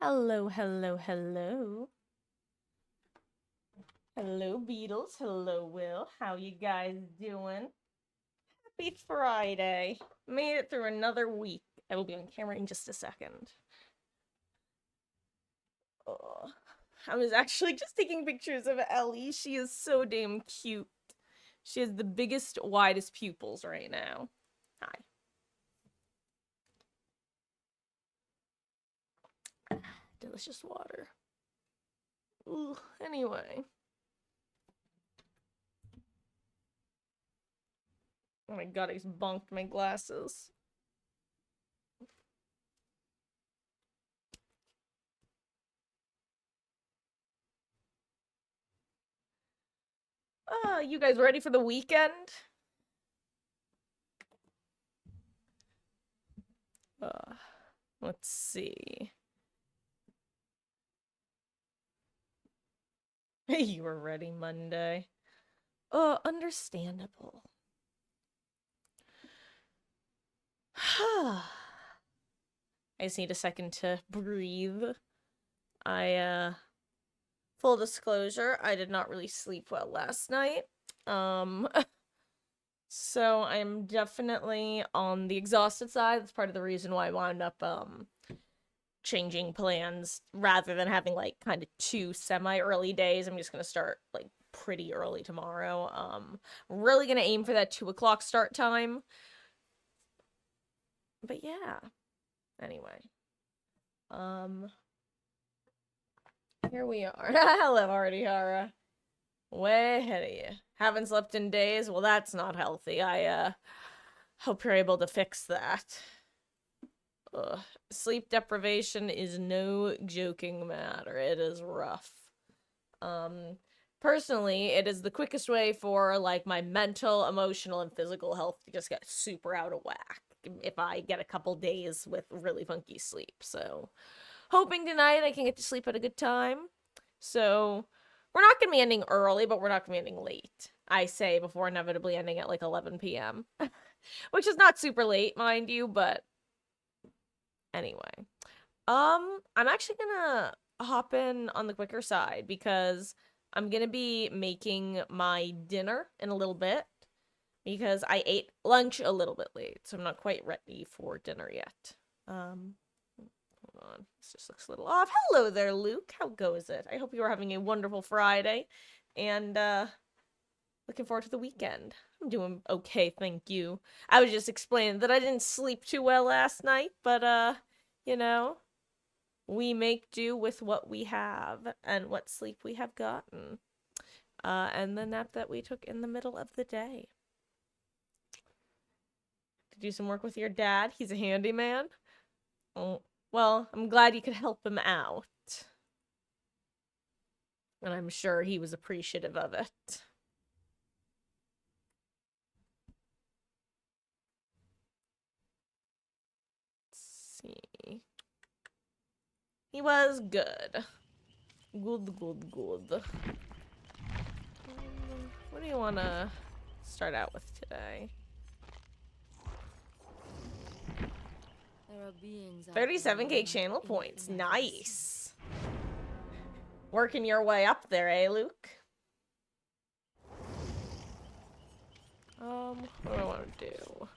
Hello, hello, hello. Hello, Beatles. Hello, Will. How you guys doing? Happy Friday. Made it through another week. I will be on camera in just a second. Oh, I was actually just taking pictures of Ellie. She is so damn cute. She has the biggest, widest pupils right now. Hi. Delicious water. Ooh, anyway. Oh my god, I just bonked my glasses. You guys ready for the weekend? Let's see. You were ready Monday. Understandable. I just need a second to breathe. Full disclosure, I did not really sleep well last night. So I'm definitely on the exhausted side. That's part of the reason why I wound up, changing plans rather than having, like, kind of two semi-early days. I'm just gonna start, like, pretty early tomorrow. Really gonna aim for that 2 o'clock start time. But yeah. Anyway. Here we are. Hello, Ardihara. Way ahead of you. Haven't slept in days? Well, that's not healthy. I hope you're able to fix that. Ugh. Sleep deprivation is no joking matter. It is rough. Personally, it is the quickest way for, like, my mental, emotional, and physical health to just get super out of whack if I get a couple days with really funky sleep. So, hoping tonight I can get to sleep at a good time. So, we're not going to be ending early, but we're not going to be ending late. I say before inevitably ending at like 11 p.m., which is not super late, mind you, but anyway. I'm actually gonna hop in on the quicker side because I'm gonna be making my dinner in a little bit because I ate lunch a little bit late, so I'm not quite ready for dinner yet. Hold on. This just looks a little off. Hello there, Luke. How goes it? I hope you are having a wonderful Friday and looking forward to the weekend. I'm doing okay, thank you. I was just explaining that I didn't sleep too well last night, but you know, we make do with what we have and what sleep we have gotten. And the nap that we took in the middle of the day. To do some work with your dad. He's a handyman. Oh, well, I'm glad you could help him out. And I'm sure he was appreciative of it. Let's see. He was good. Good, good, good. What do you want to start out with today? 37k channel points. Nice. Working your way up there, eh, Luke? What do I want to do?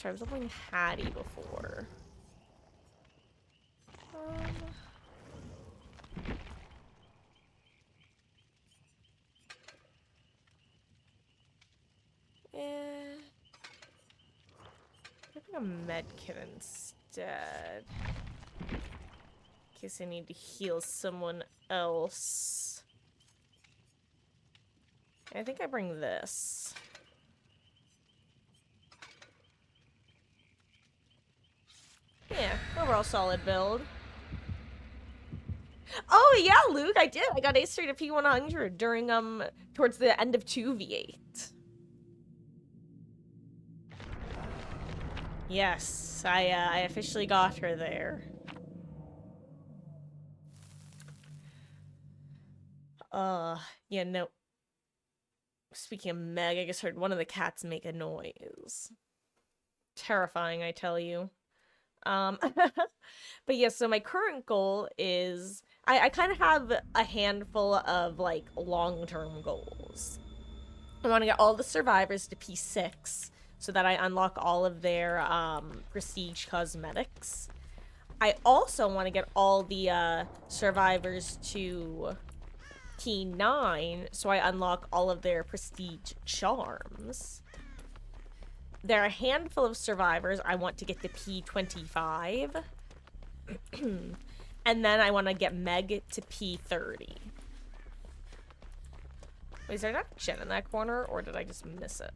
I was playing Hattie before. Eh. Maybe a medkit instead. In case I need to heal someone else. I think I bring this. Yeah, overall solid build. Oh yeah, Luke, I did. I got A straight to P100 during towards the end of 2v8. Yes, I officially got her there. Yeah, no. Speaking of Meg, I just heard one of the cats make a noise. Terrifying, I tell you. But yeah, so my current goal is I kind of have a handful of like long-term goals. I want to get all the survivors to P6 so that I unlock all of their prestige cosmetics. I also want to get all the survivors to P9 so I unlock all of their prestige charms. There are a handful of survivors I want to get to P25. And then I want to get Meg to P30. Wait, is there not Jen in that corner, or did I just miss it?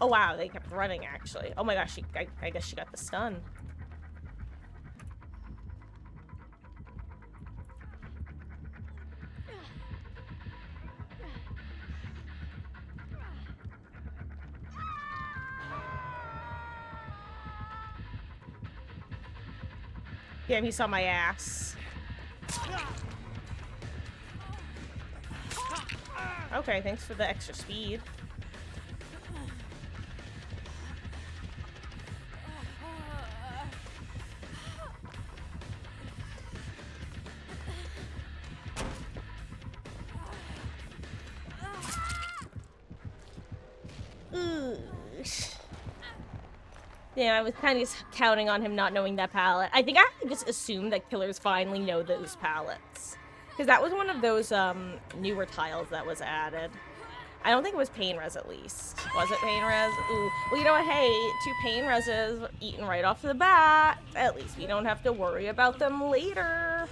Oh wow, they kept running actually. Oh my gosh, I guess she got the stun. Yeah, he saw my ass. Okay, thanks for the extra speed. Yeah, I was kind of counting on him not knowing that palette. I think I just assumed that killers finally know those palettes. Because that was one of those newer tiles that was added. I don't think it was pain res at least. Was it pain res? Ooh. Well, you know what? Hey, 2 pain reses eaten right off the bat. At least we don't have to worry about them later.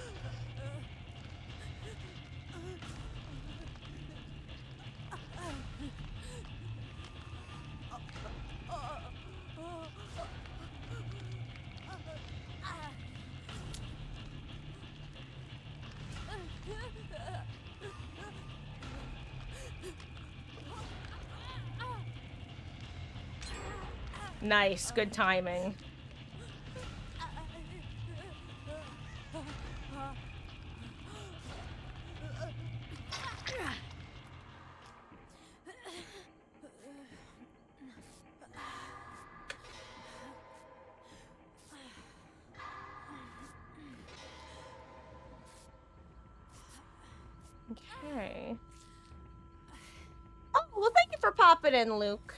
Nice, good timing. Okay. Oh, well, thank you for popping in, Luke.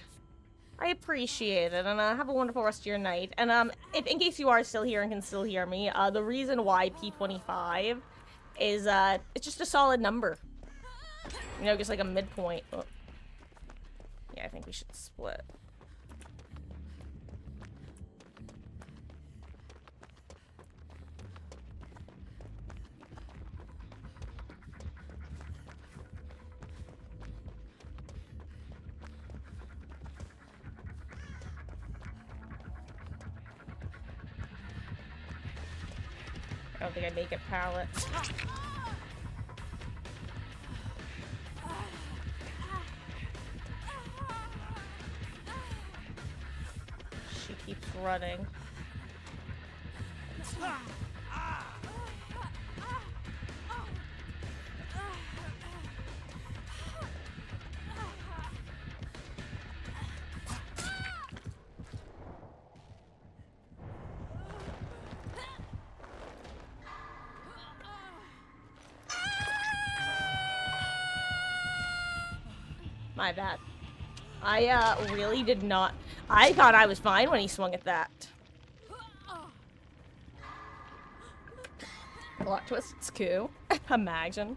I appreciate it, and have a wonderful rest of your night. And if in case you are still here and can still hear me, the reason why P25 is it's just a solid number. You know, just like a midpoint. Oh. Yeah, I think we should split. I don't think I'd make it pallet. She keeps running. My bad. I really did not. I thought I was fine when he swung at that. Plot twist, it's cool. Imagine.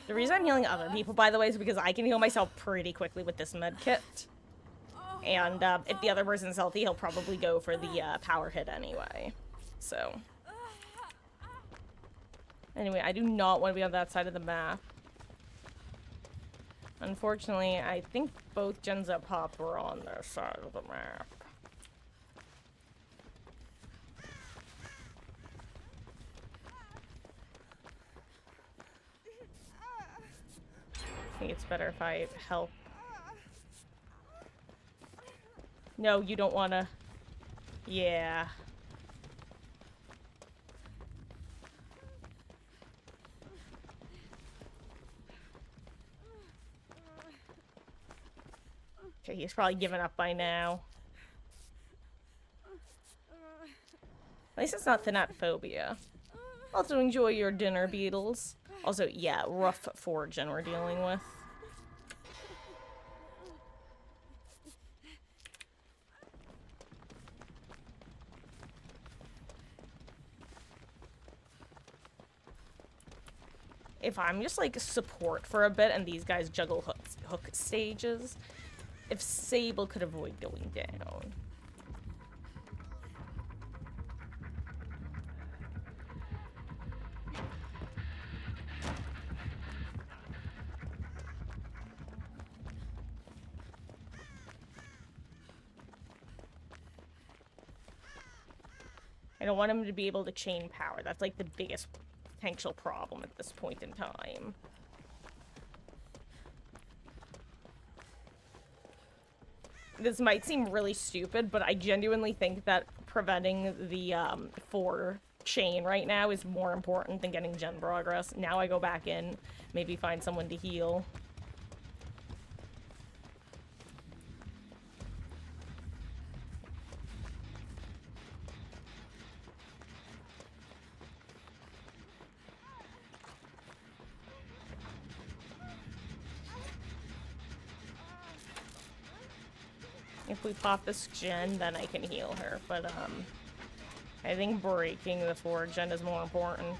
The reason I'm healing other people, by the way, is because I can heal myself pretty quickly with this med kit. And if the other person's healthy, he'll probably go for the power hit anyway. So. Anyway, I do not want to be on that side of the map. Unfortunately, I think both gens that popped were on their side of the map. I think it's better if I help. No, you don't wanna. Yeah. Okay, he's probably given up by now. At least it's not thanatophobia. Also enjoy your dinner, beetles. Also, yeah, rough fortune we're dealing with. If I'm just like support for a bit and these guys juggle hook stages, if Sable could avoid going down. I don't want him to be able to chain power. That's like the biggest potential problem at this point in time. This might seem really stupid, but I genuinely think that preventing the 4 chain right now is more important than getting gen progress. Now I go back in, maybe find someone to heal. If we pop this gen, then I can heal her, but I think breaking the 4 gen is more important.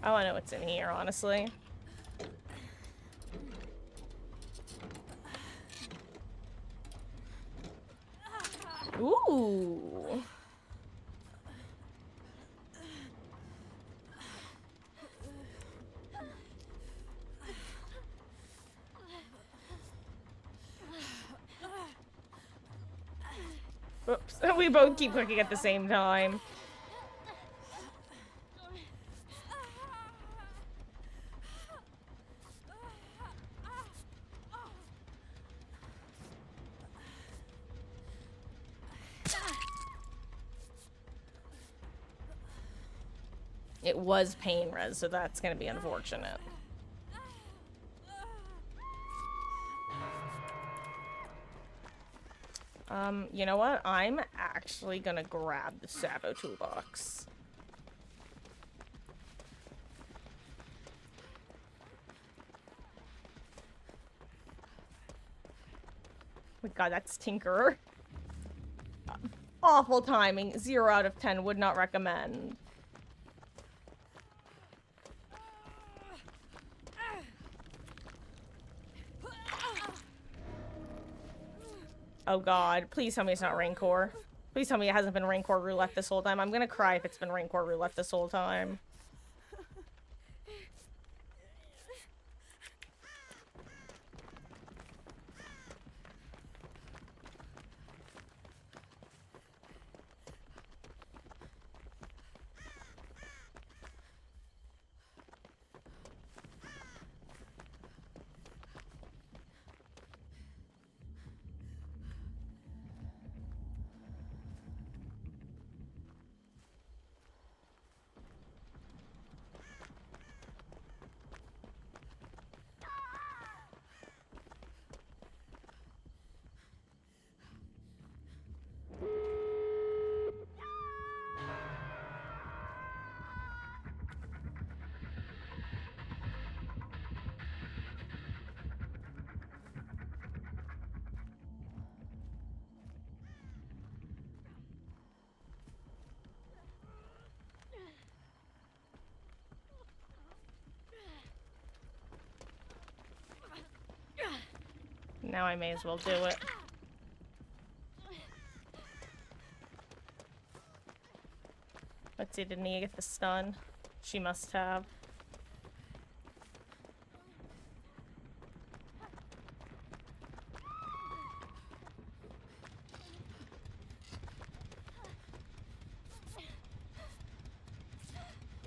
I want to know what's in here, honestly. Ooh. Oops. We both keep clicking at the same time. It was pain res, so that's gonna be unfortunate. You know what? I'm actually gonna grab the Savo toolbox. Oh my god, that's Tinkerer. Awful timing. 0 out of 10. Would not recommend. Oh god, please tell me it's not Rancor. Please tell me it hasn't been Rancor roulette this whole time. I'm gonna cry if it's been Rancor roulette this whole time. Now I may as well do it. Let's see, did Nia get the stun? She must have.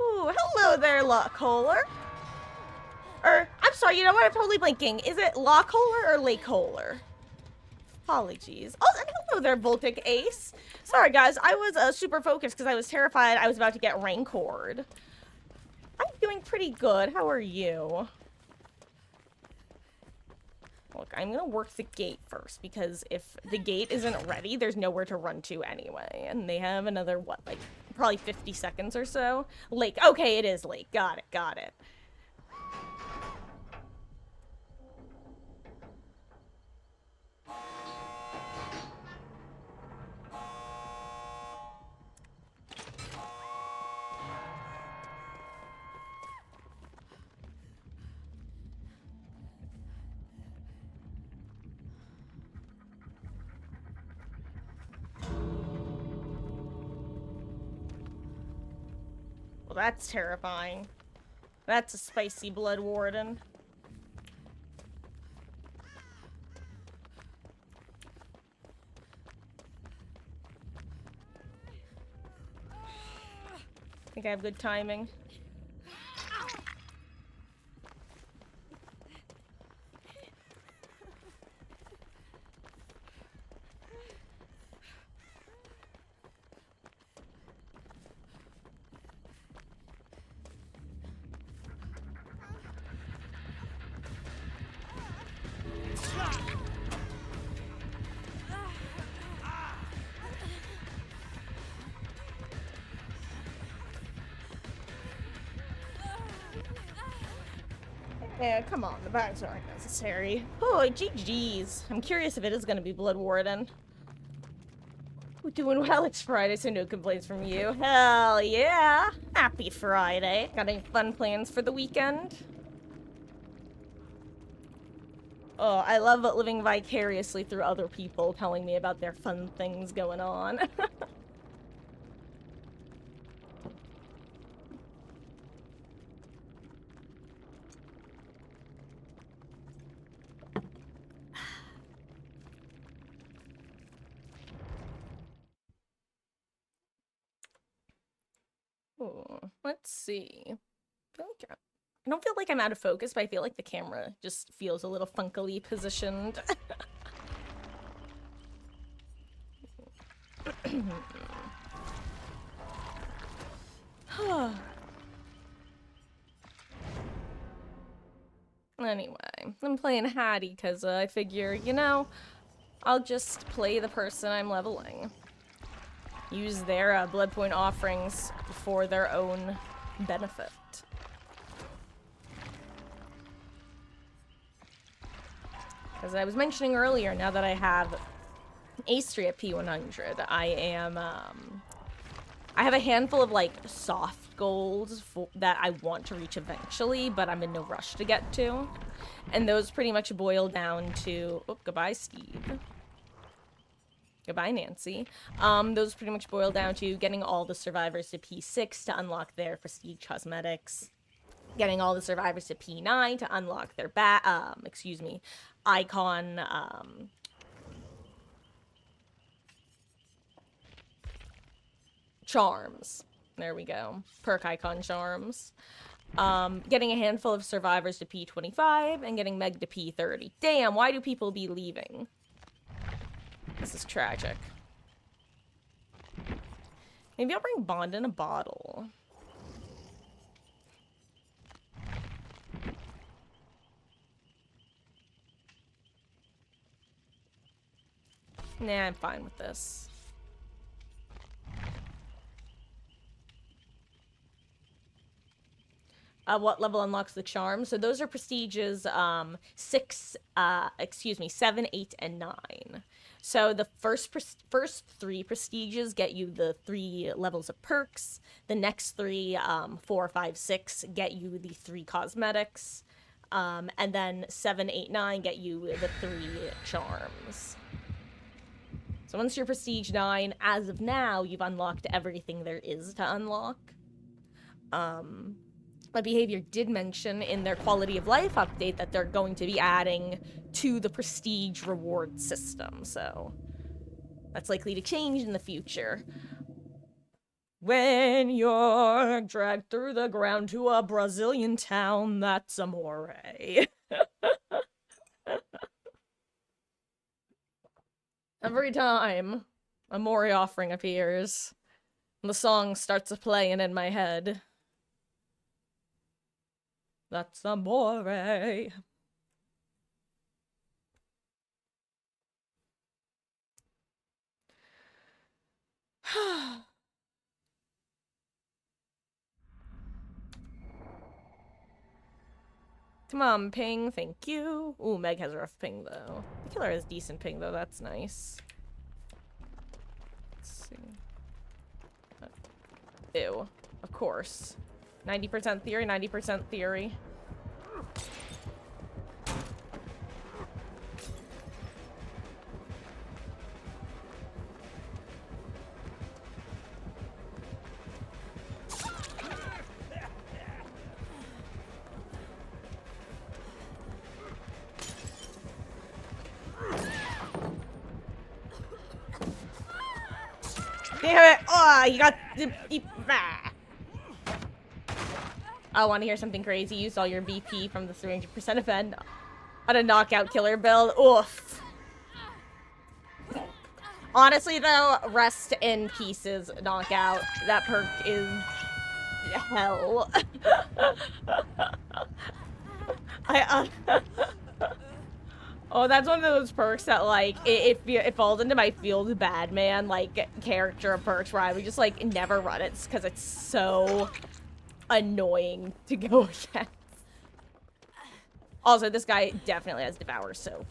Ooh, hello there, Lockholer. I'm sorry, you know what? I'm totally blanking. Is it Lockholer or Lakeholer? Apologies. Oh, and hello there, Voltic Ace. Sorry, guys. I was super focused because I was terrified I was about to get rancored. I'm doing pretty good. How are you? Look, I'm gonna work the gate first because if the gate isn't ready, there's nowhere to run to anyway. And they have another, what, like, probably 50 seconds or so? Lake. Okay, it is Lake. Got it, got it. Well, that's terrifying. That's a spicy blood warden. Think I have good timing. Yeah, come on, the bags aren't necessary. Oh, GG's. I'm curious if it is gonna be Blood Warden. We're doing well, it's Friday, so no complaints from you. Hell yeah! Happy Friday. Got any fun plans for the weekend? Oh, I love living vicariously through other people telling me about their fun things going on. Ooh, let's see. I don't feel like I'm out of focus, but I feel like the camera just feels a little funkily positioned. Anyway, I'm playing Hattie because I figure, you know, I'll just play the person I'm leveling. Use their blood point offerings for their own benefit. As I was mentioning earlier, now that I have Astria P100, I have a handful of, like, soft goals that I want to reach eventually, but I'm in no rush to get to. And those pretty much boil down to... Oh, goodbye, Steve. Goodbye, Nancy. Those pretty much boil down to getting all the survivors to P6 to unlock their prestige cosmetics. Getting all the survivors to P9 to unlock their icon, charms. There we go. Perk icon charms. Getting a handful of survivors to P25 and getting Meg to P30. Damn, why do people be leaving? This is tragic. Maybe I'll bring Bond in a bottle. Nah, I'm fine with this. What level unlocks the charm? So those are prestiges 7, 8, and 9. So the first 3 prestiges get you the 3 levels of perks. The next 3, 4, 5, 6, get you the 3 cosmetics. And then 7, 8, 9 get you the 3 charms. So once you're Prestige 9, as of now, you've unlocked everything there is to unlock. My Behavior did mention in their quality of life update that they're going to be adding to the Prestige reward system, so that's likely to change in the future. When you're dragged through the ground to a Brazilian town, that's amore. Every time a Mori offering appears, the song starts playing in my head. That's amore. Come on, ping, thank you. Ooh, Meg has a rough ping, though. The killer has decent ping, though, that's nice. Let's see. Ew, of course. 90% theory, 90% theory. Damn it! Oh, you got I want to hear something crazy. Use all your BP from the 300% event on a knockout killer build. Oof. Honestly, though, rest in pieces knockout. That perk is hell. Oh, that's one of those perks that, like, it falls into my field bad man, like, character of perks where I would just, like, never run it because it's so annoying to go against. Also, this guy definitely has Devour Soap.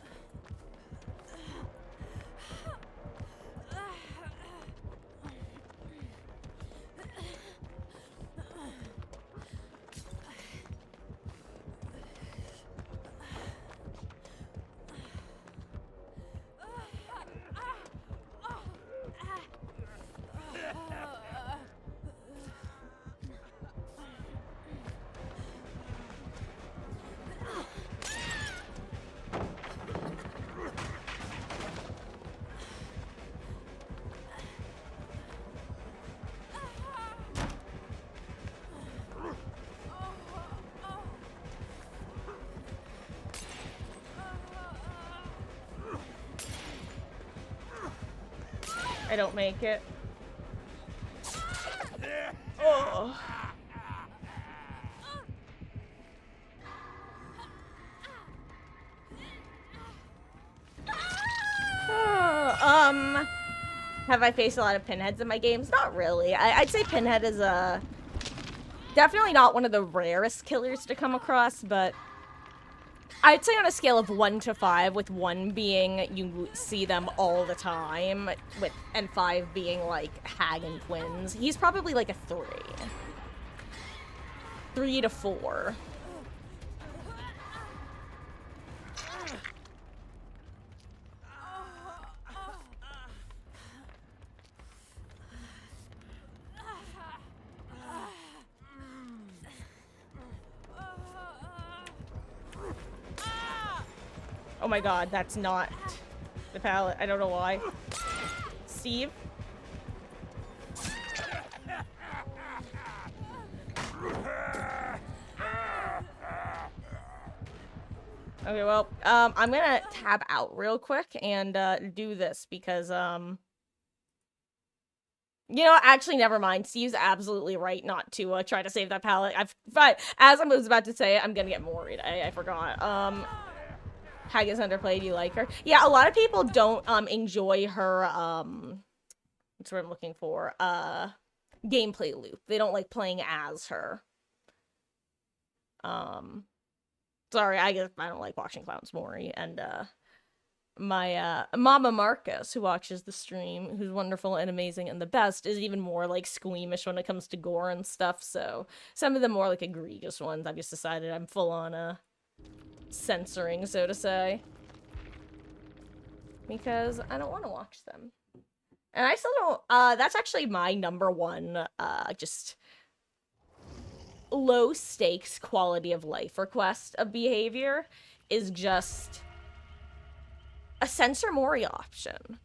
I don't make it. Oh. Have I faced a lot of pinheads in my games? Not really. I'd say pinhead is definitely not one of the rarest killers to come across, but I'd say on a scale of 1 to 5, with 1 being you see them all the time, and 5 being like Hagen twins, he's probably like a 3. 3 to 4. Oh my god, that's not the pallet. I don't know why. Steve? Okay, well, I'm gonna tab out real quick and do this because you know, actually, never mind. Steve's absolutely right not to try to save that pallet. But as I was about to say it, I'm gonna get more worried. I forgot. Haggis underplayed, you like her? Yeah, a lot of people don't enjoy her what's what I'm looking for? Gameplay loop. They don't like playing as her. Sorry, I guess I don't like watching Clowns Mori, and my Mama Marcus, who watches the stream, who's wonderful and amazing and the best, is even more like squeamish when it comes to gore and stuff. So some of the more like egregious ones, I've just decided I'm full on censoring, so to say. Because I don't want to watch them. And I still don't, that's actually my number one, just low stakes quality of life request of behavior is just a censor Mori option.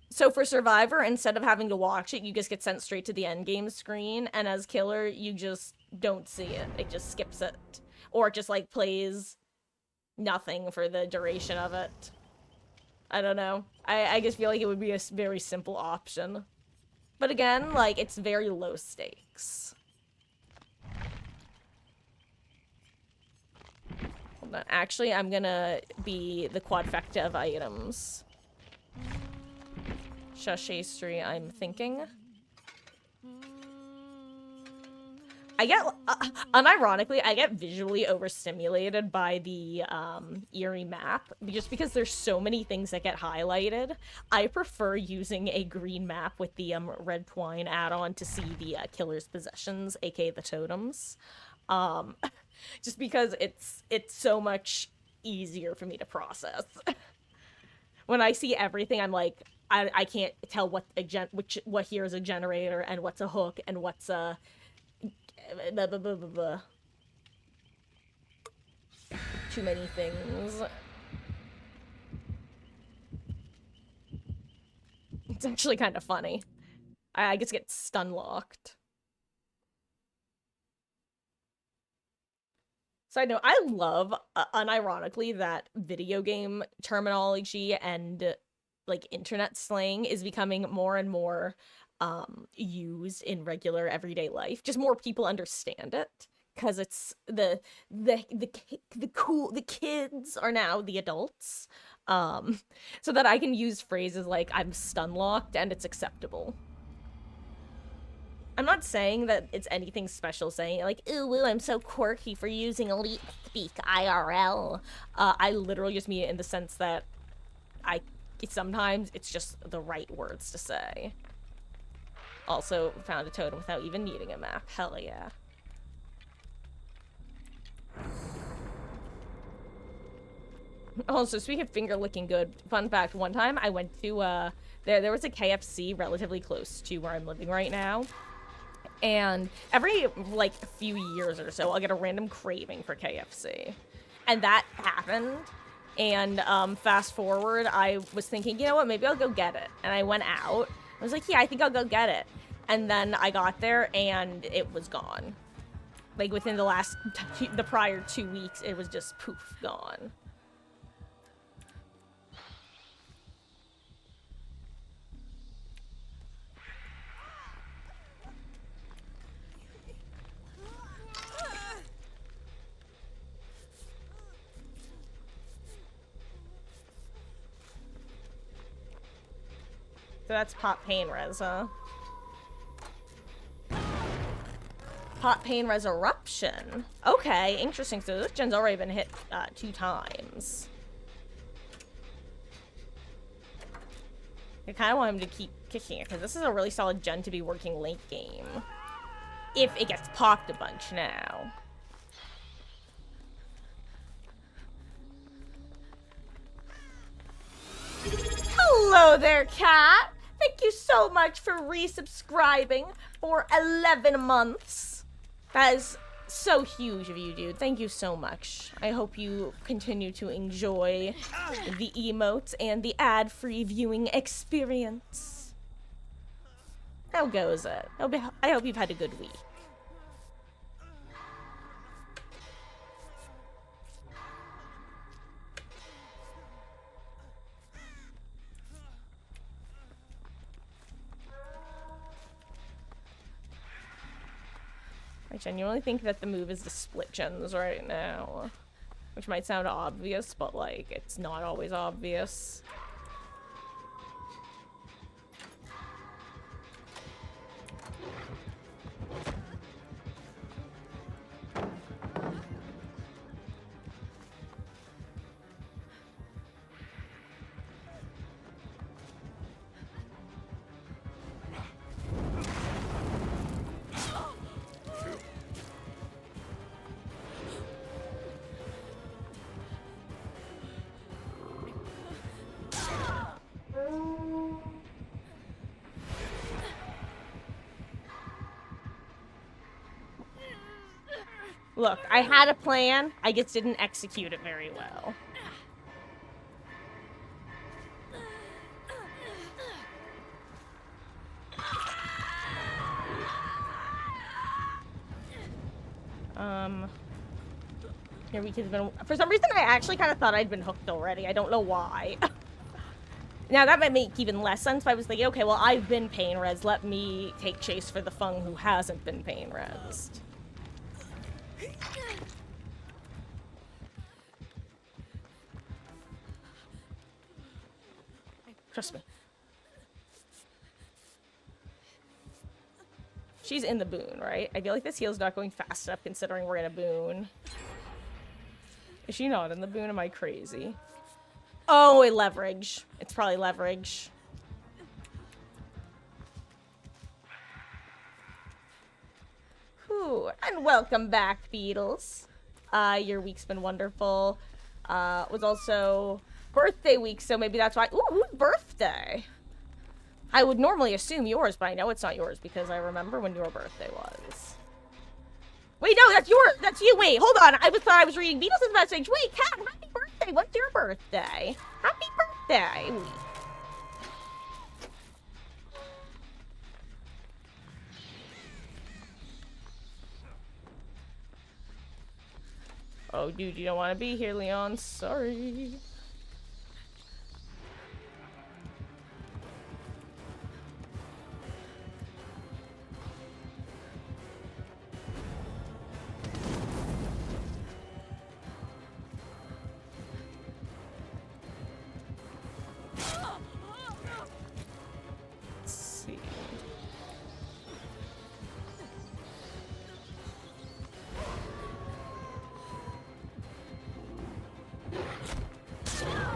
So for Survivor, instead of having to watch it, you just get sent straight to the endgame screen, and as killer, you just don't see it. It just skips it. Or it just, like, plays nothing for the duration of it. I don't know. I just feel like it would be a very simple option. But again, like, it's very low stakes. Hold on. Actually, I'm gonna be the quadfecta of items. Shashastri, I'm thinking. I get, unironically, I get visually overstimulated by the Eerie map, just because there's so many things that get highlighted. I prefer using a green map with the red twine add-on to see the killer's possessions, aka the totems. Just because it's so much easier for me to process. When I see everything, I'm like, I can't tell what here is a generator and what's a hook and what's a blah, blah, blah, blah, blah. Too many things. It's actually kind of funny. I just get stun locked. Side note, I love, unironically, that video game terminology and, like, internet slang is becoming more and more used in regular everyday life. Just more people understand it, because it's the kids are now the adults. So that I can use phrases like I'm stun locked and it's acceptable. I'm not saying that it's anything special saying like, ooh, I'm so quirky for using elite speak IRL. I literally just mean it in the sense that sometimes it's just the right words to say. Also found a totem without even needing a map. Hell yeah. Also, speaking of finger licking good, fun fact, one time I went to, there was a KFC relatively close to where I'm living right now. And every, like, few years or so, I'll get a random craving for KFC. And that happened. And, fast forward, I was thinking, you know what, maybe I'll go get it. And I went out. I was like, yeah, I think I'll go get it. And then I got there, and it was gone. Like, within the prior 2 weeks, it was just poof, gone. So that's Pot Pain Res, huh? Pot Pain Resurruption. Okay, interesting. So this gen's already been hit 2 times. I kind of want him to keep kicking it, because this is a really solid gen to be working late game. If it gets popped a bunch now. Hello there, cat! Thank you so much for resubscribing for 11 months. That is so huge of you, dude. Thank you so much. I hope you continue to enjoy the emotes and the ad-free viewing experience. How goes it? I hope you've had a good week. I genuinely think that the move is to split gens right now. Which might sound obvious, but, like, it's not always obvious. Look, I had a plan. I just didn't execute it very well. Here we could have been. For some reason, I actually kind of thought I'd been hooked already. I don't know why. Now, that might make even less sense, but I was thinking, okay, well, I've been pain res. Let me take chase for the Fung who hasn't been pain resed. Trust me. She's in the boon, right? I feel like this heal's not going fast enough considering we're in a boon. Is she not in the boon? Am I crazy? Oh, wait, leverage. It's probably leverage. Whew. And welcome back, Beatles. Your week's been wonderful. Was also birthday week, so maybe that's why. Ooh, whose birthday? I would normally assume yours, but I know it's not yours because I remember when your birthday was. Wait, no, that's yours. That's you. Wait, hold on. I thought I was reading Beatles' message. Wait, Kat, happy birthday. What's your birthday? Happy birthday. Oh, dude, you don't want to be here, Leon. Sorry.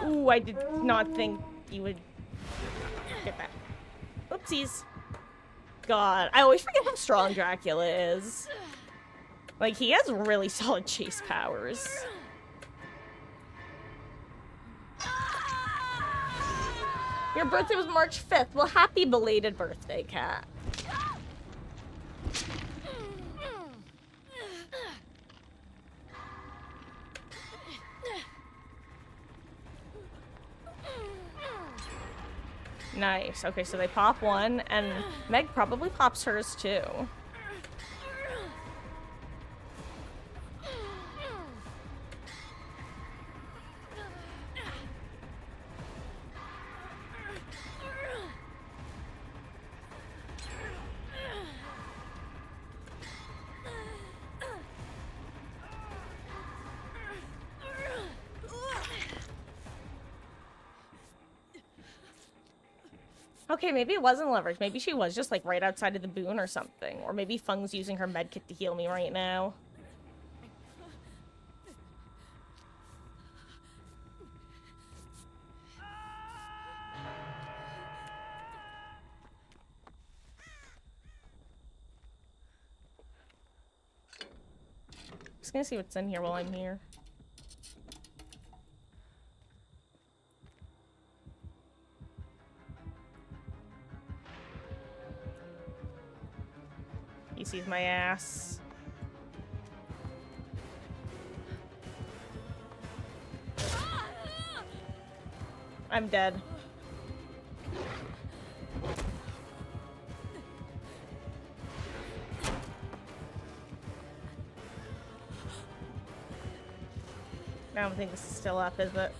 Ooh, I did not think you would get that. Oopsies. God, I always forget how strong Dracula is. Like, he has really solid chase powers. Your birthday was March 5th. Well, happy belated birthday, Kat. Nice. Okay, so they pop one, and Meg probably pops hers too. Okay, maybe it wasn't leverage. Maybe she was just, like, right outside of the boon or something. Or maybe Fung's using her medkit to heal me right now. Just gonna see what's in here while I'm here. He sees my ass. I'm dead. I don't think this is still up, is it?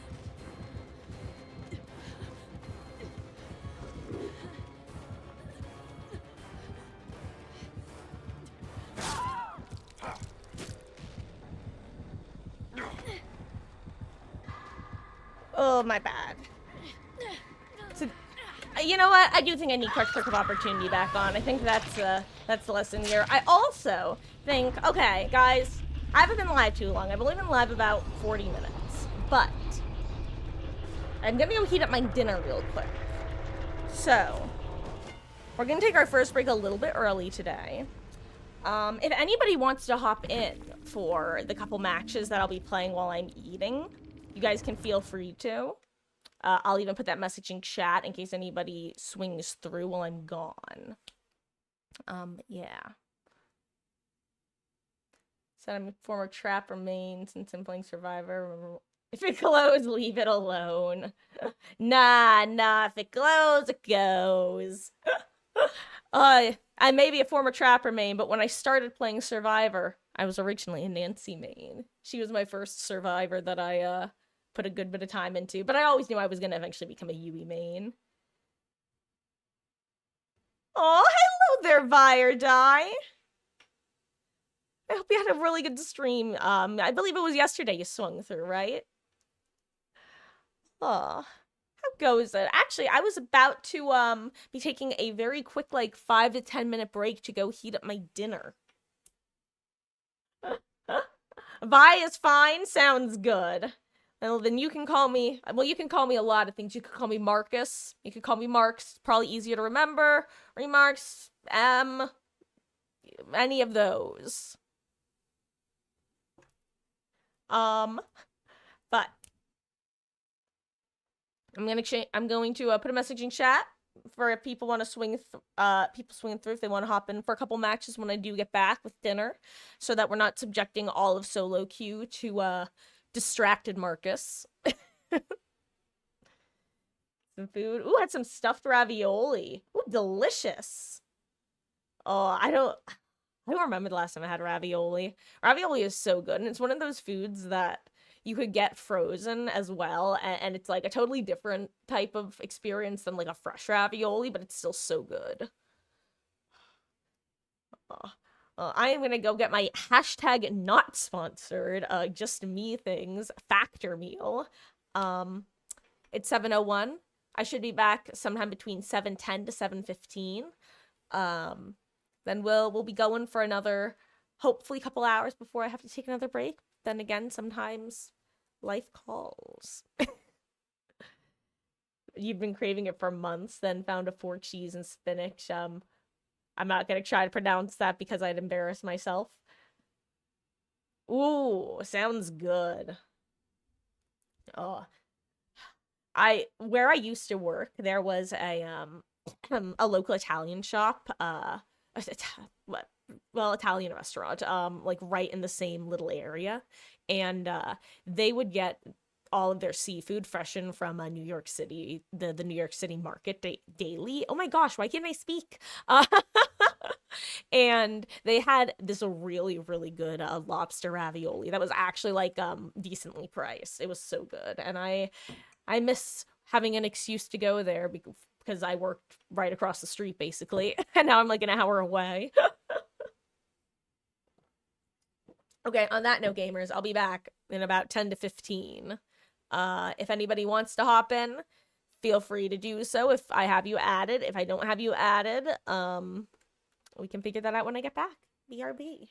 Oh, my bad. So, you know what? I do think I need Quick of Opportunity back on. I think that's the lesson here. I also think, okay, guys, I haven't been live too long. I've only been live about 40 minutes. But I'm gonna go heat up my dinner real quick. So, we're gonna take our first break a little bit early today. If anybody wants to hop in for the couple matches that I'll be playing while I'm eating, you guys can feel free to. I'll even put that message in chat in case anybody swings through while I'm gone. Yeah. Said I'm a former trapper main since I'm playing Survivor. If it glows, leave it alone. Nah, if it glows, it goes. I may be a former trapper main, but when I started playing Survivor, I was originally a Nancy main. She was my first Survivor that I put a good bit of time into, but I always knew I was gonna eventually become a Yui main. Oh, hello there, Viredie. I hope you had a really good stream. I believe it was yesterday you swung through, right? Oh, how goes it? Actually, I was about to be taking a very quick, like 5 to 10 minute break to go heat up my dinner. Vi is fine. Sounds good. Well, then you can call me. Well, you can call me a lot of things. You could call me Marcus. You could call me Marks. Probably easier to remember. Remarks. Any of those. But I'm going to put a message in chat for if people want to people swing through if they want to hop in for a couple matches when I do get back with dinner, so that we're not subjecting all of solo queue to distracted Marcus. Some food. Ooh, had some stuffed ravioli. Ooh, delicious. Oh, I don't remember the last time I had ravioli. Ravioli is so good, and it's one of those foods that you could get frozen as well, and it's like a totally different type of experience than like a fresh ravioli, but it's still so good. I am gonna go get my hashtag not sponsored, just me things, Factor meal. It's 7:01. I should be back sometime between 7:10 to 7:15. Then we'll be going for another, hopefully, couple hours before I have to take another break. Then again, sometimes life calls. You've been craving it for months, then found a 4 cheese and spinach. I'm not gonna try to pronounce that because I'd embarrass myself. Ooh, sounds good. Oh, where I used to work, there was a local Italian shop, Italian restaurant, like right in the same little area, and they would get all of their seafood freshened from New York City, the New York City market daily. Oh my gosh, why can't I speak? And they had this really really good lobster ravioli that was actually like decently priced. It was so good, and I miss having an excuse to go there because I worked right across the street basically, and now I'm like an hour away. Okay, on that note, gamers, I'll be back in about 10 to 15. If anybody wants to hop in, feel free to do so if I have you added. If I don't have you added, we can figure that out when I get back. BRB.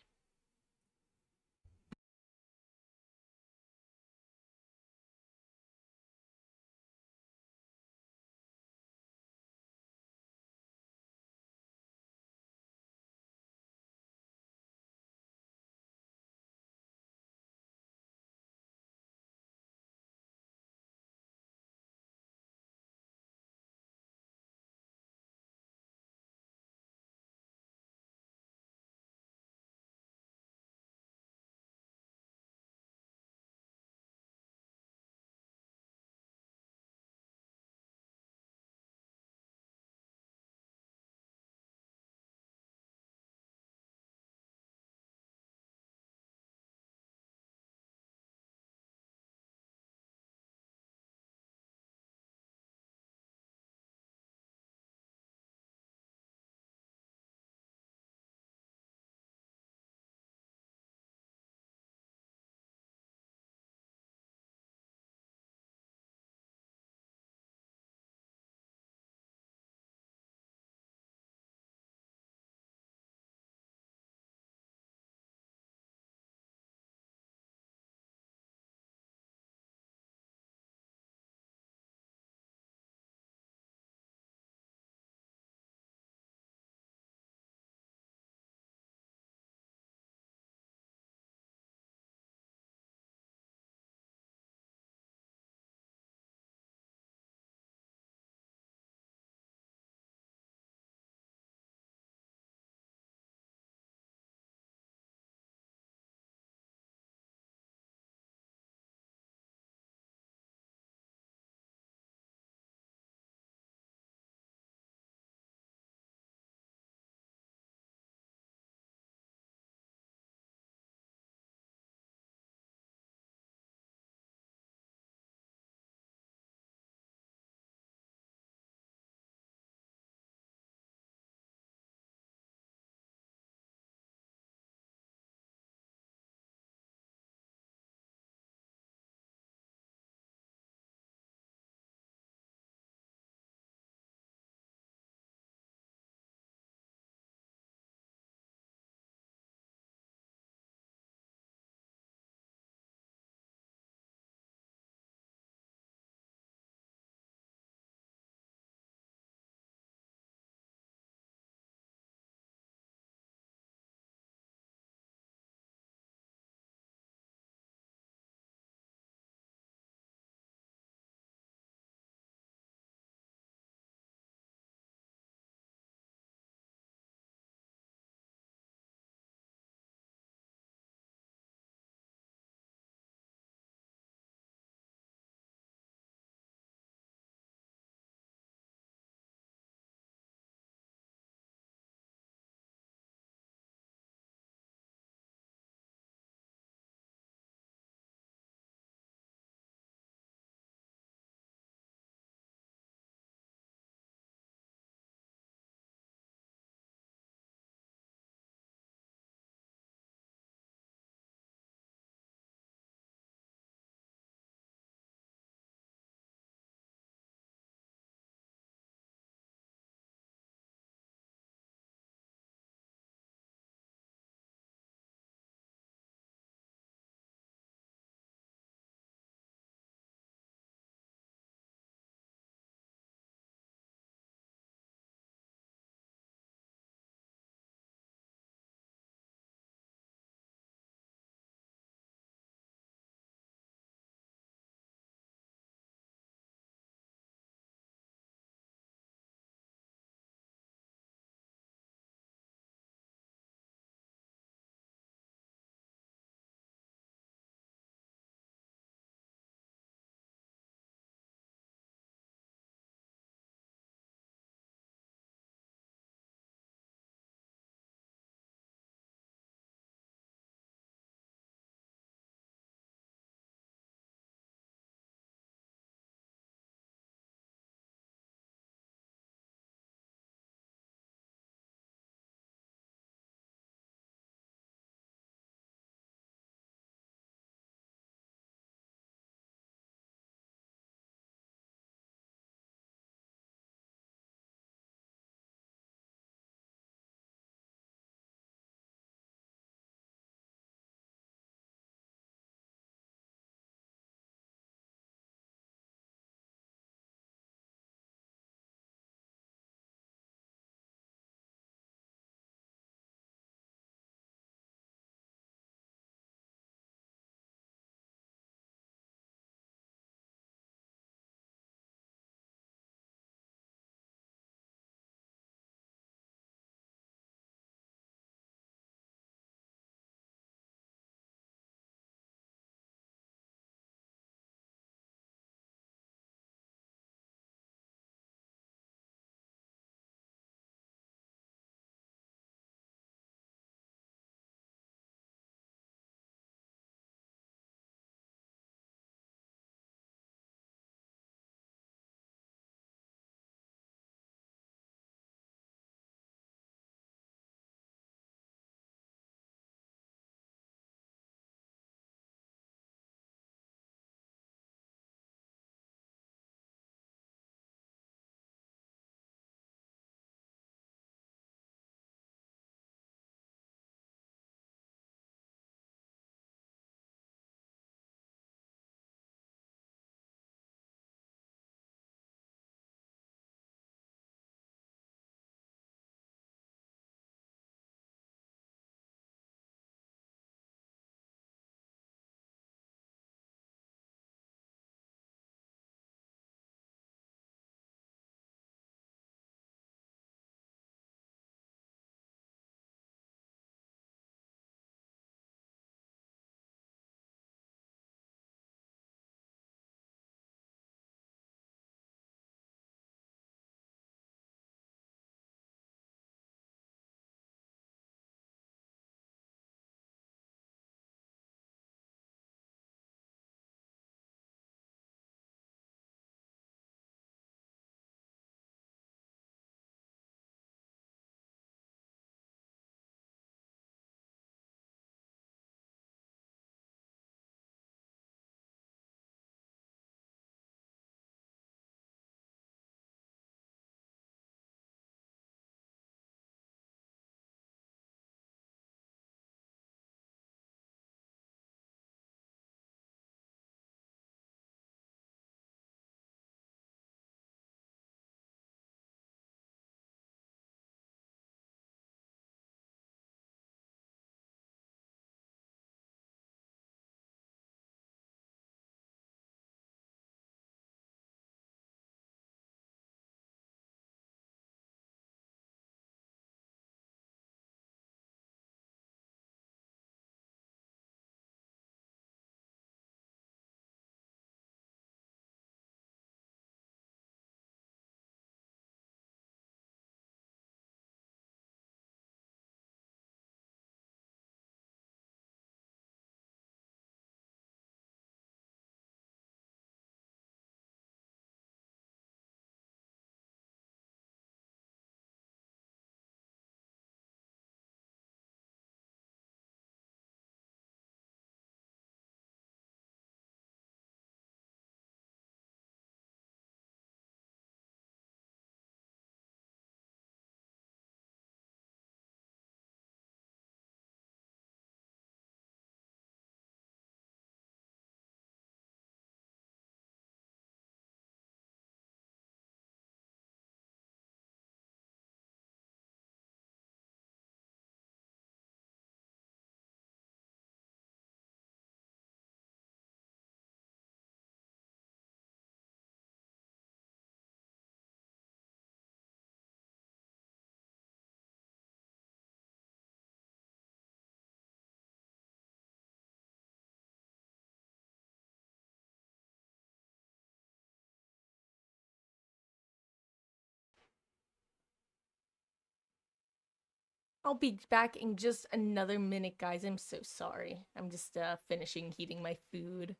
I'll be back in just another minute, guys. I'm so sorry. I'm just finishing heating my food.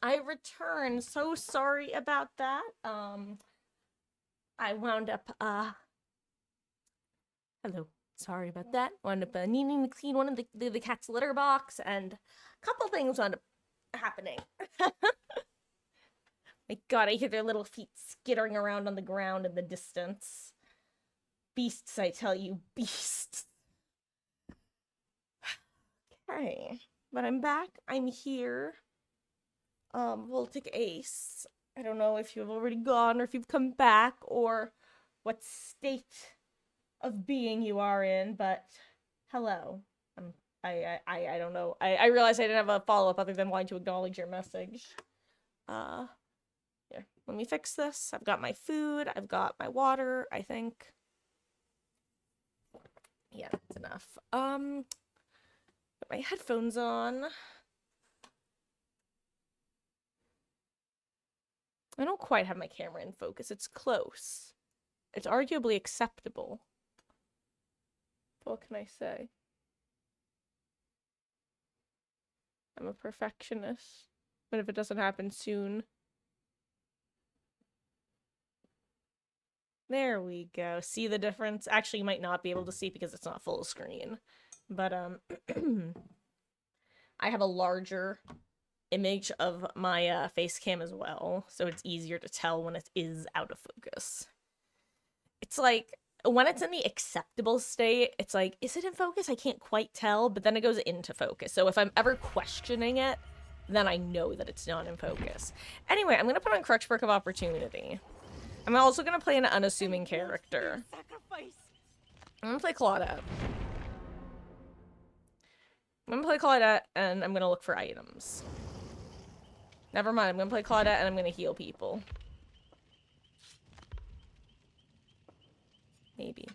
I returned. So sorry about that. I wound up hello. Sorry about that. Wound up needing to clean one of the cat's litter box, and a couple things wound up happening. My god, I hear their little feet skittering around on the ground in the distance. Beasts, I tell you, beasts. Okay, but I'm back. I'm here. Voltic Ace. I don't know if you've already gone or if you've come back or what state of being you are in, but hello. I don't know. I realized I didn't have a follow-up other than wanting to acknowledge your message. Here, let me fix this. I've got my food, I've got my water, I think. Yeah, that's enough. Put my headphones on. I don't quite have my camera in focus. It's close. It's arguably acceptable. What can I say? I'm a perfectionist. But if it doesn't happen soon. There we go. See the difference? Actually, you might not be able to see because it's not full screen. But, I have a larger image of my face cam as well, so it's easier to tell when it is out of focus. It's like, when it's in the acceptable state, it's like, is it in focus? I can't quite tell, but then it goes into focus. So if I'm ever questioning it, then I know that it's not in focus. Anyway, I'm gonna put on Crutchwork of Opportunity. I'm also gonna play an unassuming character. I'm gonna play Claudette. I'm gonna play Claudette, and I'm gonna look for items. Never mind, I'm gonna play Claudette, and I'm gonna heal people. Maybe.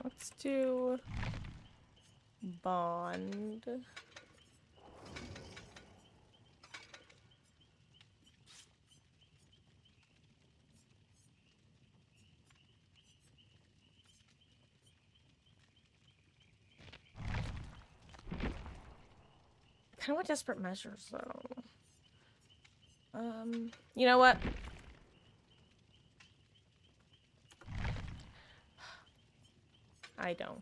Let's do Bond. Kind of want Desperate Measures, though. You know what? I don't.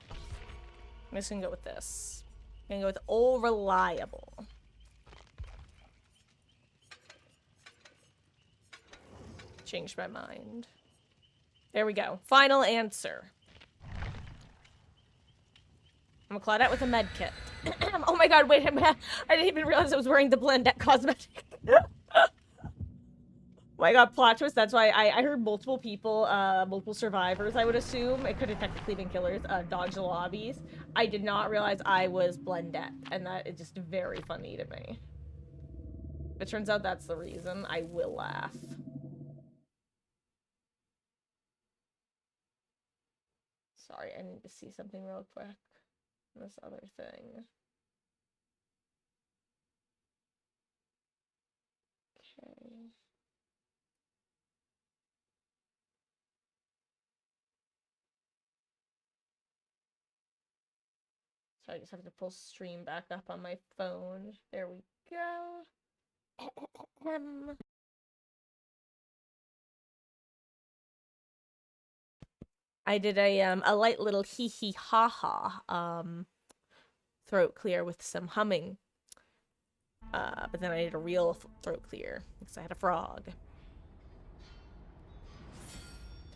I'm just gonna go with this. I'm gonna go with All Reliable. Changed my mind. There we go. Final answer. I'm a Claudette with a med kit. Oh my god, wait a minute. I didn't even realize I was wearing the Blendette cosmetic. Oh my god, plot twist. That's why I heard multiple people, multiple survivors, I would assume. It could have technically been killers, dodge the lobbies. I did not realize I was Blendette, and that is just very funny to me. If it turns out that's the reason, I will laugh. Sorry, I need to see something real quick. This other thing. Okay. So I just have to pull stream back up on my phone. There we go. I did a light little hee hee ha ha throat clear with some humming. But then I did a real throat clear because I had a frog. Did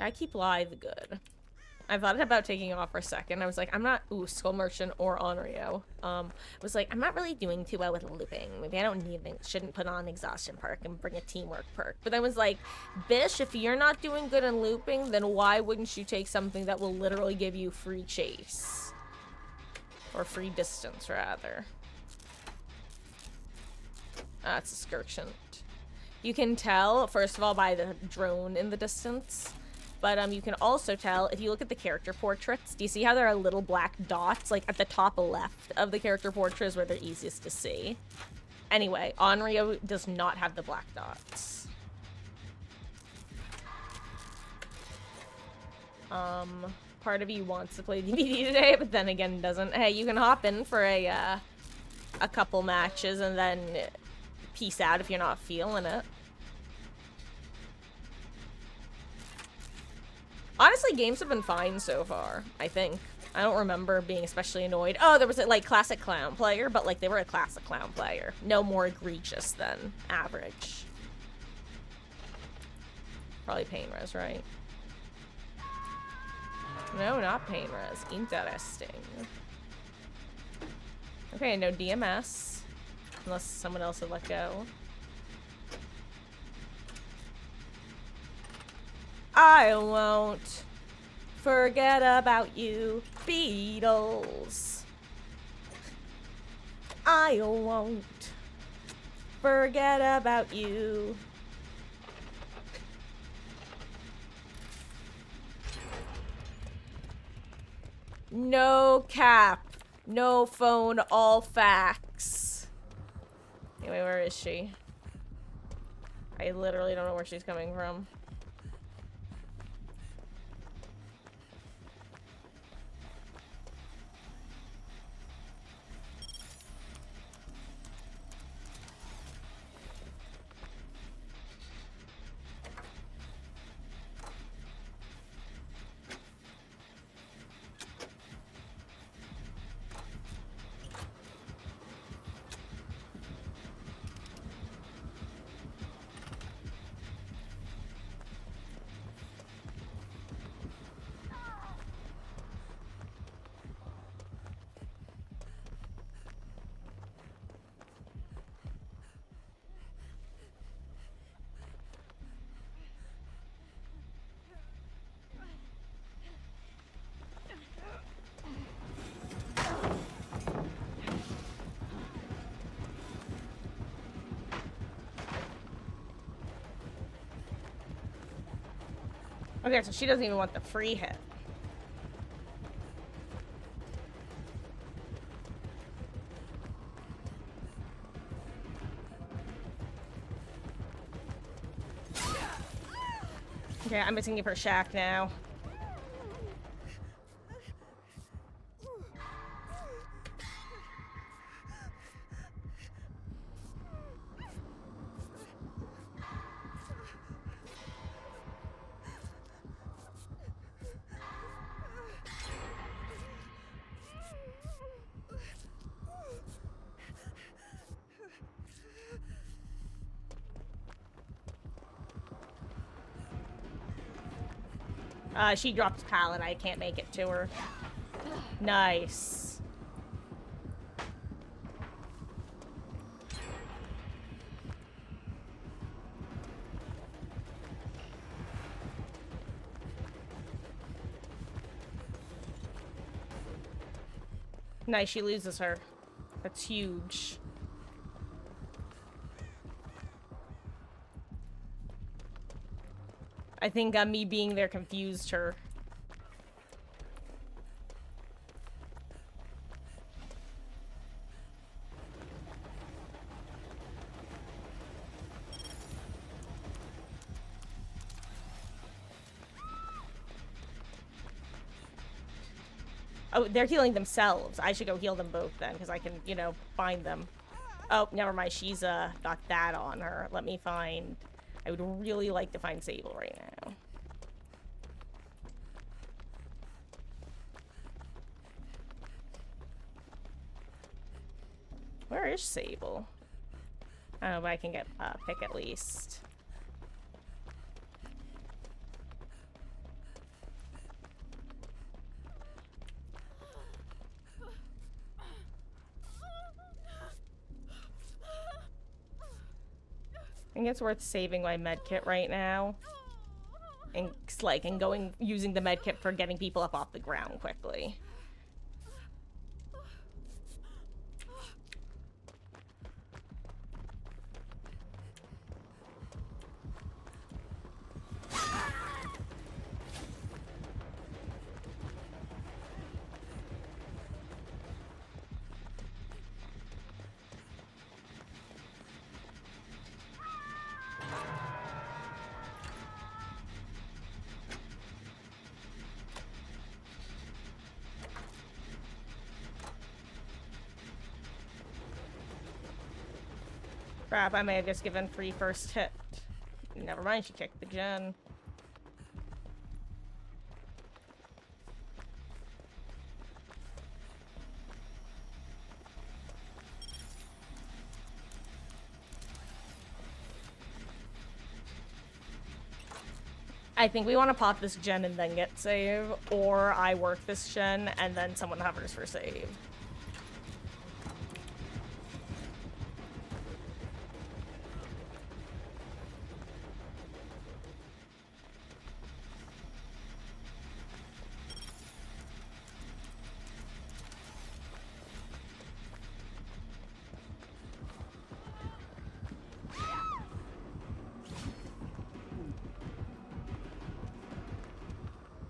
I keep live good? I thought about taking off for a second. I was like, I'm not, Skull Merchant or Onryo. I was like, I'm not really doing too well with looping. Maybe I don't need it. Shouldn't put on Exhaustion perk and bring a Teamwork perk. But I was like, Bish, if you're not doing good in looping, then why wouldn't you take something that will literally give you free chase? Or free distance, rather. It's a Skirkshunt. You can tell, first of all, by the drone in the distance. But you can also tell, if you look at the character portraits, do you see how there are little black dots, like at the top left of the character portraits where they're easiest to see? Anyway, Onryo does not have the black dots. Part of you wants to play DBD today, but then again doesn't. Hey, you can hop in for a couple matches and then peace out if you're not feeling it. Honestly, games have been fine so far, I think. I don't remember being especially annoyed. Oh, there was a, like, classic clown player, but, like, they were a classic clown player. No more egregious than average. Probably Pain Res, right? No, not Pain Res. Interesting. Okay, no DMS. Unless someone else had let go. I won't forget about you, Beatles. I won't forget about you. No cap. No phone, all facts. Anyway, where is she? I literally don't know where she's coming from. Okay, so she doesn't even want the free hit. Okay, I'm missing you for Shack now. She dropped pallet. I can't make it to her. Nice. Nice, she loses her. That's huge. I think me being there confused her. Oh, they're healing themselves. I should go heal them both then, because I can, you know, find them. Oh, never mind. She's got that on her. Let me find... I would really like to find Sable right now. Where is Sable? I don't know, but I can get a pick at least. I think it's worth saving my medkit right now. And using the medkit for getting people up off the ground quickly. Crap, I may have just given free first hit. Never mind, she kicked the gen. I think we want to pop this gen and then get save, or I work this gen and then someone hovers for save.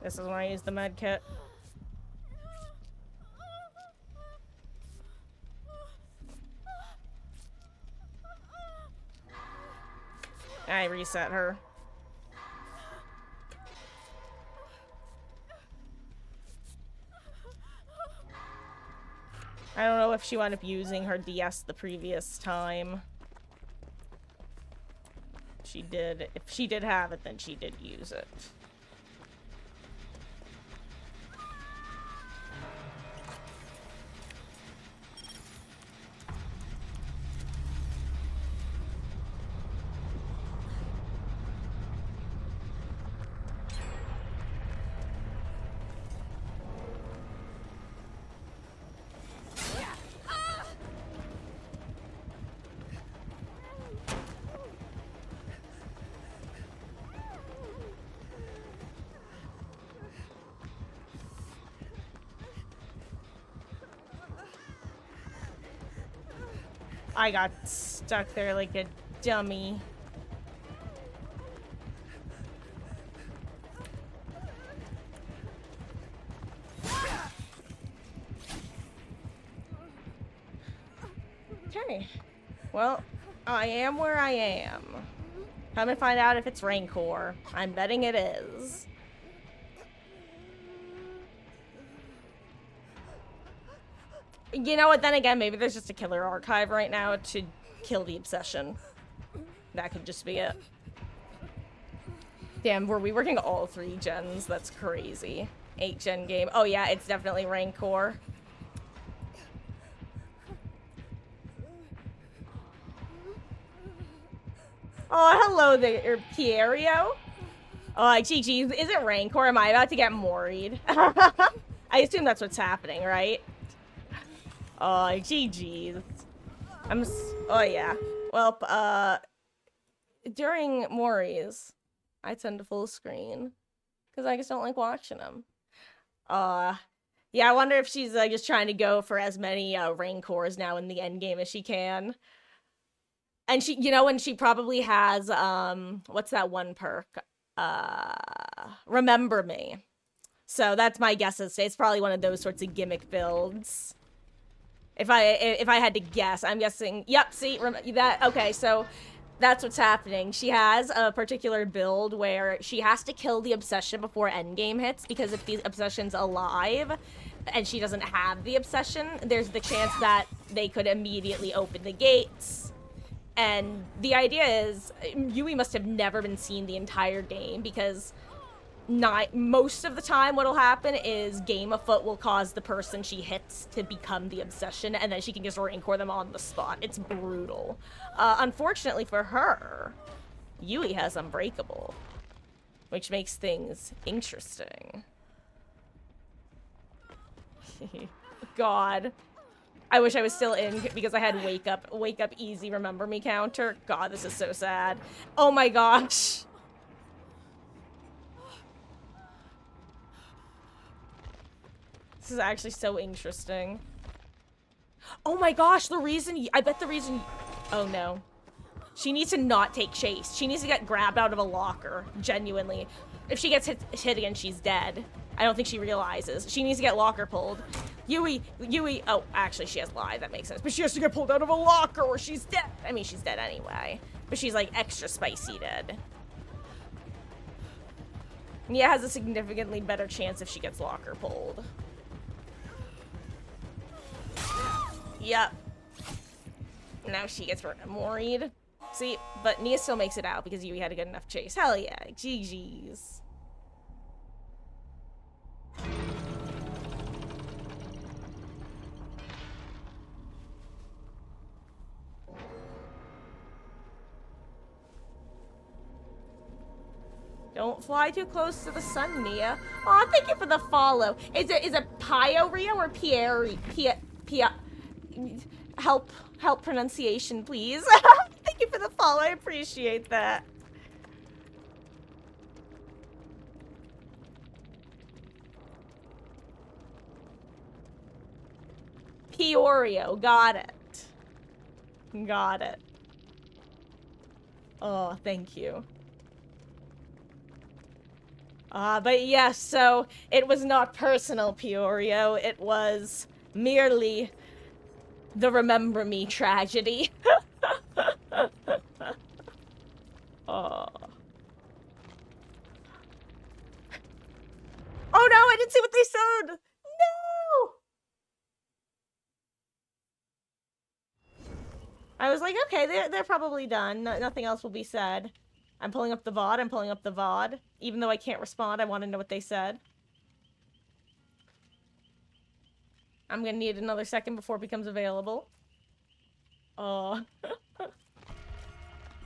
This is when I use the med kit. I reset her. I don't know if she wound up using her DS the previous time. She did. If she did have it, then she did use it. I got stuck there like a dummy. Okay. Well, I am where I am. Come and find out if it's Rancor. I'm betting it is. You know what, then again, maybe there's just a killer archive right now to kill the obsession. That could just be it. Damn, were we working all 3 gens? That's crazy. 8-gen game. Oh yeah, it's definitely Rancor. Oh, hello there, Pierio. Oh, GG, is it Rancor? Am I about to get moried? I assume that's what's happening, right? Oh, GG's. Oh yeah. Well, during Mori's, I tend to full screen. Because I just don't like watching them. Yeah, I wonder if she's just trying to go for as many Rancors now in the end game as she can. And she, you know, and she probably has, what's that one perk? Remember Me. So that's my guess. It's probably one of those sorts of gimmick builds. If I had to guess, I'm guessing, yep, see, that, okay, so that's what's happening. She has a particular build where she has to kill the obsession before endgame hits, because if the obsession's alive and she doesn't have the obsession, there's the chance that they could immediately open the gates. And the idea is, Yui must have never been seen the entire game, because most of the time what'll happen is Game Afoot will cause the person she hits to become the obsession, and then she can just Rancor them on the spot. It's brutal. Unfortunately for her, Yui has Unbreakable, which makes things interesting. God. I wish I was still in because I had wake up easy remember me counter. God, this is so sad. Oh my gosh. This is actually so interesting. Oh my gosh, I bet the reason, oh no. She needs to not take chase. She needs to get grabbed out of a locker, genuinely. If she gets hit again, she's dead. I don't think she realizes. She needs to get locker pulled. Yui, oh, actually she has live, that makes sense. But she has to get pulled out of a locker or she's dead. I mean, she's dead anyway. But she's like extra spicy dead. Nia has a significantly better chance if she gets locker pulled. Yep. Now she gets moried. See, but Nia still makes it out because Yui had a good enough chase. Hell yeah, GG's. Don't fly too close to the sun, Nia. Aw, thank you for the follow. Is it Pio or Pierre? Help pronunciation, please. Thank you for the follow. I appreciate that. Piorio, got it. Got it. Oh, thank you. But yes, so it was not personal, Piorio. It was merely the Remember Me tragedy. Oh. Oh no, I didn't see what they said! No! I was like, okay, they're probably done. Nothing else will be said. I'm pulling up the VOD. Even though I can't respond, I want to know what they said. I'm gonna need another second before it becomes available. Oh.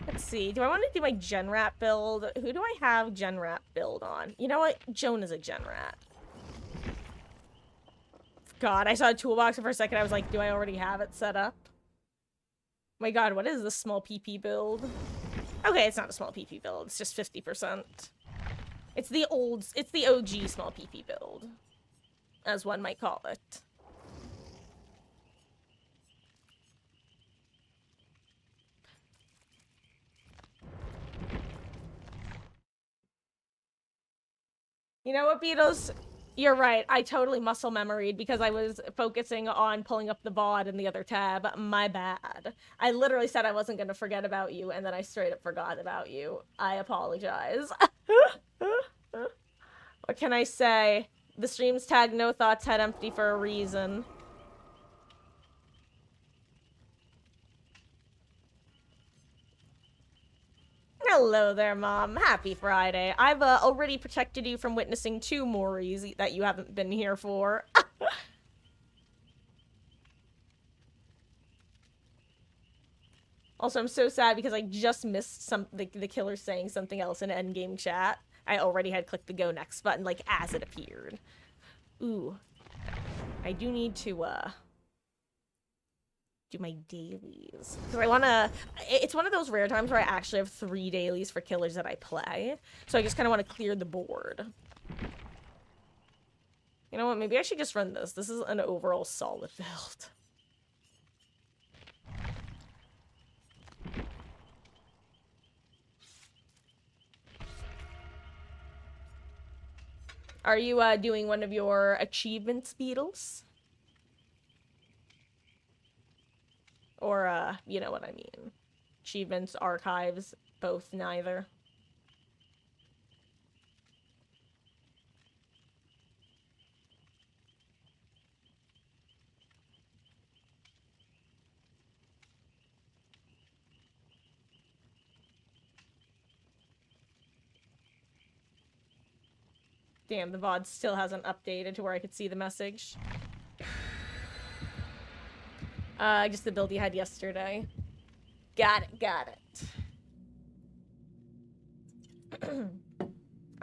Let's see. Do I want to do my Genrat build? Who do I have Genrat build on? You know what? Joan is a Genrat. God, I saw a toolbox for a second. I was like, do I already have it set up? My God, what is this small PP build? Okay, it's not a small PP build. It's just 50%. It's the OG small PP build, as one might call it. You know what, Beatles? You're right. I totally muscle memoried because I was focusing on pulling up the VOD in the other tab. My bad. I literally said I wasn't going to forget about you, and then I straight up forgot about you. I apologize. What can I say? The stream's tagged No Thoughts Head Empty for a reason. Hello there, Mom. Happy Friday. I've already protected you from witnessing 2 Moris that you haven't been here for. Also, I'm so sad because I just missed the killer saying something else in endgame chat. I already had clicked the go next button, like, as it appeared. Ooh. I do need to, do my dailies. Because I want to... It's one of those rare times where I actually have 3 dailies for killers that I play. So I just kind of want to clear the board. You know what? Maybe I should just run this. This is an overall solid build. Are you doing one of your achievements, Beatles? Or, you know what I mean. Achievements, archives, both, neither. Damn, the VOD still hasn't updated to where I could see the message. Just the build you had yesterday. Got it.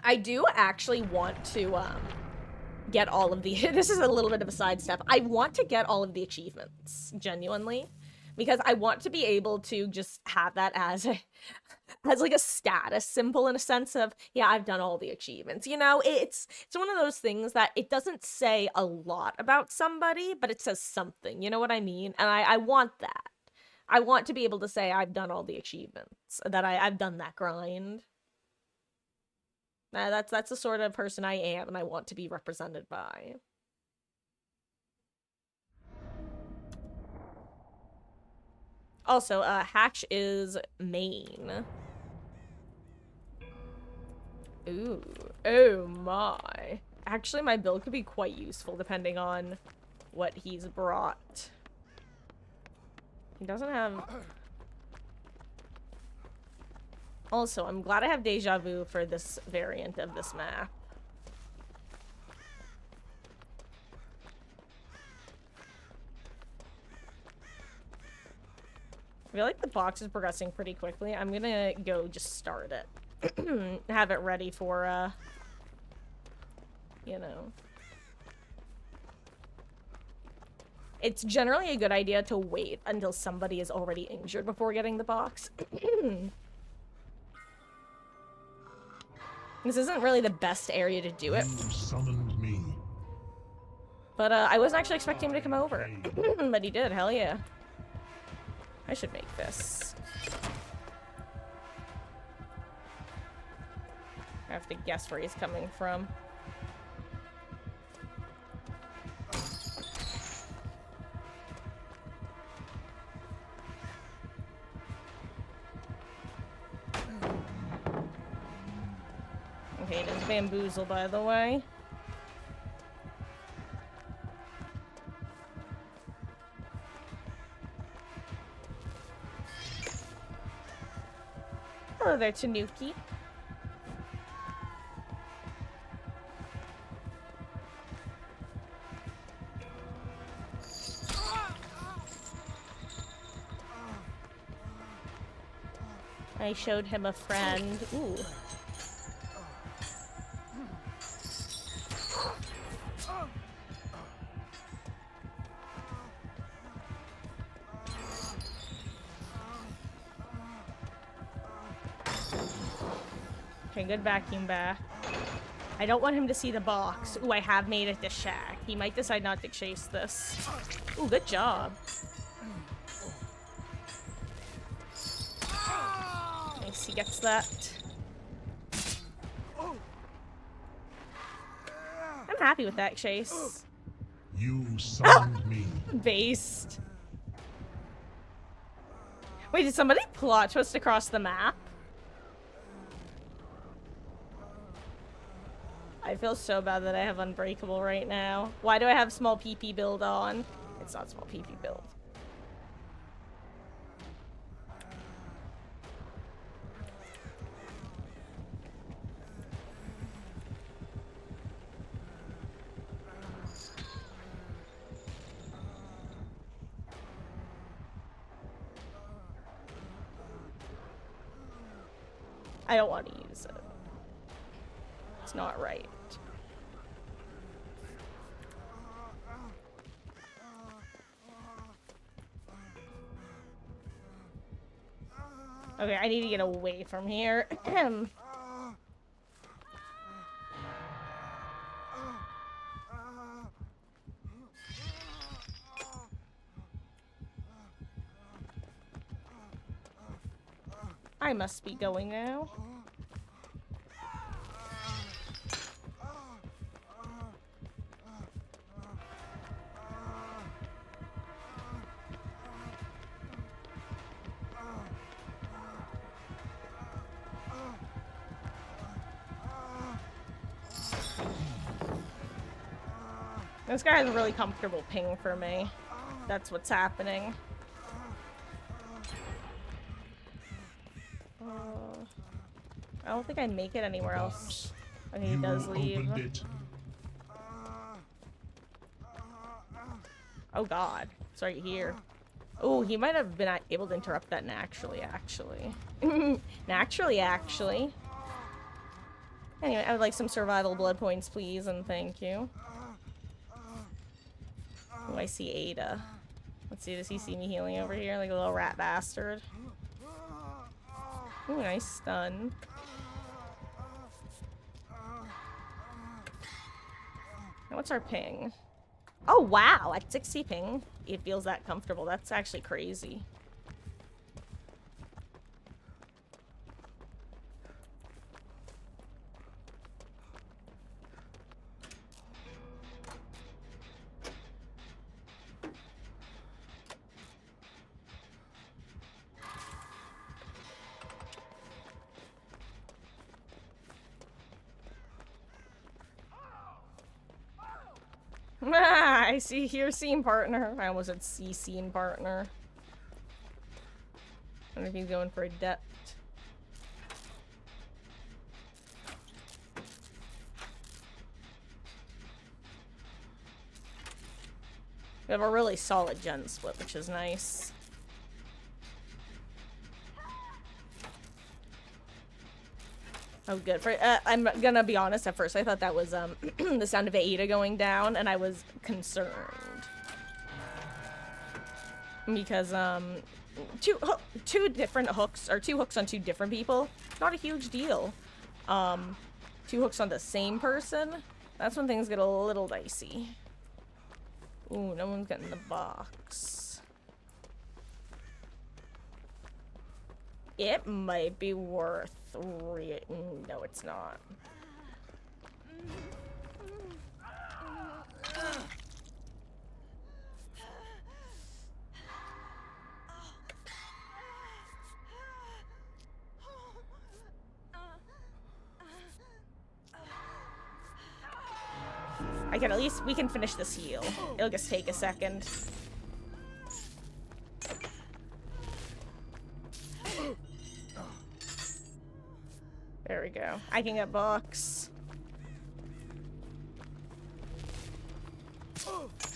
I do actually want to, get all of the... This is a little bit of a sidestep. I want to get all of the achievements, genuinely. Because I want to be able to just have that as like a status symbol in a sense of, yeah, I've done all the achievements. You know, it's one of those things that it doesn't say a lot about somebody, but it says something. You know what I mean? And I want that. I want to be able to say I've done all the achievements, that I've done that grind. That's the sort of person I am, and I want to be represented by. Also, Hatch is main. Ooh. Oh my. Actually, my build could be quite useful depending on what he's brought. He doesn't have... Also, I'm glad I have Deja Vu for this variant of this map. I feel like the box is progressing pretty quickly. I'm gonna go just start it. Have it ready for, you know. It's generally a good idea to wait until somebody is already injured before getting the box. This isn't really the best area to do it. You summoned me. But, I wasn't actually expecting him to come over. But he did, hell yeah. I should make this. I have to guess where he's coming from. Okay, it is bamboozle, by the way. Hello there, Tanuki. I showed him a friend. Ooh. Okay, good vacuum bath. I don't want him to see the box. Ooh, I have made it to shack. He might decide not to chase this. Ooh, good job. Nice, he gets that. I'm happy with that chase. You summoned me. Based. Wait, did somebody plot twist across the map? I feel so bad that I have Unbreakable right now. Why do I have small PP build on? It's not small PP build. I don't want to use it. It's not right. Okay, I need to get away from here. I must be going now. This guy has a really comfortable ping for me. That's what's happening. I don't think I make it anywhere else. Okay, he does leave. Oh god, it's right here. Oh, he might have been able to interrupt that naturally. Naturally. Anyway, I would like some survival blood points, please, and thank you. Oh, I see Ada. Let's see, does he see me healing over here like a little rat bastard? Ooh, nice stun. Now what's our ping? Oh wow, at 60 ping, it feels that comfortable. That's actually crazy. I see your scene partner. I almost said see scene partner. I wonder if he's going for a depth. We have a really solid gen split, which is nice. Oh, good. For I'm gonna be honest. At first, I thought that was the sound of Ada going down, and I was concerned because two different hooks, or two hooks on two different people. Not a huge deal. Two hooks on the same person. That's when things get a little dicey. Ooh, no one's getting the box. It might be worth no, it's not. I can at least, we can finish this heal. It'll just take a second. There we go. I can get box.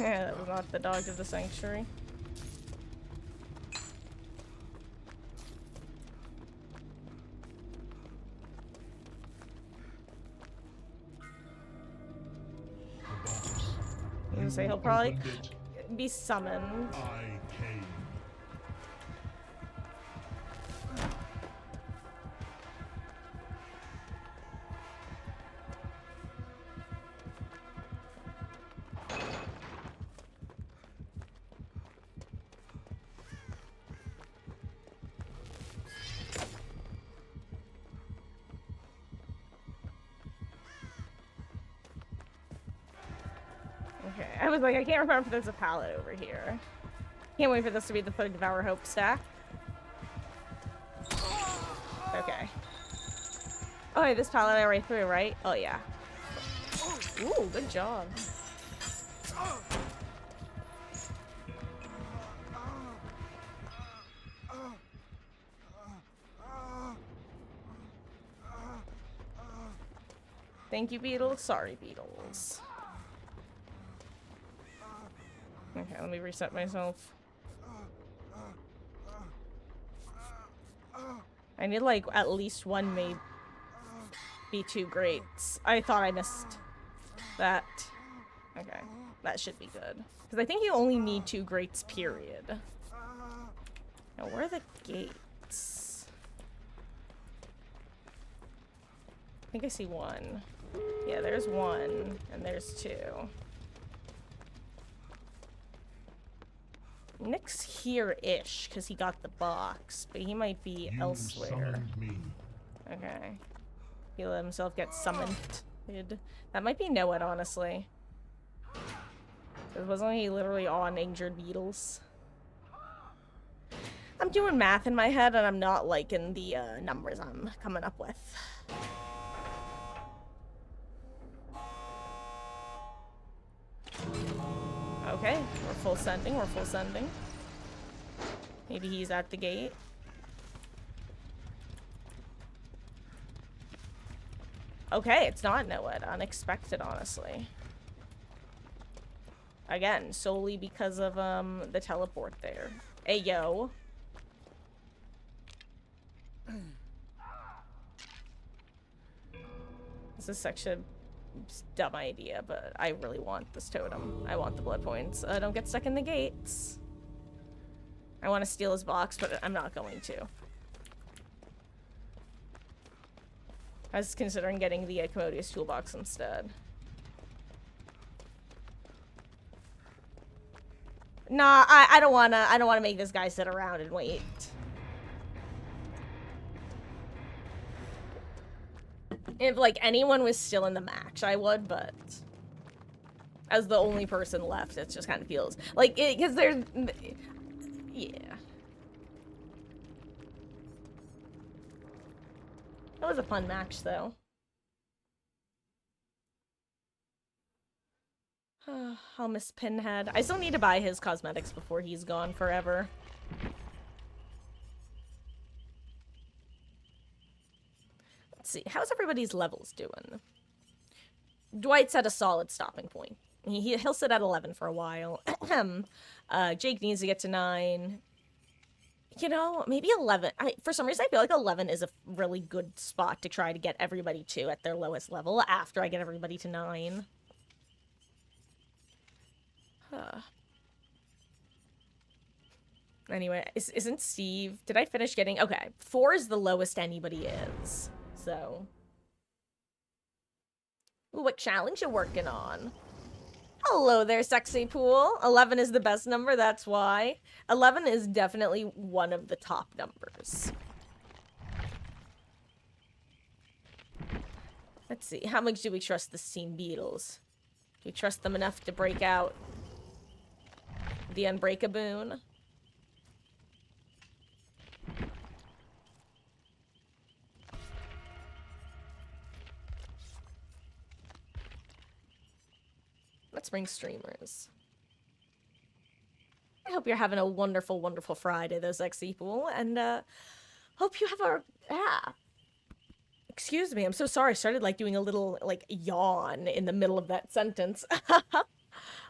Yeah, that was not the dog of the sanctuary. I'm gonna say he'll probably be summoned. was like, I can't remember if there's a pallet over here. Can't wait for this to be the Food Devour Hope stack. Okay. Oh, hey, this pallet I already threw, right? Oh, yeah. Ooh, good job. Thank you, Beetles. Sorry, Beetles. Okay, let me reset myself. I need, like, at least one, maybe 2 grates. I thought I missed that. Okay, that should be good. Because I think you only need 2 grates, period. Now, where are the gates? I think I see 1. Yeah, there's 1, and there's 2. Nick's here-ish, because he got the box, but he might be You elsewhere. summoned me. Okay. He let himself get summoned. That might be Noah, honestly. Wasn't he literally on injured beetles? I'm doing math in my head, and I'm not liking the numbers I'm coming up with. Okay, we're full sending, we're full sending. Maybe he's at the gate. Okay, it's not Noah. Unexpected, honestly. Again, solely because of the teleport there. Hey, yo. This is such a dumb idea, but I really want this totem. I want the blood points. Don't get stuck in the gates. I want to steal his box, but I'm not going to. I was considering getting the Commodious toolbox instead. Nah, I don't wanna make this guy sit around and wait. If, like, anyone was still in the match, I would, but as the only person left, it just kind of feels like it, because there's, yeah. That was a fun match, though. I'll miss Pinhead. I still need to buy his cosmetics before he's gone forever. Let's see. How's everybody's levels doing? Dwight's at a solid stopping point. He'll sit at 11 for a while. Jake needs to get to 9. You know, maybe 11. For some reason, I feel like 11 is a really good spot to try to get everybody to at their lowest level after I get everybody to 9. Huh. Anyway, isn't Steve... Did I finish getting... Okay, 4 is the lowest anybody is. So... Ooh, what challenge you working on? Hello there, sexy pool. 11 is the best number, that's why. 11 is definitely one of the top numbers. Let's see, how much do we trust the Steam Beetles? Do we trust them enough to break out the Unbreakaboon? Let's bring streamers. I hope you're having a wonderful, wonderful Friday, those sexy people, and hope you have a excuse me, I'm so sorry. I started like doing a little like yawn in the middle of that sentence.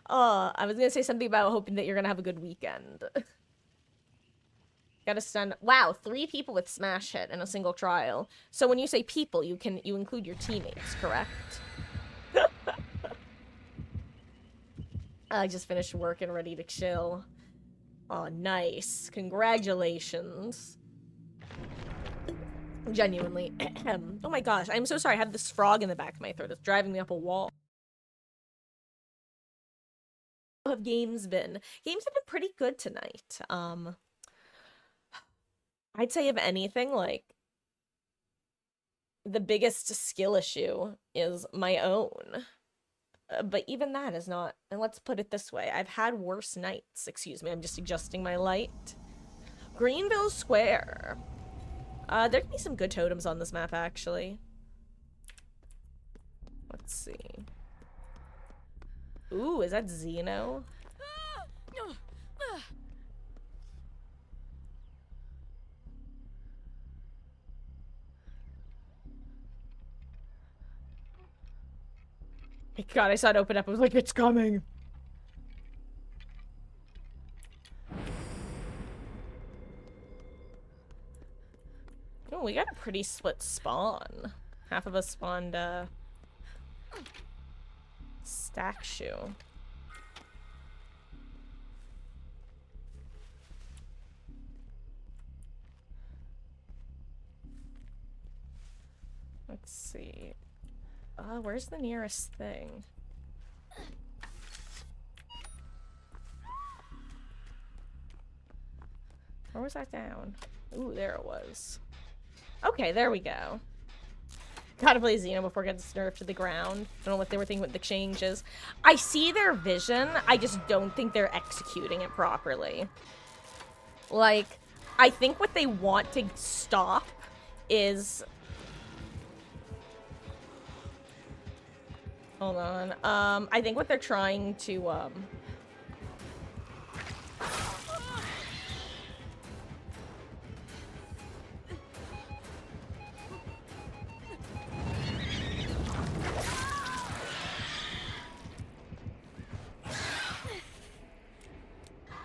I was gonna say something about hoping that you're gonna have a good weekend. Gotta stun. Wow, 3 people with smash hit in a single trial. So when you say people, you include your teammates, correct? I just finished work and ready to chill. Oh, nice. Congratulations. Genuinely. Oh my gosh, I'm so sorry. I have this frog in the back of my throat. It's driving me up a wall. How have games been? Games have been pretty good tonight. I'd say if anything, like, the biggest skill issue is my own. But even that is not, and let's put it this way, I've had worse nights. Excuse me, I'm just adjusting my light. Greenville Square. There can be some good totems on this map, actually. Let's see. Ooh, is that Xeno? God, I saw it open up. I was like, it's coming. Oh, we got a pretty split spawn. Half of us spawned, stack shoe. Let's see. Where's the nearest thing? Or was that down? Ooh, there it was. Okay, there we go. Gotta play Xeno before it gets nerfed to the ground. Don't know what they were thinking with the changes. I see their vision, I just don't think they're executing it properly. Like, I think what they want to stop is... Hold on. I think what they're trying to,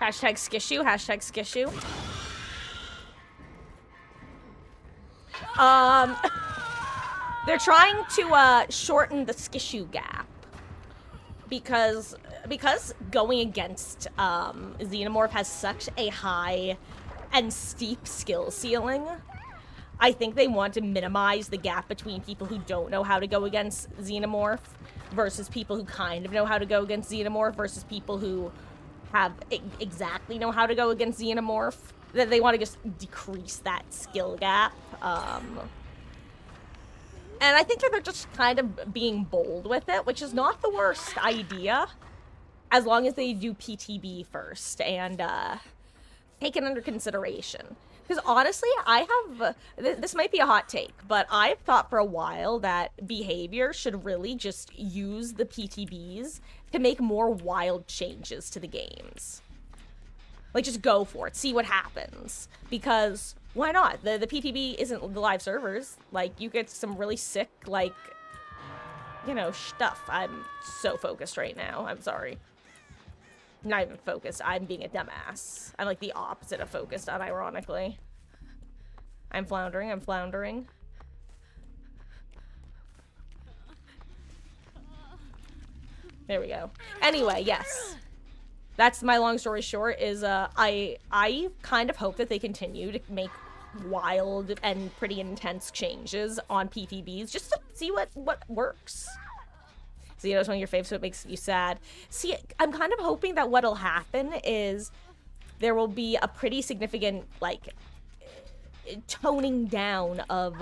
Hashtag Skishu, hashtag Skishu. They're trying to, shorten the Skishu gap. Because going against, Xenomorph has such a high and steep skill ceiling, I think they want to minimize the gap between people who don't know how to go against Xenomorph versus people who kind of know how to go against Xenomorph versus people who have exactly know how to go against Xenomorph. That they want to just decrease that skill gap. And I think that they're just kind of being bold with it, which is not the worst idea, as long as they do PTB first and take it under consideration. Because honestly, I have, this might be a hot take, but I've thought for a while that Behavior should really just use the PTBs to make more wild changes to the games. Like, just go for it, see what happens. Because, why not? The PTB isn't the live servers. Like, you get some really sick, like, you know, stuff. I'm so focused right now, I'm sorry. Not even focused, I'm being a dumbass. I'm like the opposite of focused, unironically. I'm floundering, I'm floundering. There we go. Anyway, yes. That's my long story short, is I kind of hope that they continue to make wild and pretty intense changes on PTBs just to see what works. Xeno's one of your faves, so it makes you sad. See, I'm kind of hoping that what'll happen is there will be a pretty significant, like, toning down of,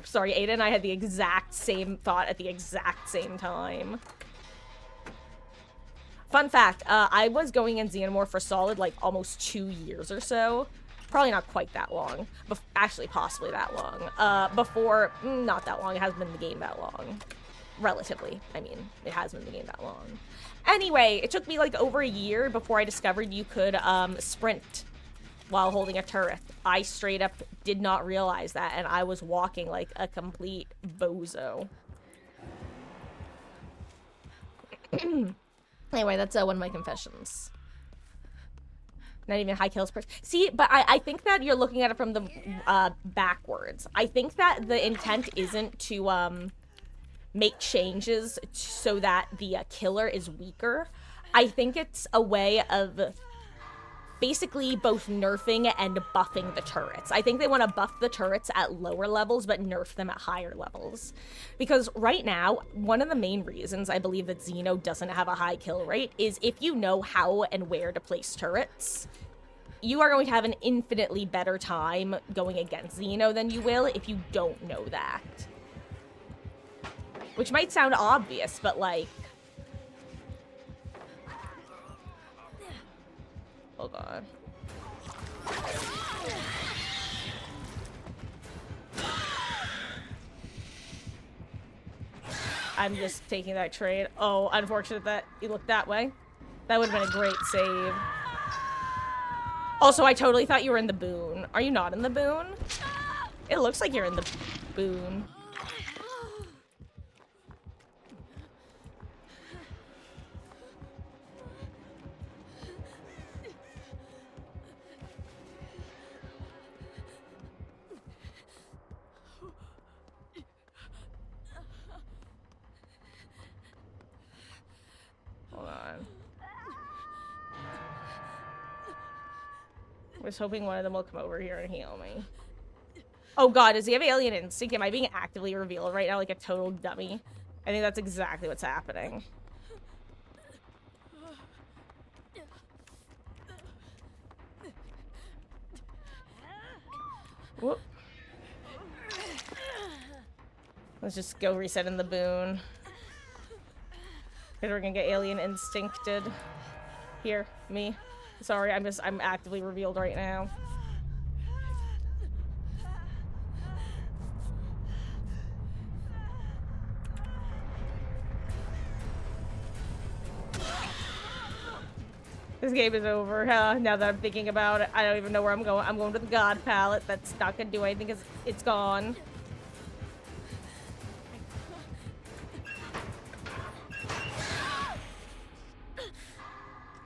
sorry, Ada and I had the exact same thought at the exact same time. Fun fact, I was going in Xenomorph for solid, like, almost 2 years or so. Probably not quite that long. Actually, possibly that long. Before, not that long. It hasn't been in the game that long. Relatively. I mean, it has been in the game that long. Anyway, it took me, like, over a year before I discovered you could, sprint while holding a turret. I straight up did not realize that, and I was walking like a complete bozo. Anyway, that's one of my confessions. Not even high kills per. See, but I think that you're looking at it from the backwards. I think that the intent isn't to make changes so that the killer is weaker. I think it's a way of basically both nerfing and buffing the turrets. I think they want to buff the turrets at lower levels, but nerf them at higher levels. Because right now, one of the main reasons I believe that Xeno doesn't have a high kill rate is if you know how and where to place turrets, you are going to have an infinitely better time going against Xeno than you will if you don't know that. Which might sound obvious, but like... Oh god. I'm just taking that trade. Oh, unfortunate that you looked that way. That would have been a great save. Also, I totally thought you were in the boon. Are you not in the boon? It looks like you're in the boon. Hold on. I was hoping one of them will come over here and heal me. Oh god, does he have alien instinct? Am I being actively revealed right now like a total dummy? I think that's exactly what's happening. Whoop. Let's just go reset in the boon. Because we're gonna get alien instincted. Here, me. Sorry, I'm actively revealed right now. This game is over, huh? Now that I'm thinking about it, I don't even know where I'm going. I'm going to the God Palette. That's not gonna do anything because it's gone.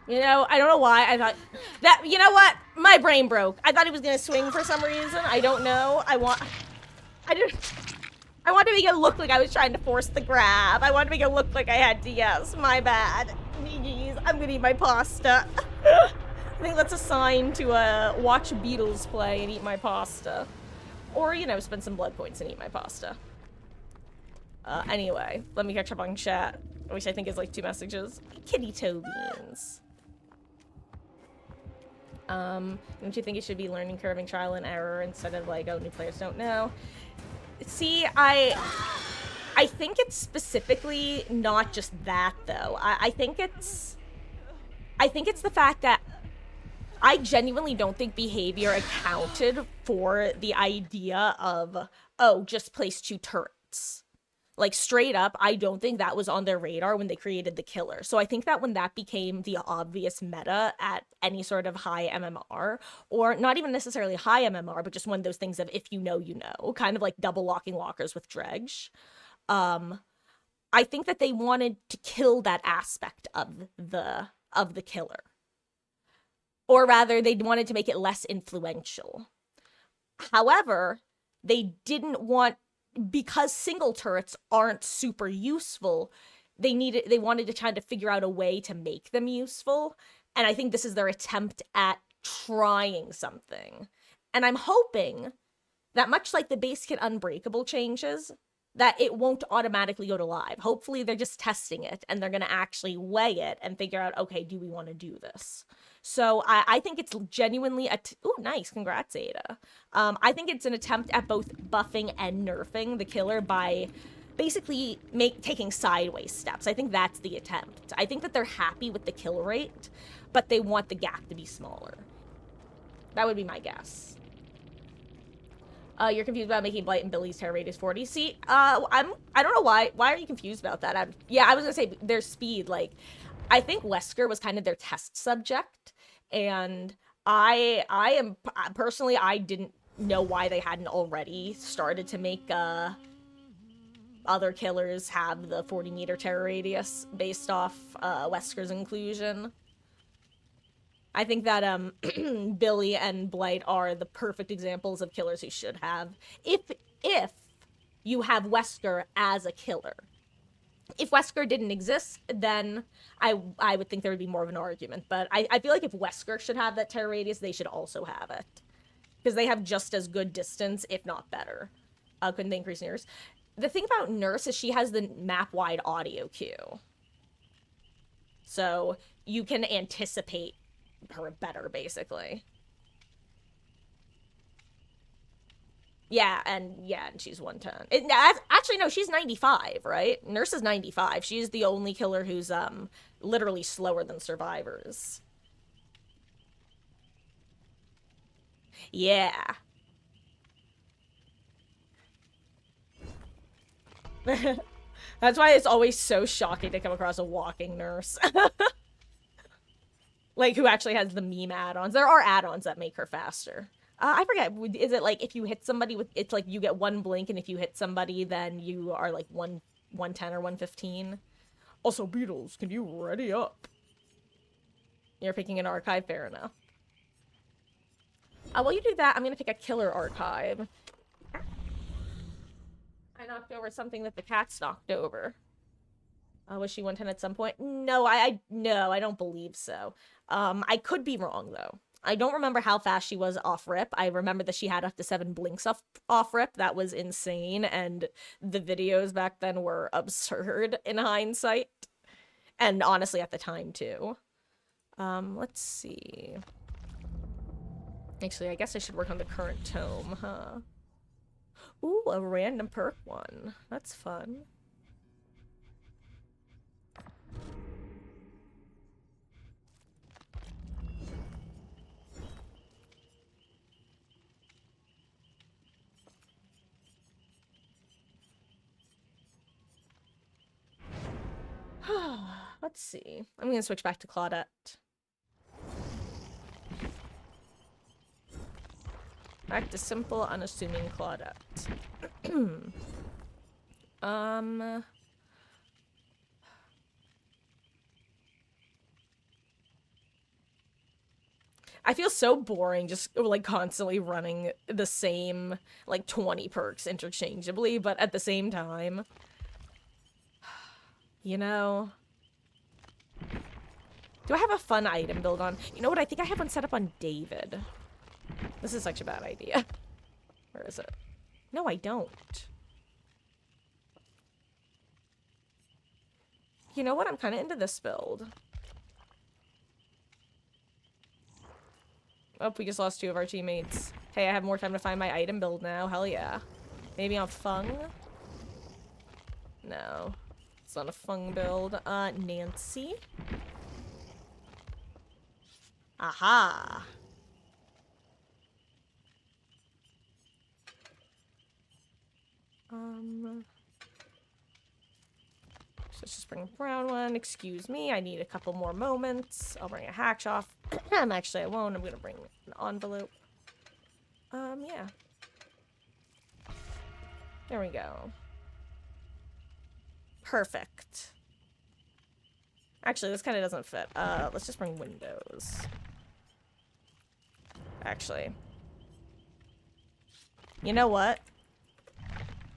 You know, I don't know why. I thought that, you know what? My brain broke. I thought he was gonna swing for some reason. I don't know. I wanted to make it look like I was trying to force the grab. I wanted to make it look like I had DS. My bad. Jeez, I'm gonna eat my pasta. I think that's a sign to watch Beatles play and eat my pasta. Or, you know, spend some blood points and eat my pasta. Anyway, let me catch up on chat, which I think is like 2 messages. Kitty toe beans. Don't you think it should be learning curving trial and error instead of like, oh, new players don't know? See, I think it's specifically not just that though. I think it's the fact that I genuinely don't think behavior accounted for the idea of, oh, just place 2 turrets. Like, straight up, I don't think that was on their radar when they created the killer. So I think that when that became the obvious meta at any sort of high MMR, or not even necessarily high MMR, but just one of those things of if you know, you know, kind of like double locking lockers with Dredge, I think that they wanted to kill that aspect of the killer. Or rather, they wanted to make it less influential. However, they didn't want, because single turrets aren't super useful, they wanted to try to figure out a way to make them useful. And I think this is their attempt at trying something. And I'm hoping that much like the base kit Unbreakable changes, that it won't automatically go to live. Hopefully they're just testing it and they're going to actually weigh it and figure out, okay, do we want to do this? So I think it's genuinely ooh, nice, congrats, Ada. I think it's an attempt at both buffing and nerfing the killer by basically taking sideways steps. I think that's the attempt. I think that they're happy with the kill rate, but they want the gap to be smaller. That would be my guess. You're confused about making Blight and Billy's terror radius 40. See, I don't know why. Why are you confused about that? Yeah, I was gonna say their speed. Like, I think Wesker was kind of their test subject, and I am personally, I didn't know why they hadn't already started to make other killers have the 40-meter terror radius based off Wesker's inclusion. I think that Billy and Blight are the perfect examples of killers who should have. If you have Wesker as a killer. If Wesker didn't exist, then I would think there would be more of an argument. But I feel like if Wesker should have that terror radius, they should also have it. Because they have just as good distance, if not better. Couldn't they increase Nurse? The thing about Nurse is she has the map-wide audio cue. So you can anticipate her better, basically. Yeah, and she's 110. Actually, no, she's 95, right? Nurse is 95. She's the only killer who's literally slower than survivors. Yeah. That's why it's always so shocking to come across a walking nurse. Like, who actually has the meme add-ons. There are add-ons that make her faster. I forget, is it like if you hit somebody with, it's like you get one blink, and if you hit somebody, then you are like 110 or 115? Also, Beatles, can you ready up? You're picking an archive, fair enough. While you do that, I'm gonna pick a killer archive. I knocked over something that the cat's knocked over. Was she 110 at some point? No, no, I don't believe so. I could be wrong though. I don't remember how fast she was off rip. I remember that she had up to 7 blinks off rip. That was insane, and the videos back then were absurd in hindsight. And honestly at the time too. Let's see. Actually, I guess I should work on the current tome, huh? Ooh, a random perk one. That's fun. Let's see. I'm gonna switch back to Claudette. Back to simple, unassuming Claudette. I feel so boring just like constantly running the same like 20 perks interchangeably, but at the same time, you know, do I have a fun item build on? You know what? I think I have one set up on David. This is such a bad idea. Where is it? No, I don't. You know what? I'm kind of into this build. Oh, we just lost 2 of our teammates. Hey, I have more time to find my item build now. Hell yeah. Maybe on Fung? No. It's not a Fung build. Nancy? Aha! Let's just bring a brown one. Excuse me, I need a couple more moments. I'll bring a Hackshaw. Actually, I won't. I'm gonna bring an envelope. Yeah. There we go. Perfect. Actually, this kind of doesn't fit. Let's just bring windows. Actually. You know what?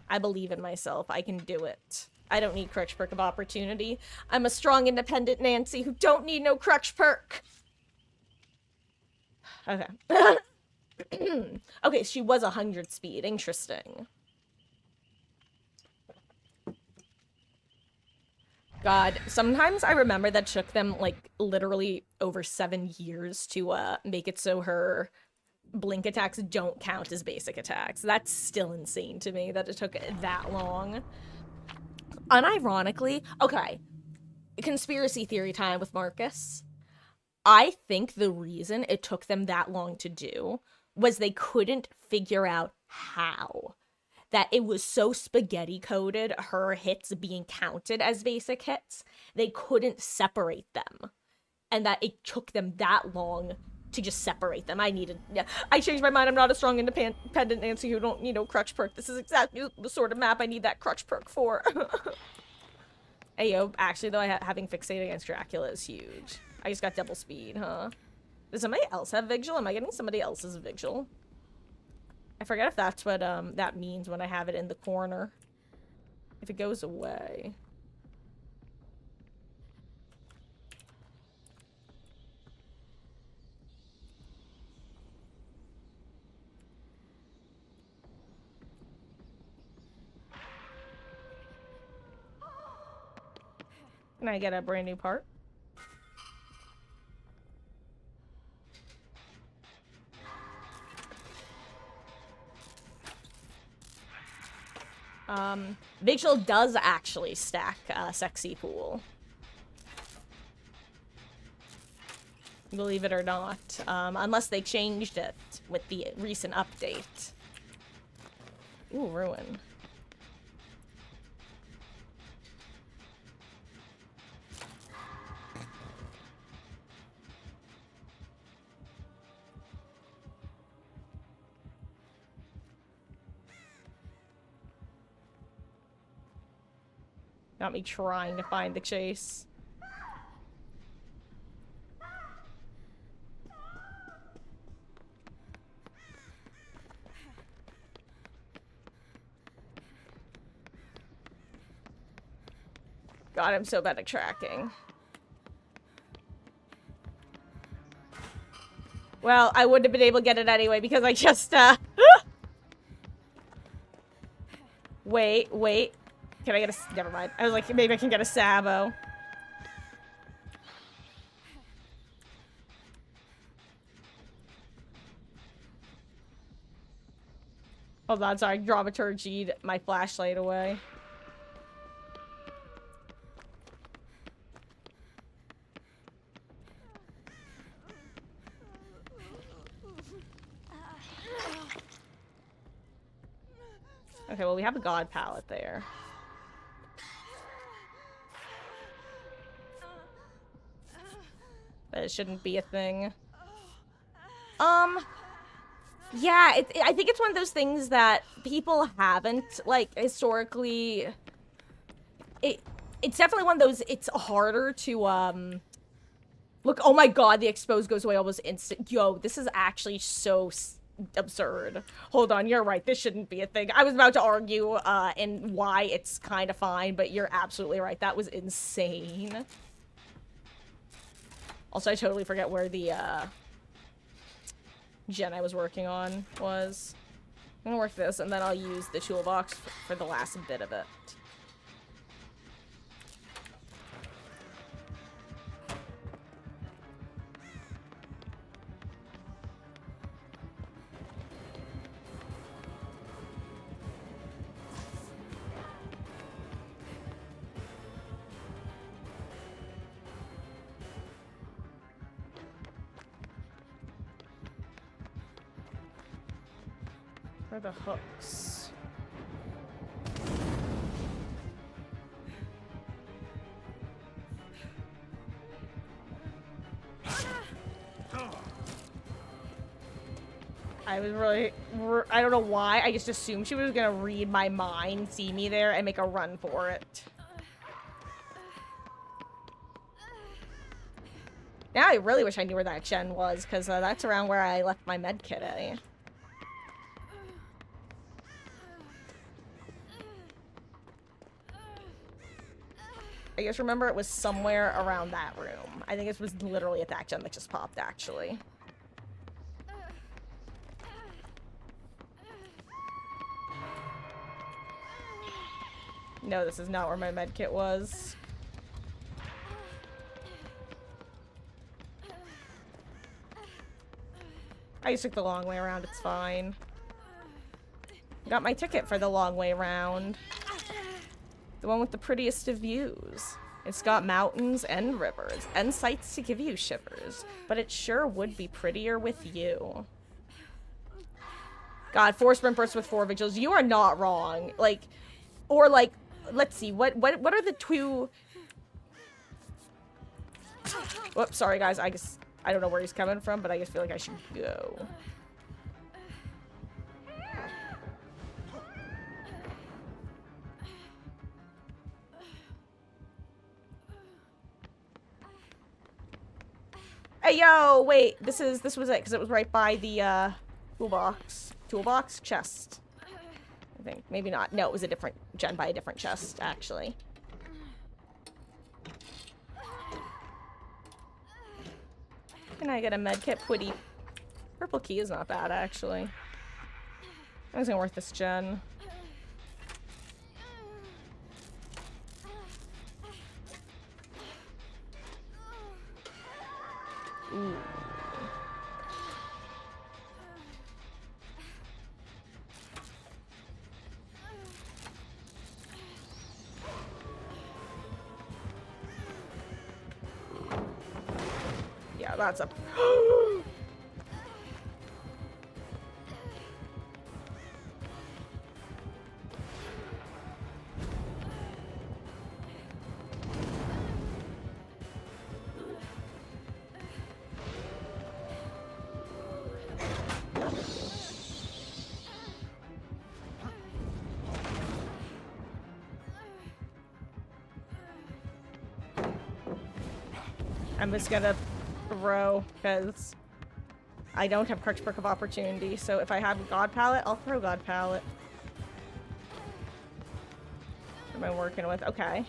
I believe in myself. I can do it. I don't need Crutch Perk of Opportunity. I'm a strong, independent Nancy who don't need no Crutch Perk. Okay. Okay, she was 100 speed. Interesting. God, sometimes I remember that took them, like, literally over 7 years to, make it so her blink attacks don't count as basic attacks. That's still insane to me that it took that long. Unironically, okay, conspiracy theory time with Marcus. I think the reason it took them that long to do was they couldn't figure out how. That it was so spaghetti coded, her hits being counted as basic hits, they couldn't separate them. And that it took them that long to just separate them. I changed my mind. I'm not a strong, independent Nancy who don't, Crutch Perk. This is exactly the sort of map I need that Crutch Perk for. Ayo, actually though, having Fixate against Dracula is huge. I just got double speed, huh? Does somebody else have Vigil? Am I getting somebody else's Vigil? I forget if that's what that means when I have it in the corner. If it goes away. Can I get a brand new part? Vigil does actually stack Sexy Pool. Believe it or not. Unless they changed it with the recent update. Ooh, Ruin. Got me trying to find the chase. God, I'm so bad at tracking. Well, I wouldn't have been able to get it anyway because I just, Wait. Can I get a... Never mind. I was like, maybe I can get a Sabo. Hold on, sorry. Dramaturgied my flashlight away. Okay, well, we have a god palette there. But it shouldn't be a thing. Yeah, I think it's one of those things that people haven't, like, historically... It's definitely one of those, it's harder to, Look, oh my god, the expose goes away almost instant. Yo, this is actually so absurd. Hold on, you're right, this shouldn't be a thing. I was about to argue, in why it's kind of fine, but you're absolutely right. That was insane. Also, I totally forget where the, gen I was working on was. I'm gonna work this, and then I'll use the toolbox for the last bit of it. Where are the hooks? I was really... I don't know why. I just assumed she was gonna read my mind, see me there, and make a run for it. Now I really wish I knew where that gen was, because that's around where I left my med kit, eh? I just remember it was somewhere around that room. I think it was literally at that gen that just popped, actually. No, this is not where my medkit was. I just took the long way around, it's fine. Got my ticket for the long way around. The one with the prettiest of views. It's got mountains and rivers and sights to give you shivers, but it sure would be prettier with you. God, 4 sprint bursts with 4 vigils. You are not wrong. Like, or like, let's see, what are the two... Whoops, sorry guys, I don't know where he's coming from, but I just feel like I should go. Hey, yo, wait, this was it, because it was right by the, toolbox chest. I think, maybe not. No, it was a different gen by a different chest, actually. Can I get a medkit? Pretty. Purple key is not bad, actually. I was gonna work this gen. Ooh. That's a... I'm just gonna throw, because I don't have Crutch Perk of Opportunity, so if I have God Palette, I'll throw God Palette. What am I working with? Okay.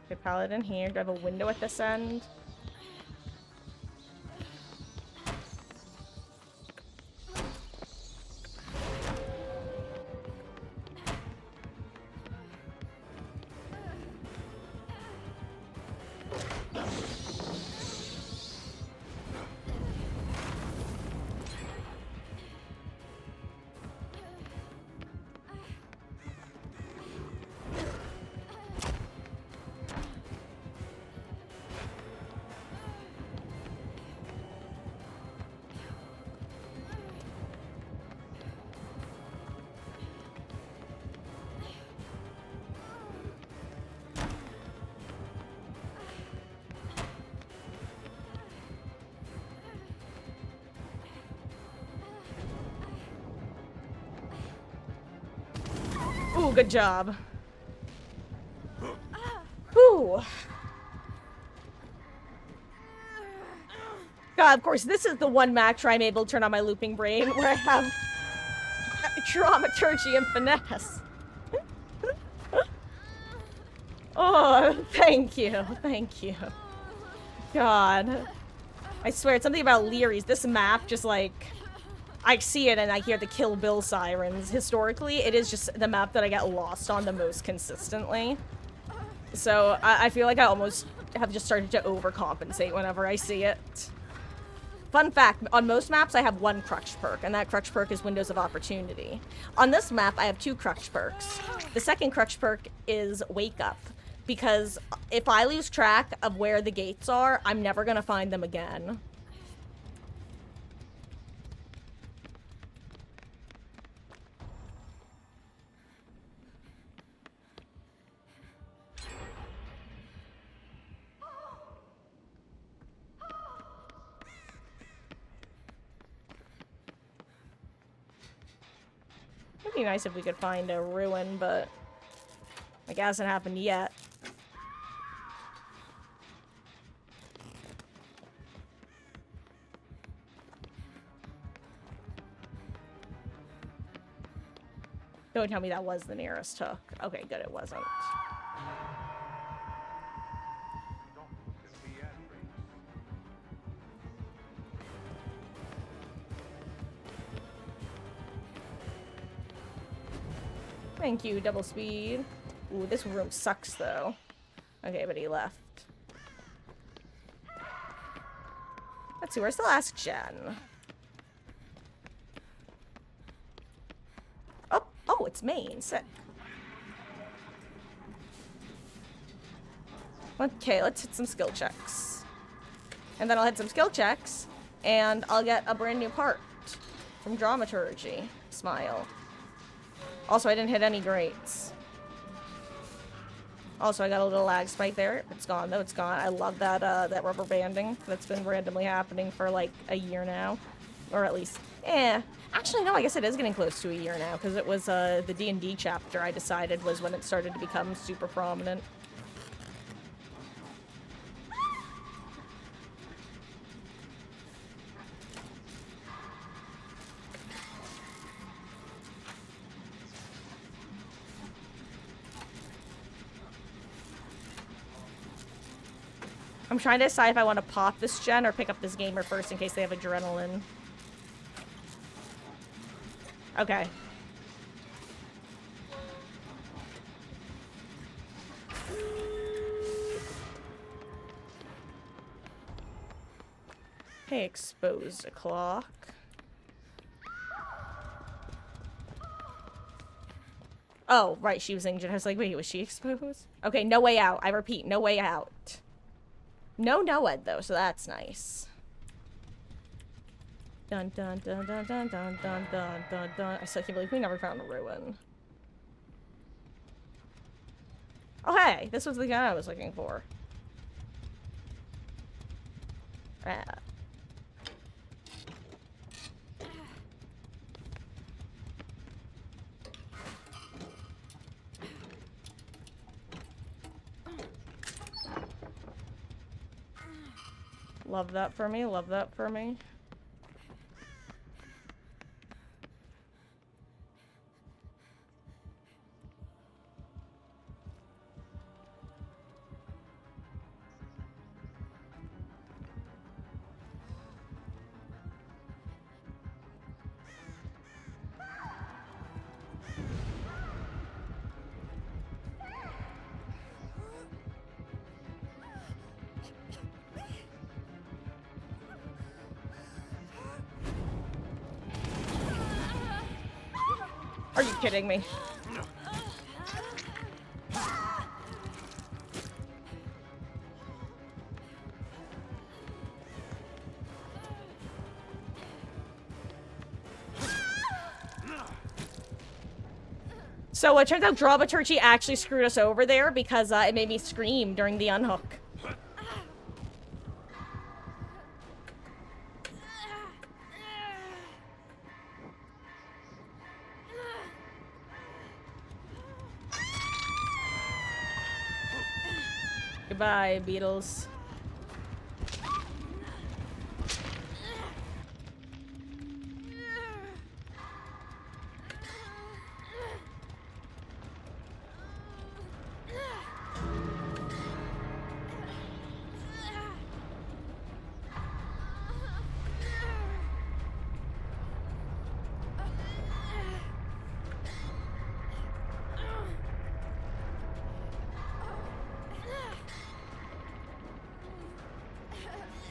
Okay, palette in here. Do I have a window at this end? Ooh, good job. Ooh. God, of course, this is the one match where I'm able to turn on my looping brain, where I have Dramaturgy and Finesse. Oh, thank you. Thank you. God. I swear, it's something about Leary's. This map just, like... I see it and I hear the Kill Bill sirens. Historically, it is just the map that I get lost on the most consistently. So, I feel like I almost have just started to overcompensate whenever I see it. Fun fact, on most maps I have one Crutch Perk, and that Crutch Perk is Windows of Opportunity. On this map, I have two Crutch Perks. The second Crutch Perk is Wake Up, because if I lose track of where the gates are, I'm never gonna find them again. It'd be nice if we could find a ruin, but it hasn't happened yet. Don't tell me that was the nearest hook. Okay, good, it wasn't. Thank you, double speed. Ooh, this room sucks, though. Okay, but he left. Let's see, where's the last gen? Oh, it's main. Sick. Okay, let's hit some skill checks. And then I'll hit some skill checks, and I'll get a brand new part from Dramaturgy. Smile. Also, I didn't hit any greats. Also, I got a little lag spike there. It's gone, though. It's gone. I love that, that rubber banding that's been randomly happening for, like, a year now. Or at least, Actually, no, I guess it is getting close to a year now, because it was, the D&D chapter I decided was when it started to become super prominent. I'm trying to decide if I want to pop this gen or pick up this gamer first in case they have adrenaline. Okay. Hey, exposed clock. Oh, right, she was injured. I was like, wait, was she exposed? Okay, no way out. I repeat, no way out. No Noed, though, so that's nice. Dun dun dun dun dun dun dun dun dun dun. I still can't believe we never found a ruin. Oh hey, this was the guy I was looking for. Ah. Love that for me, love that for me. Are you kidding me? So it turns out Dramaturgy actually screwed us over there because it made me scream during the unhook. Goodbye, Beatles.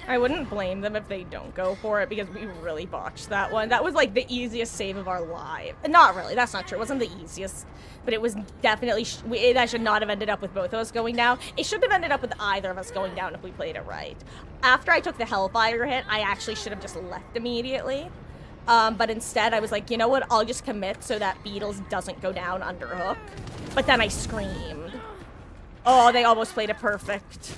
I wouldn't blame them if they don't go for it because we really botched that one. That was like the easiest save of our life. Not really, that's not true. It wasn't the easiest, but it was definitely, that should not have ended up with both of us going down. It should have ended up with either of us going down if we played it right. After I took the Hellfire hit, I actually should have just left immediately. But instead I was like, you know what, I'll just commit so that Beatles doesn't go down under hook. But then I screamed. Oh, they almost played it perfect.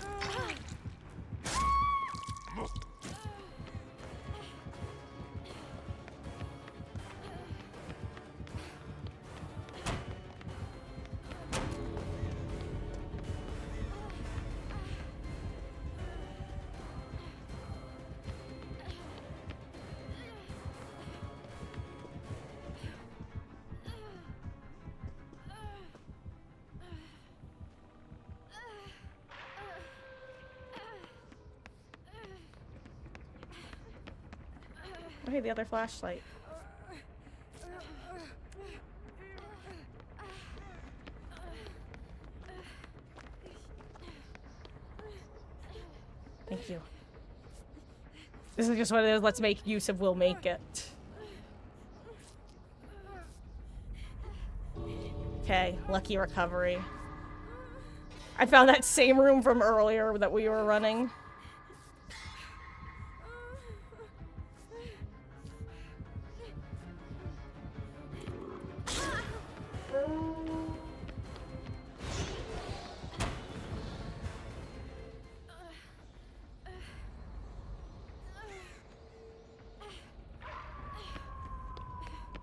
Okay, the other flashlight. Thank you. This is just one of those let's make use of we'll make it. Okay, lucky recovery. I found that same room from earlier that we were running.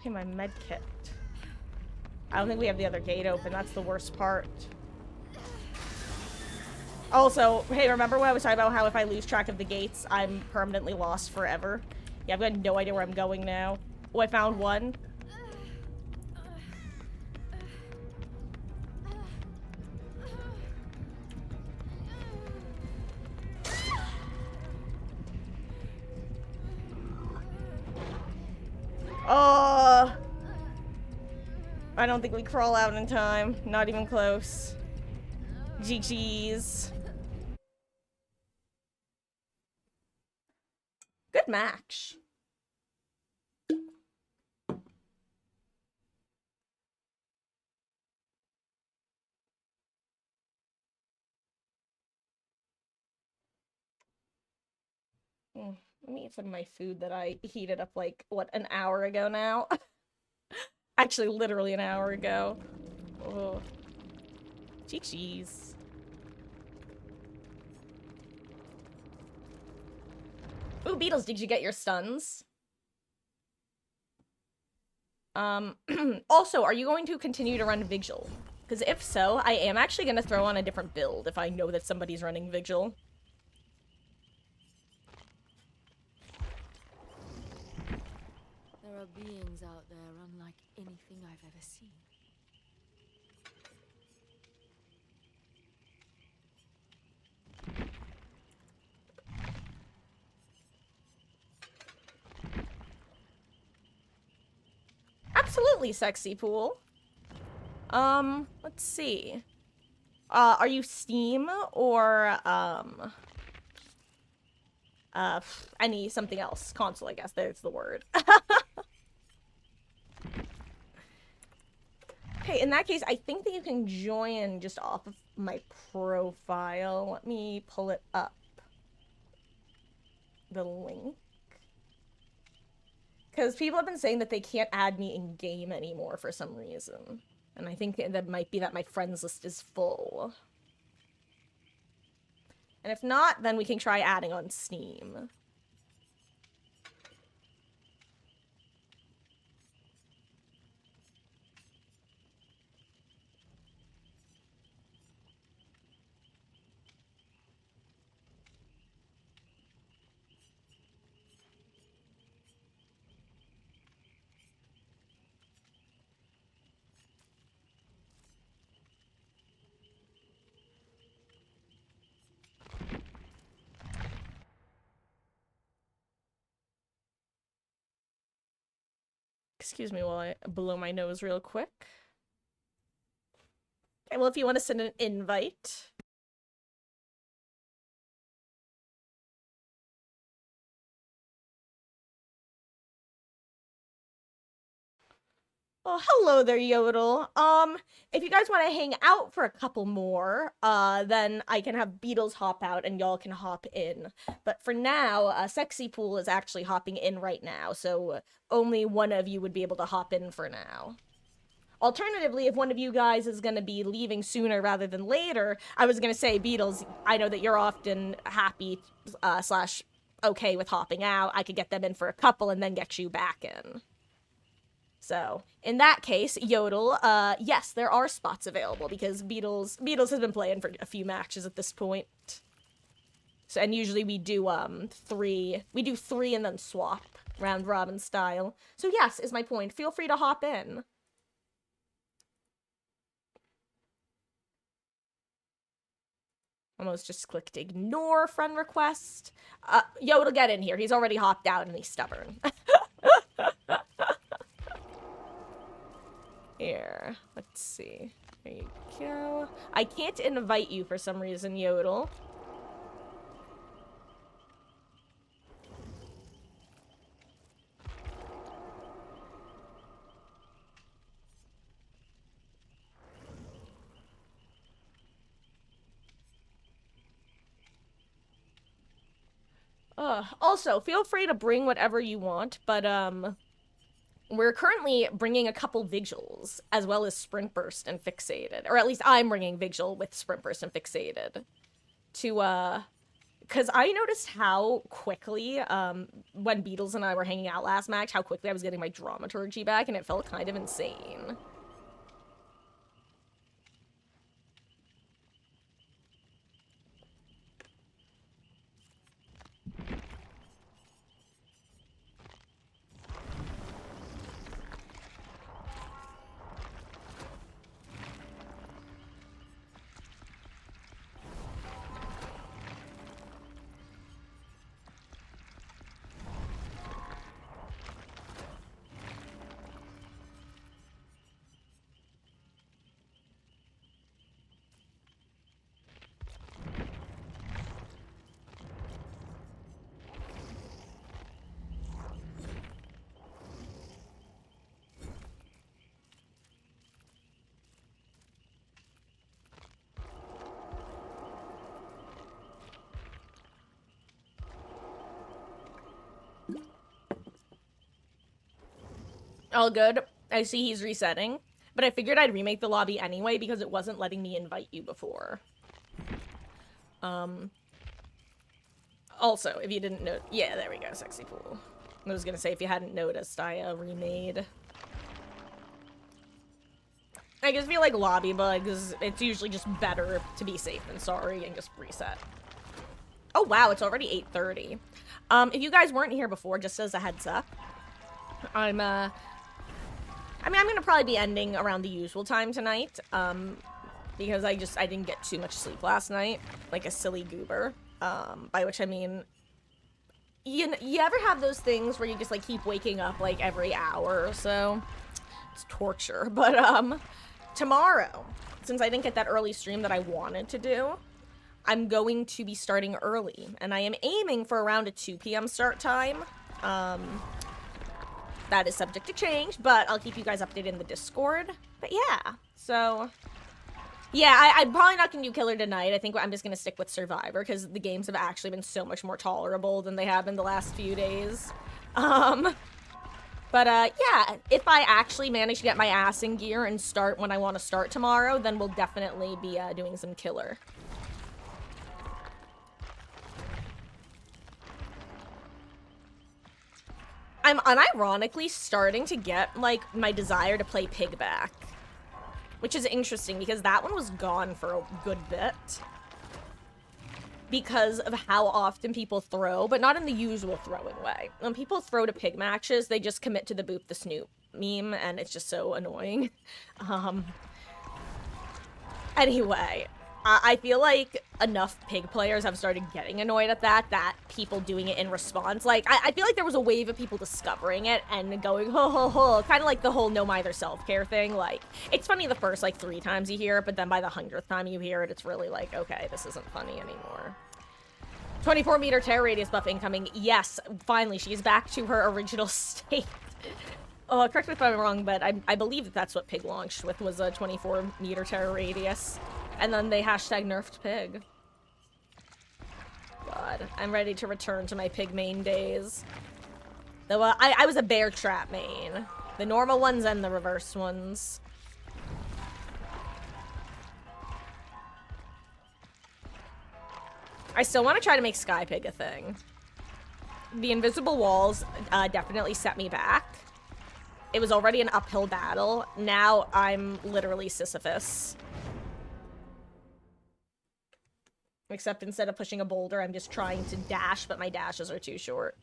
Okay, my med kit. I don't think we have the other gate open. That's the worst part. Also, hey, remember when I was talking about how if I lose track of the gates, I'm permanently lost forever? Yeah, I've got no idea where I'm going now. Oh, I found one. Oh, I don't think we crawl out in time. Not even close. GG's. Good match. Let me eat some of my food that I heated up like, what, an hour ago now? Actually, literally an hour ago. Oh. Cheese. Ooh, Beetles, did you get your stuns? Also, are you going to continue to run Vigil? Because if so, I am actually going to throw on a different build if I know that somebody's running Vigil. There are beings out there unlike anything I've ever seen. Absolutely, Sexy Pool. Let's see. Are you Steam or, any something else? Console, I guess. There's the word. Okay, in that case, I think that you can join just off of my profile. Let me pull it up. The link. Because people have been saying that they can't add me in-game anymore for some reason. And I think that might be that my friends list is full. And if not, then we can try adding on Steam. Excuse me while I blow my nose real quick. Okay, well, if you want to send an invite. Oh, hello there, Yodel. If you guys want to hang out for a couple more, then I can have Beetles hop out and y'all can hop in. But for now, Sexy Pool is actually hopping in right now, so only one of you would be able to hop in for now. Alternatively, if one of you guys is going to be leaving sooner rather than later, I was going to say, Beetles, I know that you're often happy, slash okay with hopping out. I could get them in for a couple and then get you back in. So, in that case, Yodel, yes, there are spots available because Beetles has been playing for a few matches at this point. So, and usually we do, three and then swap, round robin style. So yes, is my point. Feel free to hop in. Almost just clicked ignore friend request. Yodel, get in here. He's already hopped out and he's stubborn. Here, let's see. There you go. I can't invite you for some reason, Yodel. Also, feel free to bring whatever you want, but, we're currently bringing a couple Vigils, as well as Sprint Burst and Fixated. Or at least I'm bringing Vigil with Sprint Burst and Fixated. To, because I noticed how quickly, when Beetles and I were hanging out last match, how quickly I was getting my Dramaturgy back, and it felt kind of insane. All good. I see he's resetting. But I figured I'd remake the lobby anyway because it wasn't letting me invite you before. Also, if you didn't know... Yeah, there we go, sexy pool. I was gonna say, if you hadn't noticed, I remade... I just feel like lobby bugs, it's usually just better to be safe than sorry and just reset. Oh wow, it's already 8:30. If you guys weren't here before, just as a heads up, I mean, I'm gonna probably be ending around the usual time tonight, because I didn't get too much sleep last night, like a silly goober, by which I mean, you ever have those things where you just, like, keep waking up, like, every hour or so? It's torture, but, tomorrow, since I didn't get that early stream that I wanted to do, I'm going to be starting early, and I am aiming for around a 2 p.m. start time. That is subject to change, but I'll keep you guys updated in the Discord. But yeah, so... Yeah, I'm probably not going to do Killer tonight. I think I'm just going to stick with Survivor, because the games have actually been so much more tolerable than they have in the last few days. But, yeah, if I actually manage to get my ass in gear and start when I want to start tomorrow, then we'll definitely be, doing some Killer. I'm unironically starting to get, like, my desire to play Pig back. Which is interesting, because that one was gone for a good bit. Because of how often people throw, but not in the usual throwing way. When people throw to Pig matches, they just commit to the Boop the Snoop meme, and it's just so annoying. Anyway, I feel like enough Pig players have started getting annoyed at that people doing it in response. Like, I feel like there was a wave of people discovering it and going, ho, ho, ho, kind of like the whole no mither self-care thing. Like, it's funny the first, like, 3 times you hear it, but then by the 100th time you hear it, it's really like, okay, this isn't funny anymore. 24-meter terror radius buff incoming. Yes, finally, she's back to her original state. Oh, correct me if I'm wrong, but I believe that that's what Pig launched with, was a 24-meter terror radius. And then they hashtag nerfed Pig. God, I'm ready to return to my Pig main days. Though, I was a bear trap main. The normal ones and the reverse ones. I still want to try to make Sky Pig a thing. The invisible walls definitely set me back. It was already an uphill battle. Now I'm literally Sisyphus. Except instead of pushing a boulder, I'm just trying to dash, but my dashes are too short.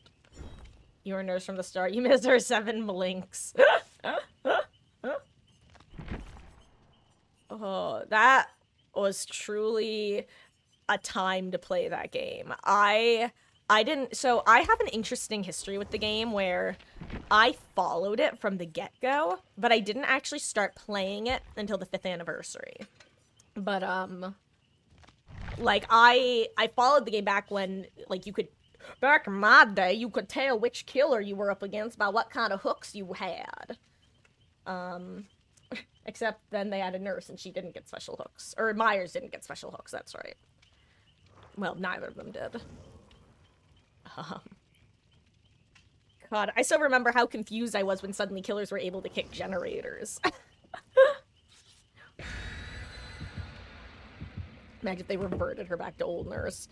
You were a nurse from the start. You missed her 7 blinks. Oh, that was truly a time to play that game. So I have an interesting history with the game where I followed it from the get-go, but I didn't actually start playing it until the 5th anniversary. But, like, I followed the game back when, like, you could, back in my day, you could tell which killer you were up against by what kind of hooks you had. Except then they had a nurse and she didn't get special hooks. Or Myers didn't get special hooks, that's right. Well, neither of them did. God, I still remember how confused I was when suddenly killers were able to kick generators. Imagine if they reverted her back to old nurse.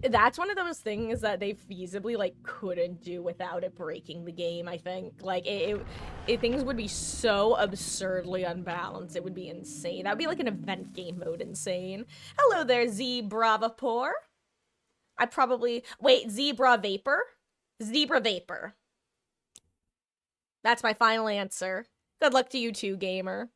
That's one of those things that they feasibly, like, couldn't do without it breaking the game, I think. Like, things would be so absurdly unbalanced, it would be insane. That would be like an event game mode insane. Hello there, Zebravapor. I'd probably... Wait, Zebra Vapor? Zebra Vapor. That's my final answer. Good luck to you too, gamer.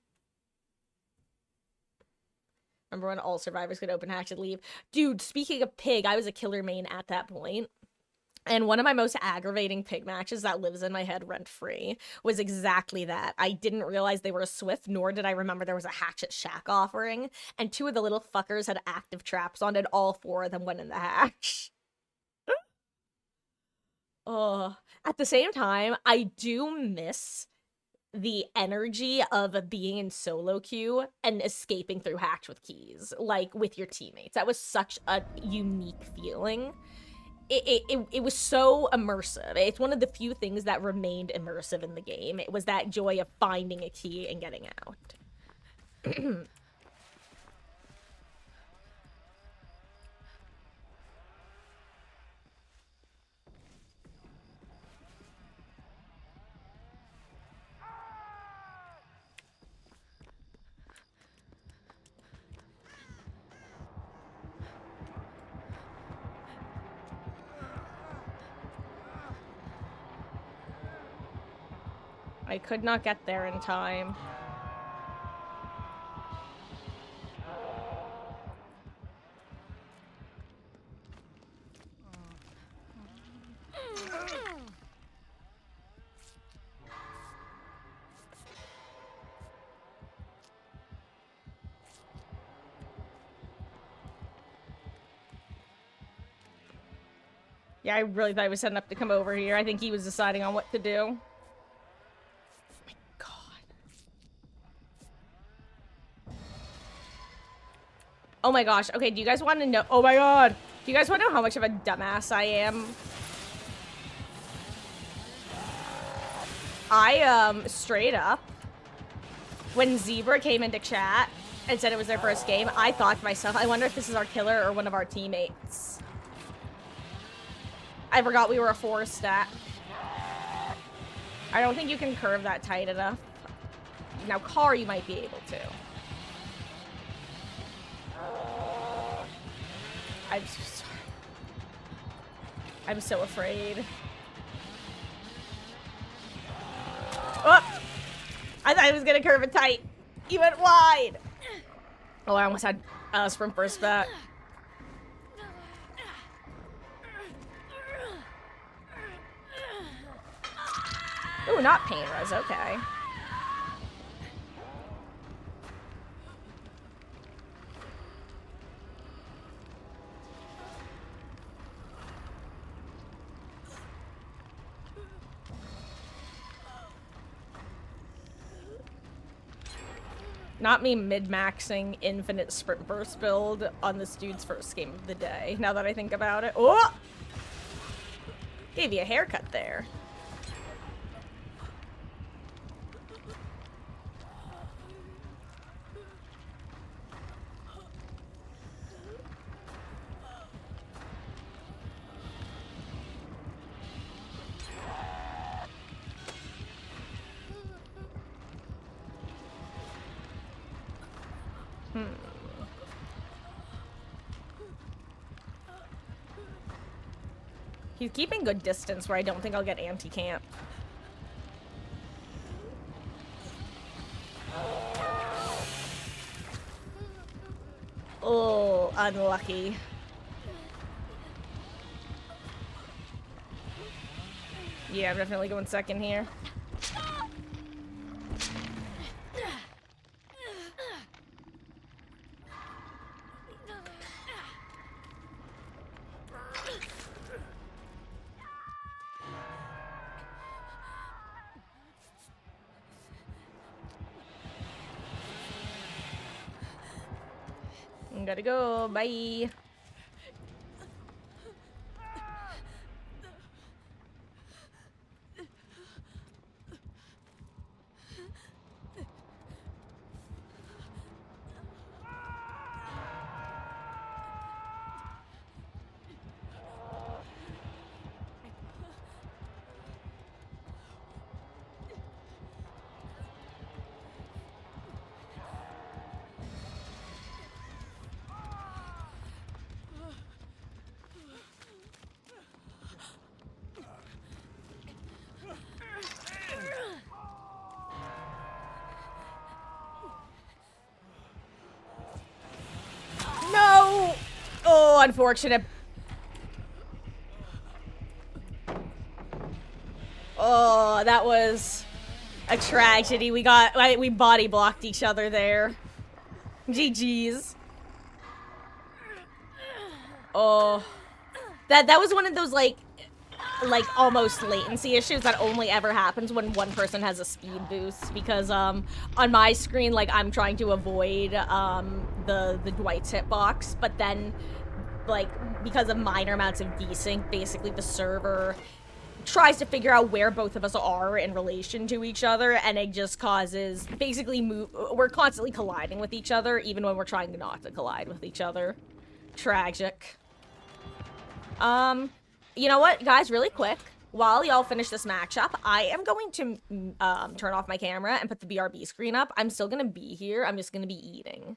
Remember when all survivors could open hatch and leave? Dude, speaking of Pig, I was a killer main at that point. And one of my most aggravating Pig matches that lives in my head rent-free was exactly that. I didn't realize they were a Swift, nor did I remember there was a Hatchet Shack offering. And 2 of the little fuckers had active traps on, and all 4 of them went in the hatch. Oh, at the same time, I do miss the energy of being in solo queue and escaping through hatch with keys, like, with your teammates. That was such a unique feeling. it was so immersive. It's one of the few things that remained immersive in the game. It was that joy of finding a key and getting out. I could not get there in time. Yeah, I really thought he was setting up to come over here. I think he was deciding on what to do. Oh my gosh. Okay, do you guys want to know? Oh my god. Do you guys want to know how much of a dumbass I am? Straight up, when Zebra came into chat and said it was their first game, I thought to myself, I wonder if this is our killer or one of our teammates. I forgot we were a 4 stack. I don't think you can curve that tight enough. Now, car, you might be able to. I'm so afraid. Oh! I thought I was gonna curve it tight. He went wide. Oh, I almost had sprint burst back. Ooh, not pain res, okay. Not me mid-maxing infinite sprint burst build on this dude's first game of the day, now that I think about it. Oh! Gave you a haircut there. He's keeping good distance where I don't think I'll get anti-camp. Oh, unlucky. Yeah, I'm definitely going second here. Gotta go, bye. Unfortunate. Oh, that was a tragedy. We body blocked each other there. GG's. Oh, that was one of those like almost latency issues that only ever happens when one person has a speed boost, because on my screen, like, I'm trying to avoid the Dwight's hitbox, but then like, because of minor amounts of desync, basically the server tries to figure out where both of us are in relation to each other, and it just causes, basically, we're constantly colliding with each other, even when we're trying not to collide with each other. Tragic. You know what, guys, really quick, while y'all finish this matchup, I am going to, turn off my camera and put the BRB screen up. I'm still gonna be here, I'm just gonna be eating.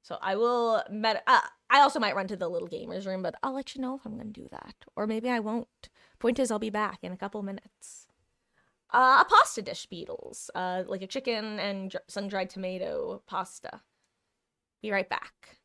So I will, I also might run to the little gamers room, but I'll let you know if I'm gonna do that. Or maybe I won't. Point is, I'll be back in a couple minutes. A pasta dish, Beatles. Like a chicken and sun-dried tomato pasta. Be right back.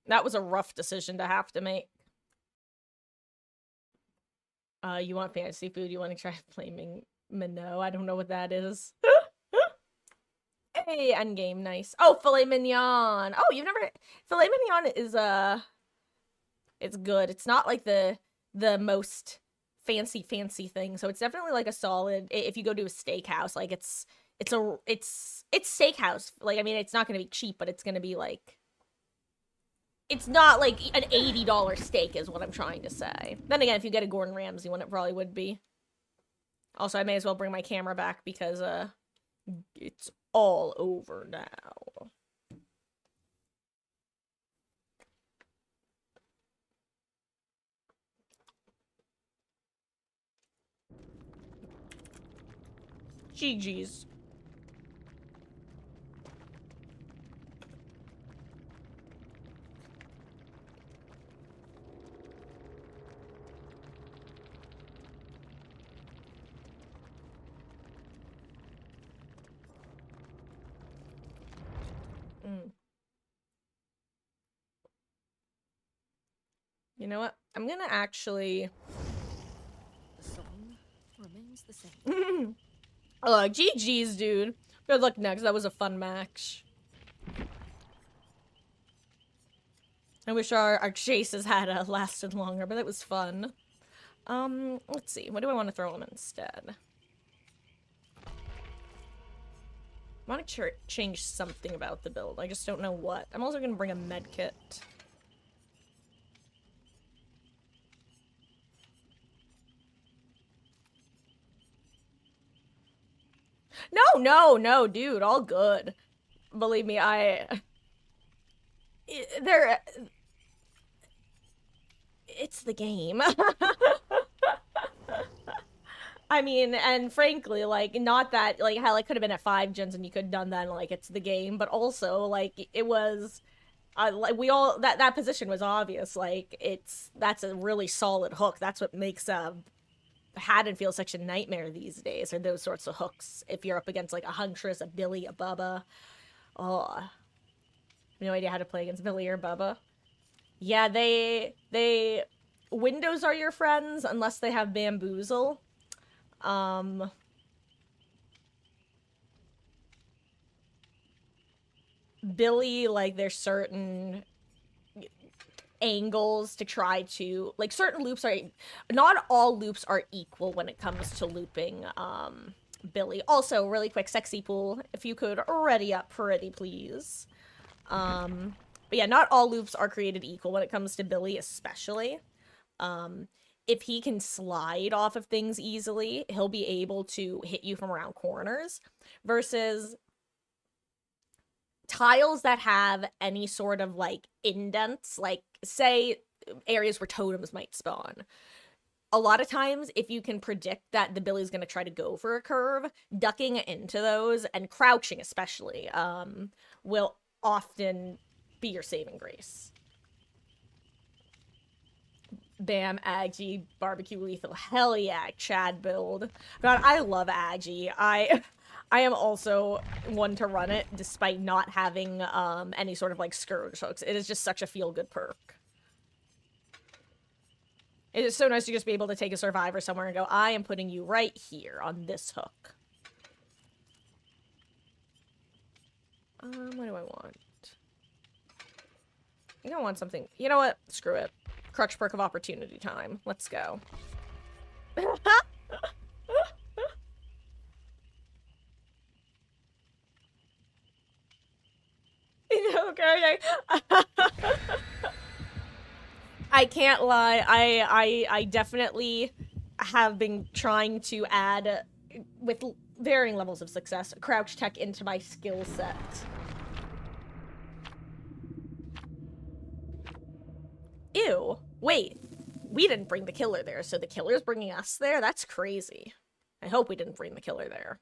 That was a rough decision to have to make. You want fantasy food? You want to try flaming minnow? I don't know what that is. Hey, endgame, nice. Oh, filet mignon. Oh, you've never... Filet mignon is, it's good. It's not like the most fancy thing, so it's definitely like a solid... If you go to a steakhouse, like, it's steakhouse. Like, I mean, it's not gonna be cheap, but it's gonna be like... It's not like an $80 steak is what I'm trying to say. Then again, if you get a Gordon Ramsay one, it probably would be. Also, I may as well bring my camera back because, it's all over now. GG's. You know what? I'm gonna actually... The song remains the same. GG's, dude. Good luck next. That was a fun match. I wish our chases had lasted longer, but it was fun. Let's see. What do I want to throw him instead? I want to change something about the build. I just don't know what. I'm also going to bring a med kit. No, dude, all good. Believe me, it's the game. I mean, and frankly, like, not that, like, hell, it could have been at 5 gens and you could have done that and, like, it's the game, but also, like, it was, like, that position was obvious, like, that's a really solid hook. That's what makes, Haddonfield such a nightmare these days, are those sorts of hooks. If you're up against like a Huntress, a Billy, a Bubba. Oh, I have no idea how to play against Billy or Bubba. Yeah, they Windows are your friends unless they have Bamboozle. Billy, like, there's certain angles to try to, like, certain loops are, not all loops are equal when it comes to looping, Billy. Also, really quick, Sexy Pool, if you could ready up pretty please. But yeah, not all loops are created equal when it comes to Billy, especially. If he can slide off of things easily, he'll be able to hit you from around corners, versus tiles that have any sort of, like, indents, like, say, areas where totems might spawn. A lot of times, if you can predict that the Billy's gonna try to go for a curve, ducking into those, and crouching especially, will often be your saving grace. Bam, Agi, barbecue lethal. Hell yeah, Chad build. God, I love Agi. I am also one to run it despite not having any sort of like scourge hooks. It is just such a feel-good perk. It is so nice to just be able to take a survivor somewhere and go, I am putting you right here on this hook. What do I want? I think I want something. You know what? Screw it. Crutch perk of opportunity time. Let's go. Okay. I can't lie. I definitely have been trying to add, with varying levels of success, crouch tech into my skill set. Ew. Wait. We didn't bring the killer there, so the killer's bringing us there? That's crazy. I hope we didn't bring the killer there.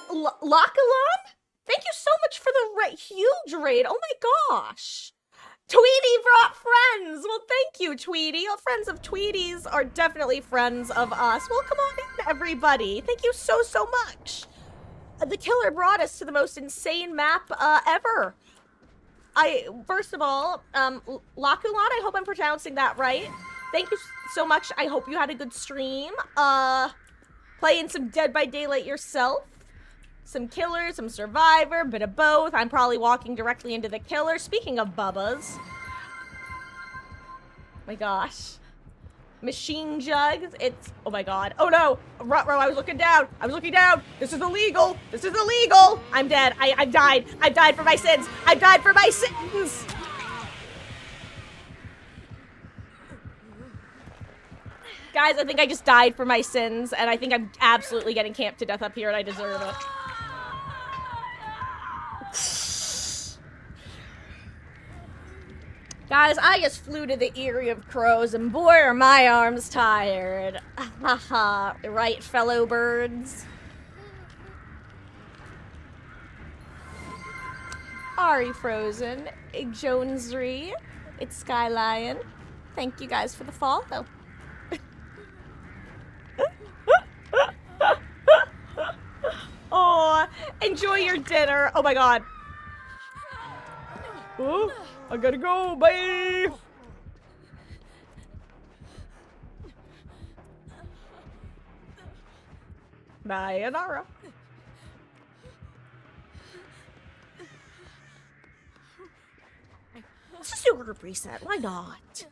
Lockalon? Thank you so much for the huge raid. Oh my gosh. Tweety brought friends. Well, thank you, Tweety. All friends of Tweety's are definitely friends of us. Well, come on in, everybody. Thank you so much. The killer brought us to the most insane map ever. First of all, Lakulan, I hope I'm pronouncing that right. Thank you so much. I hope you had a good stream. Playing some Dead by Daylight yourself. Some killer, some survivor, bit of both. I'm probably walking directly into the killer. Speaking of Bubba's. My gosh. Machine jugs. It's, oh my god. Oh no! Ruh-roh, I was looking down. I was looking down. This is illegal. This is illegal. I'm dead. I've died. I've died for my sins. I've died for my sins. Guys, I think I just died for my sins, and I think I'm absolutely getting camped to death up here, and I deserve it. Guys, I just flew to the Eyrie of Crows, and boy are my arms tired. Haha, right, fellow birds? Ari Frozen, Jonesry, it's Skylion. Thank you guys for the follow. Oh, enjoy your dinner. Oh my god. Oh, I gotta go. Bye. Sayonara. Let's just do a group reset. Why not?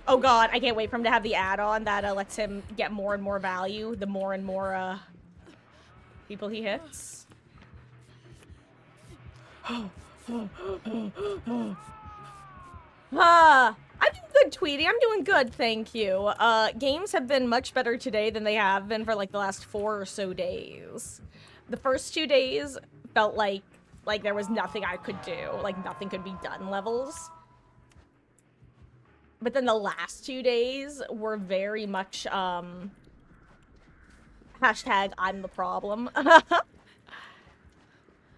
Oh god, I can't wait for him to have the add-on that lets him get more and more value the more and more people he hits. I'm doing good, Tweety. I'm doing good, thank you. Games have been much better today than they have been for like the last 4 or so days. The first 2 days felt like there was nothing I could do, like nothing could be done levels. But then the last 2 days were very much, hashtag I'm the problem.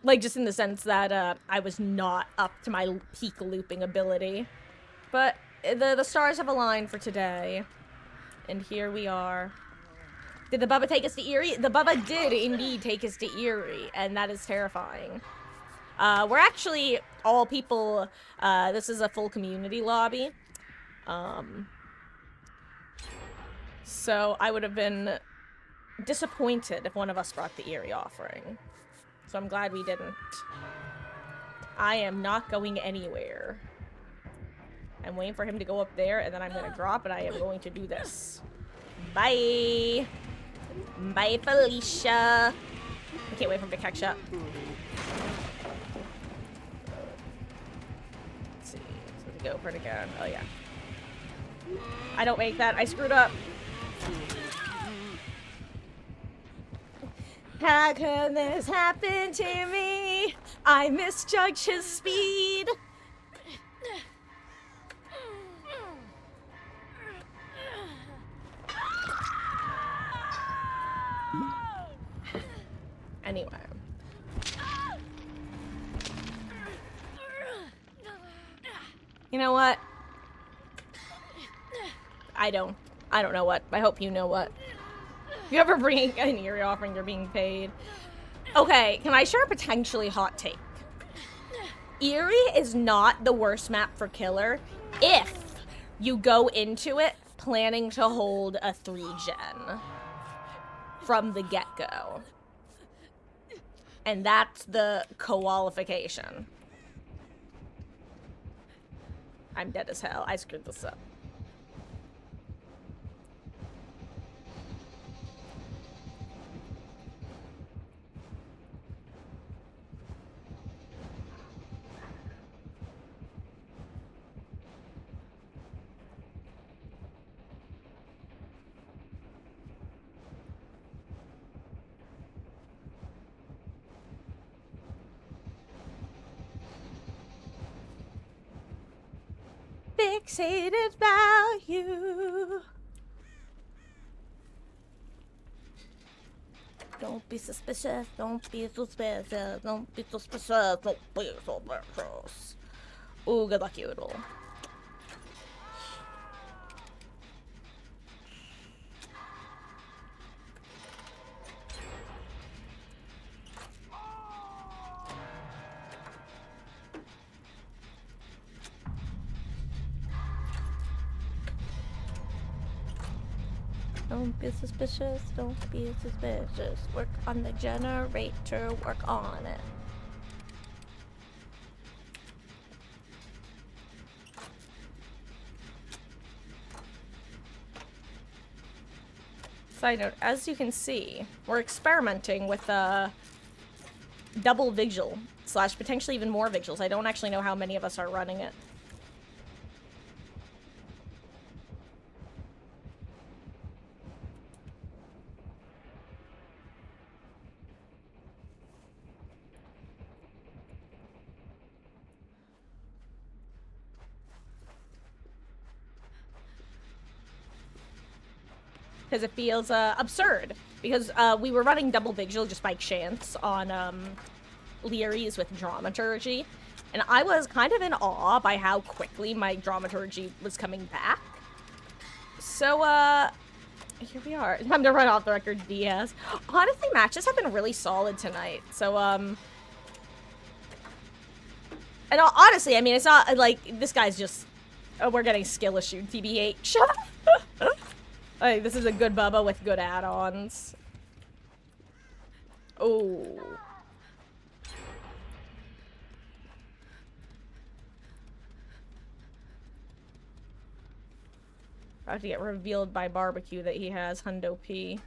Like, just in the sense that, I was not up to my peak looping ability. But the stars have aligned for today. And here we are. Did the Bubba take us to Eyrie? The Bubba did indeed take us to Eyrie, and that is terrifying. We're actually all people, this is a full community lobby. So I would have been disappointed if one of us brought the Eyrie offering. So I'm glad we didn't. I am not going anywhere. I'm waiting for him to go up there, and then I'm gonna drop, and I am going to do this. Bye! Bye, Felicia! I can't wait for him to catch up. Let's see. So we go for it again. Oh, yeah. I don't make that. I screwed up. How could this happen to me? I misjudged his speed. Anyway. You know what? I don't know what. I hope you know what. If you ever bring an Eerie offering, you're being paid. Okay, can I share a potentially hot take? Eerie is not the worst map for killer if you go into it planning to hold a 3-gen from the get-go. And that's the qualification. I'm dead as hell. I screwed this up. Fixated value. Don't be suspicious, don't be suspicious, don't be suspicious, don't be suspicious. Ooh, good luck, Yoodle. Don't be suspicious, don't be suspicious. Work on the generator, work on it. Side note, as you can see, we're experimenting with double vigil / potentially even more vigils. I don't actually know how many of us are running it. Because it feels absurd. Because we were running double vigil just by chance on Leary's with dramaturgy. And I was kind of in awe by how quickly my dramaturgy was coming back. So, here we are. Time to run off the record, Diaz. Honestly, matches have been really solid tonight. So, and honestly, I mean, it's not like this guy's just. Oh, we're getting skill issued, TBH. Like, this is a good Bubba with good add-ons. Oh. About to get revealed by barbecue that he has Hundo P.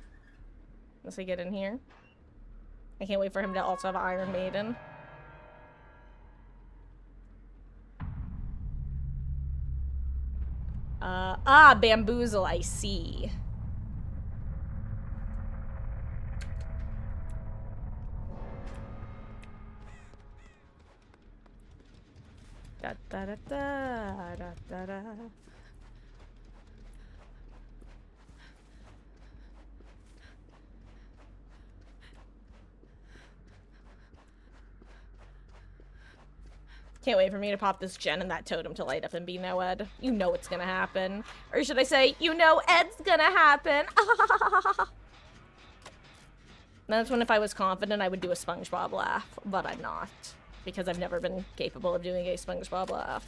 Let's get in here. I can't wait for him to also have Iron Maiden. Bamboozle, I see. Da da da da da da da. Can't wait for me to pop this gen and that totem to light up and be no Ed. You know it's gonna happen. Or should I say, you know Ed's gonna happen. That's when if I was confident I would do a SpongeBob laugh, but I'm not. Because I've never been capable of doing a SpongeBob laugh.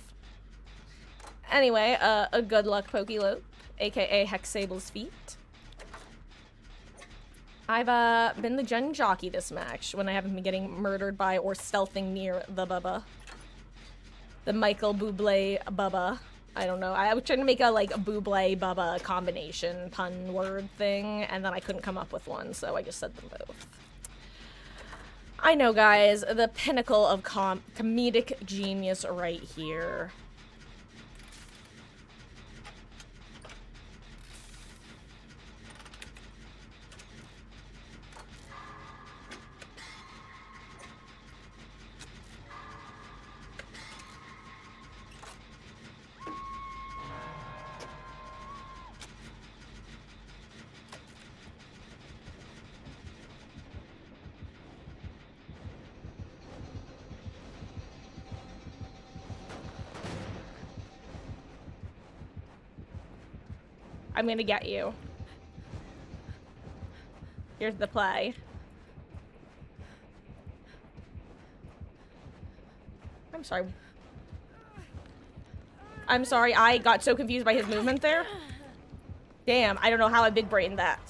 Anyway, a good luck Pokelope, aka Hexable's feet. I've been the gen jockey this match when I haven't been getting murdered by or stealthing near the Bubba. The Michael Bublé Bubba. I don't know. I was trying to make a, like, a Bublé Bubba combination pun word thing, and then I couldn't come up with one, so I just said them both. I know, guys. The pinnacle of comedic genius right here. I'm gonna get you. Here's the play. I'm sorry. I'm sorry, I got so confused by his movement there. Damn, I don't know how I big brained that.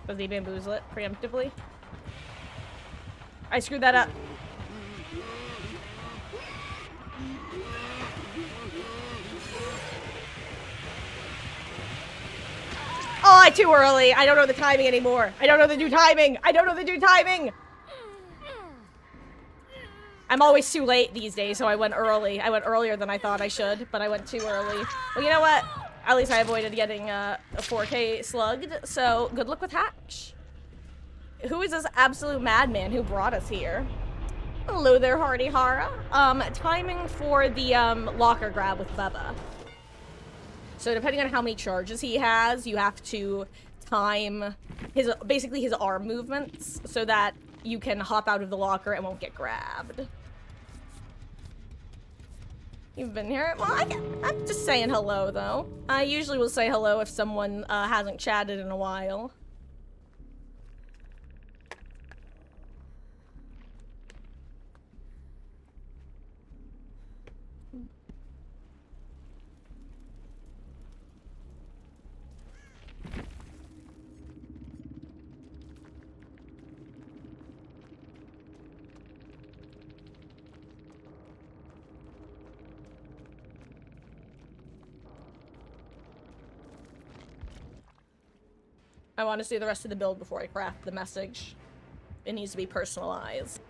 Does he bamboozle it preemptively? I screwed that up. Oh, too early. I don't know the timing anymore. I don't know the new timing. I don't know the new timing. I'm always too late these days, so I went early. I went earlier than I thought I should, but I went too early. Well, you know what? At least I avoided getting a 4K slugged, so good luck with Hatch. Who is this absolute madman who brought us here? Hello there, Hardy Hara. Timing for the locker grab with Bubba. So depending on how many charges he has, you have to time his basically his arm movements so that you can hop out of the locker and won't get grabbed. You've been here? Well, I'm just saying hello, though. I usually will say hello if someone hasn't chatted in a while. I want to see the rest of the build before I craft the message. It needs to be personalized.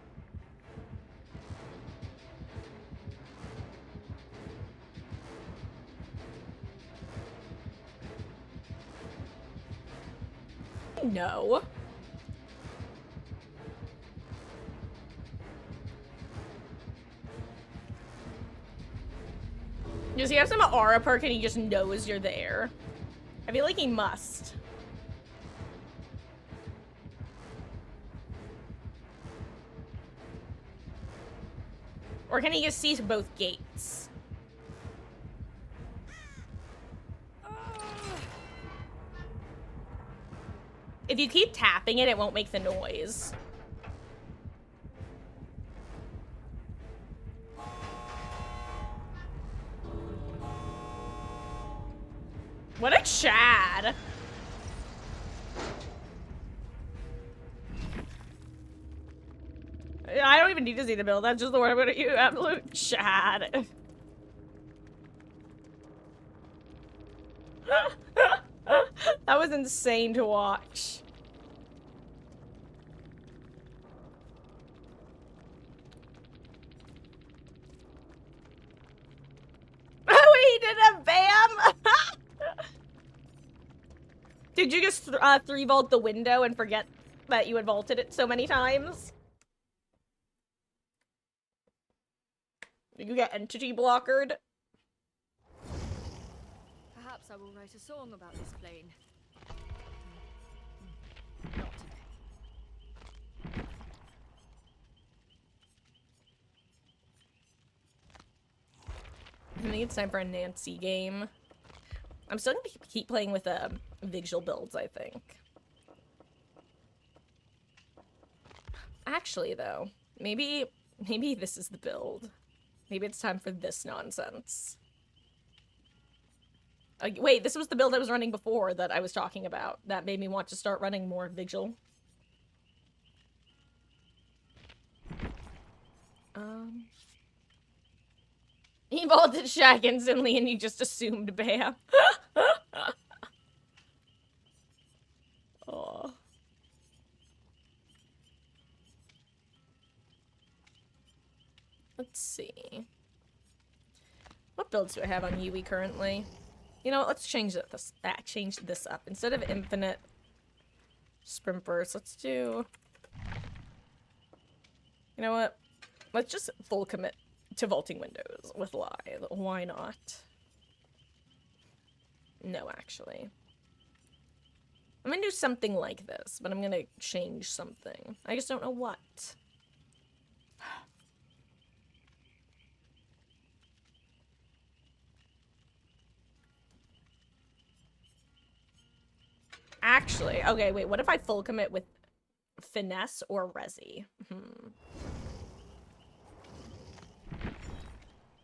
No. Does he have some aura perk and he just knows you're there? I feel like he must. Or can he just see both gates? If you keep tapping it, it won't make the noise. What a Chad. I don't even need to see the build. That's just the word I'm gonna use. Absolute Chad. That was insane to watch. Oh, he did a bam! Did you just 3-vault the window and forget that you had vaulted it so many times? Did you get entity blockered? Perhaps I will write a song about this plane. Not today. I think it's time for a Nancy game. I'm still gonna keep playing with visual builds, I think. Actually, though, maybe this is the build. Maybe it's time for this nonsense. Wait, this was the build I was running before that I was talking about. That made me want to start running more Vigil. He vaulted Shaq instantly and he just assumed bam. Oh. Let's see. What builds do I have on Yui currently? You know what, let's change this up. Instead of infinite sprint burst, let's do... You know what? Let's just full commit to vaulting windows with Lithe. Why not? No, actually. I'm gonna do something like this, but I'm gonna change something. I just don't know what. Actually, okay, wait, what if I full commit with finesse or resi?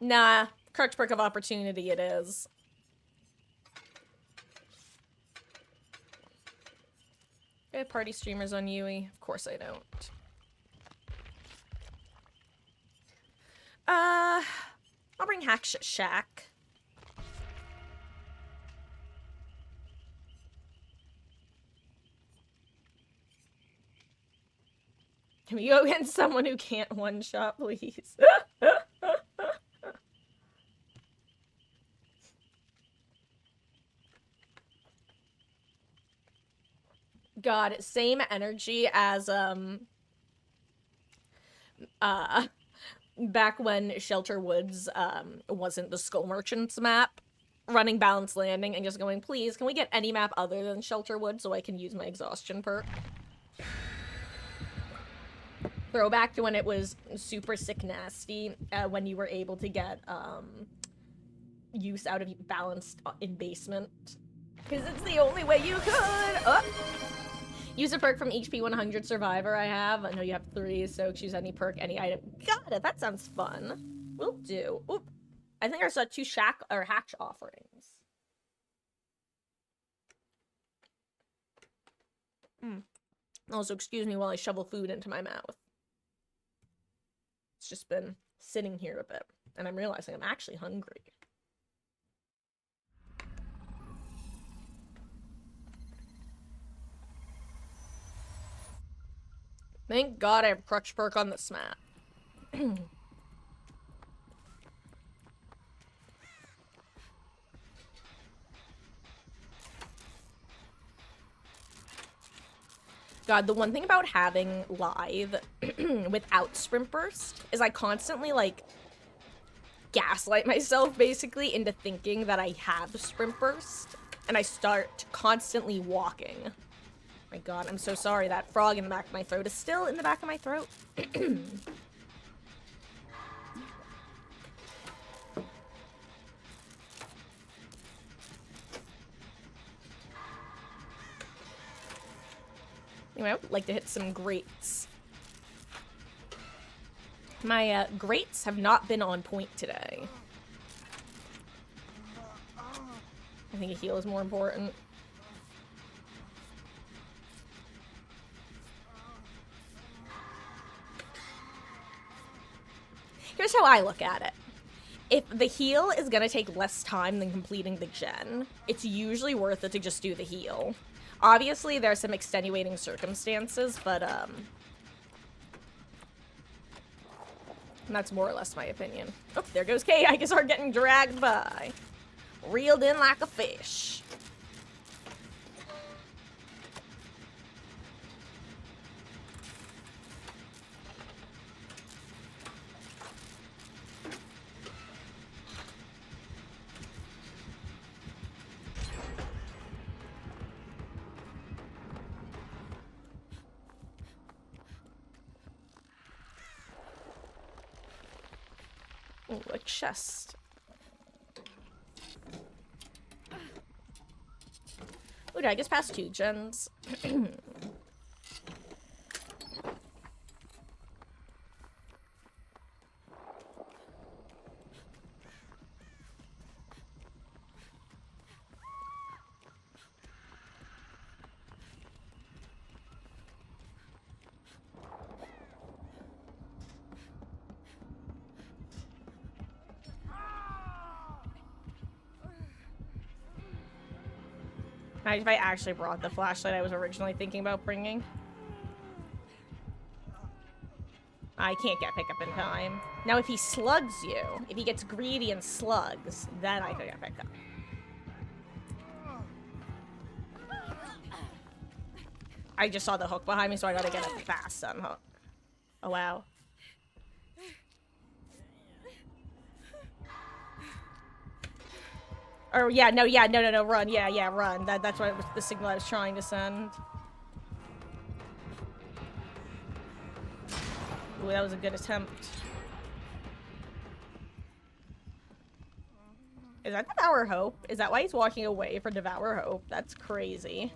Nah, Crutch Perk of Opportunity it is. I have party streamers on Yui? Of course I don't. I'll bring Hack Shack. Can we go against someone who can't one-shot, please? God, same energy as, back when Shelter Woods, wasn't the Skull Merchants map. Running Balanced Landing and just going, please, can we get any map other than Shelter Woods so I can use my exhaustion perk? Throwback to when it was super sick nasty, when you were able to get, use out of Balanced in Basement. Because it's the only way you could! Oh. Use a perk from HP 100 Survivor I have. I know you have 3, so choose any perk, any item. Got it, that sounds fun. Will do. Oop. I think I saw 2 Shack or Hatch offerings. Also, excuse me while I shovel food into my mouth. It's just been sitting here a bit, and I'm realizing I'm actually hungry. Thank God I have Crutch Perk on this map. God, the one thing about having Lithe without Sprint Burst is I constantly, like, gaslight myself, basically, into thinking that I have Sprint Burst, and I start constantly walking. My God, I'm so sorry. That frog in the back of my throat is still in the back of my throat. Anyway, I would like to hit some grates. My grates have not been on point today. I think a heal is more important. Here's how I look at it. If the heal is gonna take less time than completing the gen, it's usually worth it to just do the heal. Obviously, there are some extenuating circumstances, but, that's more or less my opinion. Oh, there goes Kate. I guess we're getting dragged by. Reeled in like a fish. Ooh, a chest. Ooh, did I just pass 2 gens? Imagine if I actually brought the flashlight I was originally thinking about bringing. I can't get pickup in time. Now, if he slugs you, if he gets greedy and slugs, then I could get pickup. I just saw the hook behind me, so I gotta get it fast unhook. Oh, wow. Or, yeah, no, run. Yeah, run. That's what was the signal I was trying to send. Ooh, that was a good attempt. Is that Devour Hope? Is that why he's walking away for Devour Hope? That's crazy.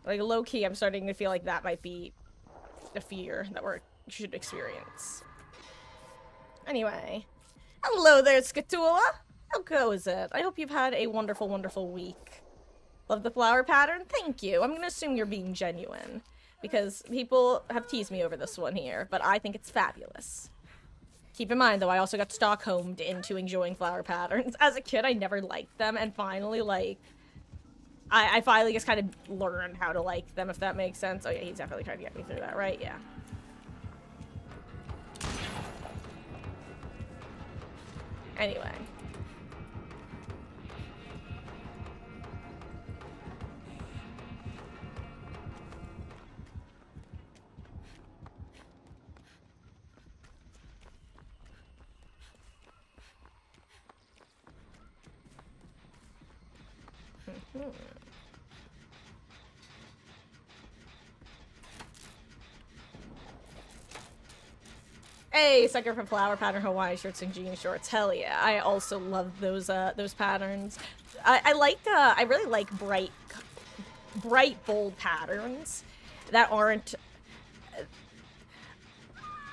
Like, low-key, I'm starting to feel like that might be a fear that we should experience. Anyway. Hello there, Skatula! How goes it? I hope you've had a wonderful, wonderful week. Love the flower pattern? Thank you. I'm gonna assume you're being genuine. Because people have teased me over this one here, but I think it's fabulous. Keep in mind, though, I also got Stockholmed into enjoying flower patterns. As a kid, I never liked them, and finally, like, I finally just kind of learned how to like them, if that makes sense. Oh yeah, he's definitely trying to get me through that, right? Yeah. Anyway. Hey, sucker for flower pattern Hawaii shirts and jean shorts. Hell yeah. I also love those patterns. I really like bright, bold patterns that aren't...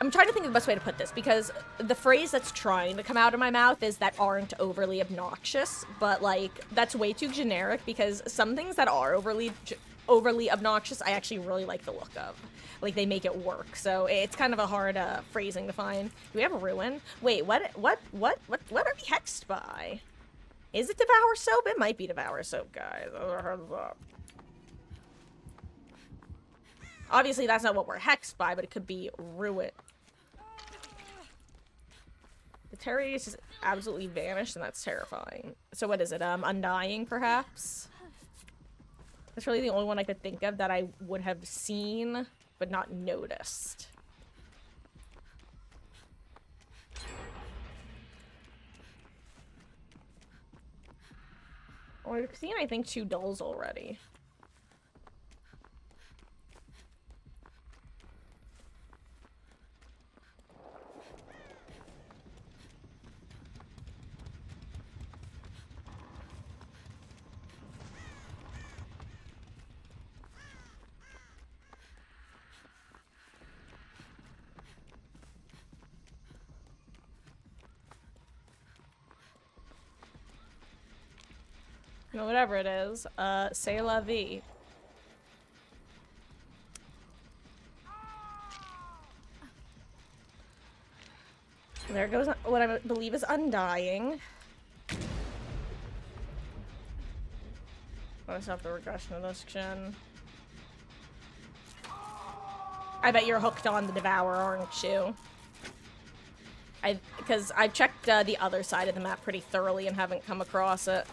I'm trying to think of the best way to put this, because the phrase that's trying to come out of my mouth is that aren't overly obnoxious, but, like, that's way too generic, because some things that are overly obnoxious, I actually really like the look of. Like, they make it work, so it's kind of a hard phrasing to find. Do we have a ruin? Wait, what are we hexed by? Is it Devour Soap? It might be Devour Soap, guys. Obviously, that's not what we're hexed by, but it could be ruin. The Terrarius is absolutely vanished, and that's terrifying. So what is it? Undying, perhaps? That's really the only one I could think of that I would have seen, but not noticed. Well, we've seen, I think, 2 dolls already. You know, whatever it is, c'est la vie. There goes what I believe is Undying. Let's stop the regression of this gen. I bet you're hooked on the Devour, aren't you? Because I've checked the other side of the map pretty thoroughly and haven't come across it.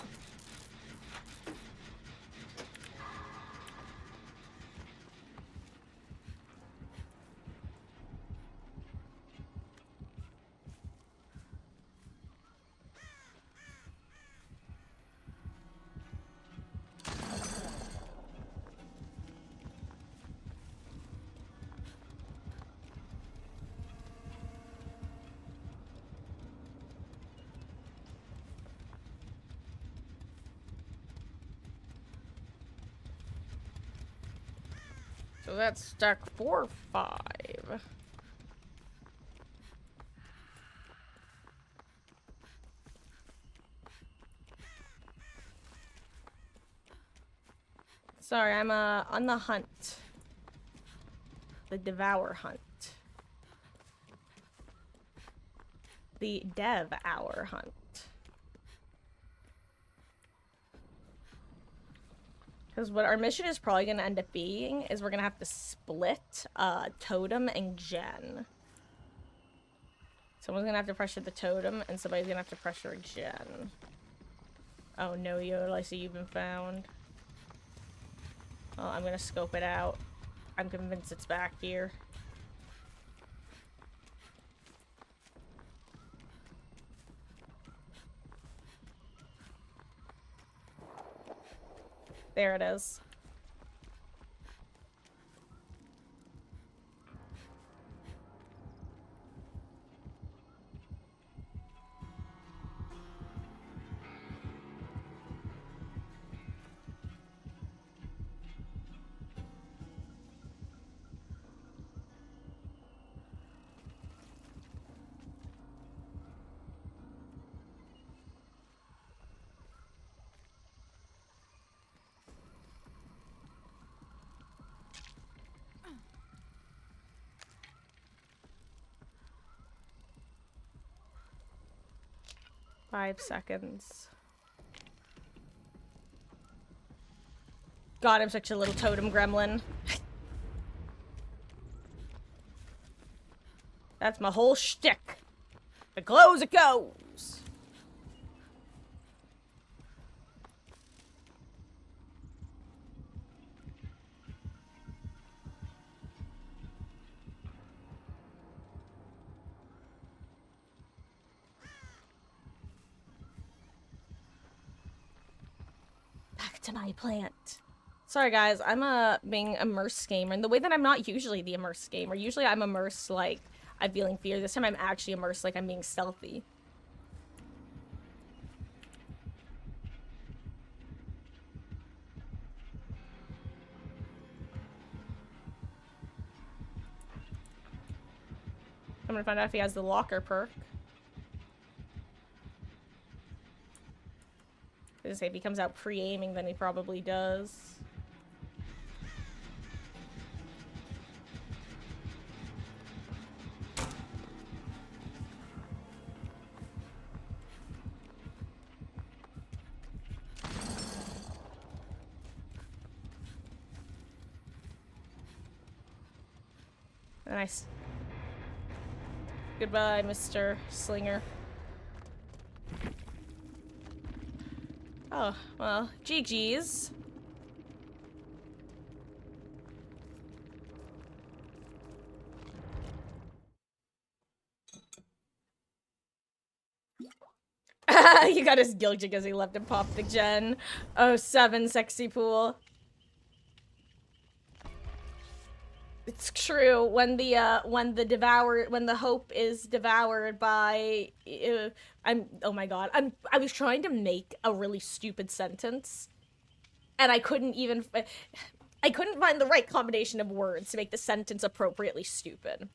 So that's stack 4 or 5. Sorry, I'm on the hunt. The Devour hunt. The Dev-hour hunt. Because what our mission is probably going to end up being is we're going to have to split Totem and Gen. Someone's going to have to pressure the Totem, and somebody's going to have to pressure Gen. Oh no, Yodel, I see you've been found. Well, I'm going to scope it out. I'm convinced it's back here. There it is. Five seconds. God, I'm such a little totem gremlin. That's my whole shtick. If it glows, it goes. Back to my plant. Sorry guys, I'm being immersed gamer, and the way that I'm not usually the immersed gamer. Usually I'm immersed like I'm feeling fear. This time I'm actually immersed like I'm being stealthy. I'm gonna find out if he has the locker perk. I was gonna say if he comes out pre-aiming, then he probably does. Nice. Goodbye, Mr. Slinger. Oh, well, GG's. You got his guilt because he left and popped the gen. Oh, 7 sexy pool. It's true. When the hope is devoured by, oh my god, I was trying to make a really stupid sentence, and I couldn't find the right combination of words to make the sentence appropriately stupid.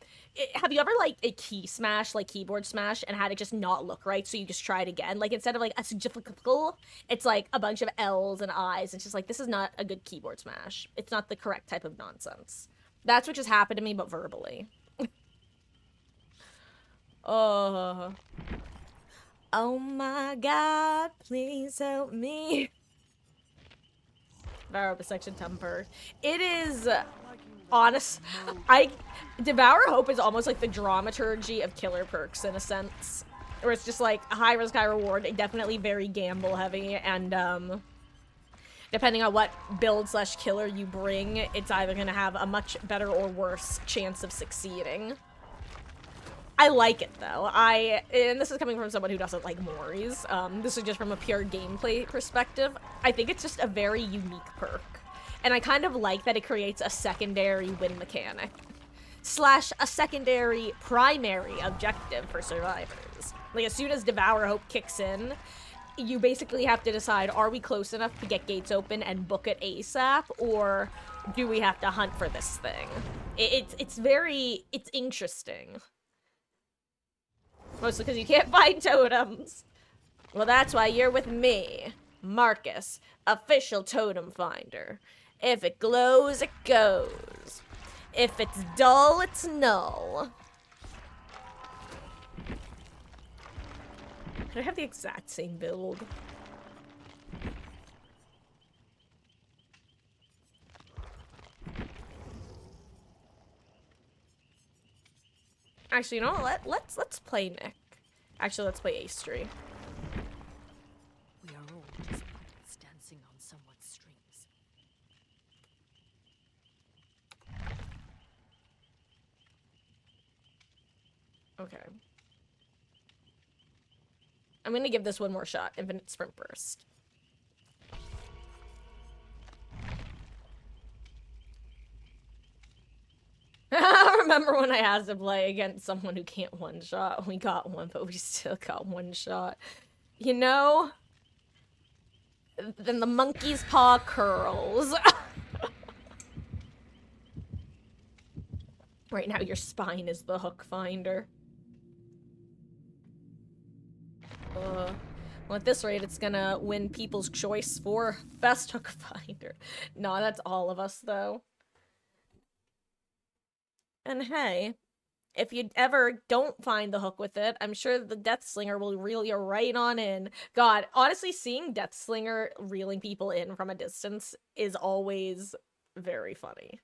Have you ever, like, a key smash, like keyboard smash, and had it just not look right, so you just try it again? Like, instead of, like, a difficult, it's, like, a bunch of L's and I's. It's just, like, this is not a good keyboard smash. It's not the correct type of nonsense. That's what just happened to me, but verbally. Oh. Oh my god, please help me. Devour the section temper. It is honest. Devour Hope is almost like the dramaturgy of killer perks in a sense. Where it's just like high risk, high reward, definitely very gamble heavy, and depending on what build/killer you bring, it's either gonna have a much better or worse chance of succeeding. I like it though. And this is coming from someone who doesn't like Moris. This is just from a pure gameplay perspective. I think it's just a very unique perk. And I kind of like that it creates a secondary win mechanic. / a secondary primary objective for survivors. Like, as soon as Devour Hope kicks in, you basically have to decide, are we close enough to get gates open and book it ASAP, or do we have to hunt for this thing? It's interesting. Mostly because you can't find totems. Well, that's why you're with me, Marcus, official totem finder. If it glows, it goes. If it's dull, it's null. Could I have the exact same build? Actually, you know what? Let's play Nick. Actually, let's play Astree. We are all just puppets dancing on someone's strings. Okay. I'm gonna give this one more shot. Infinite Sprint Burst. remember when I had to play against someone who can't one-shot. We got one, but we still got one shot. You know? Then the monkey's paw curls. Right now, your spine is the hook finder. Well, at this rate, it's gonna win People's Choice for best hook finder. No, that's all of us, though. And hey, if you ever don't find the hook with it, I'm sure the Deathslinger will reel you right on in. God, honestly, seeing Deathslinger reeling people in from a distance is always very funny.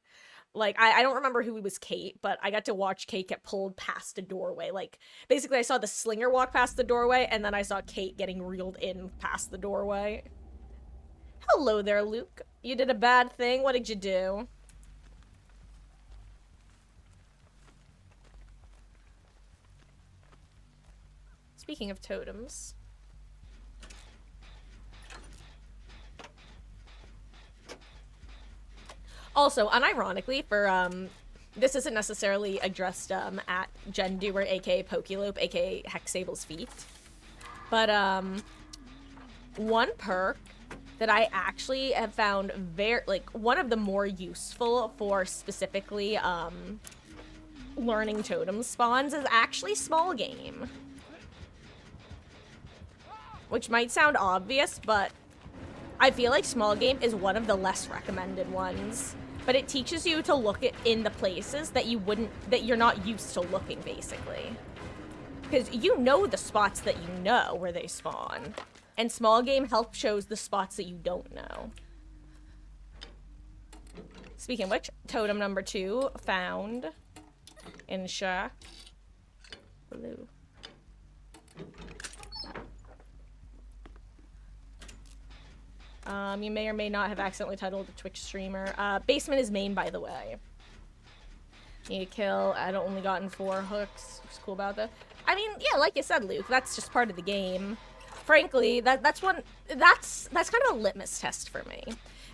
Like, I don't remember who was Kate, but I got to watch Kate get pulled past a doorway. Like, basically, I saw the slinger walk past the doorway, and then I saw Kate getting reeled in past the doorway. Hello there, Luke. You did a bad thing? What did you do? Speaking of totems... Also, unironically, for, this isn't necessarily addressed, at Jen Doer, aka Pokelope, aka Hexable's feet. But, one perk that I actually have found one of the more useful for specifically, learning totem spawns is actually Small Game. Which might sound obvious, but I feel like Small Game is one of the less recommended ones. But it teaches you to look in the places that you're not used to looking, basically. Because you know the spots that you know where they spawn. And Small Game helps shows the spots that you don't know. Speaking of which, totem number 2 found in Shack. Blue. You may or may not have accidentally titled a Twitch streamer. Basement is main, by the way. Need a kill. I'd only gotten 4 hooks. What's cool about that? I mean, yeah, like you said, Luke, that's just part of the game. Frankly, that's kind of a litmus test for me.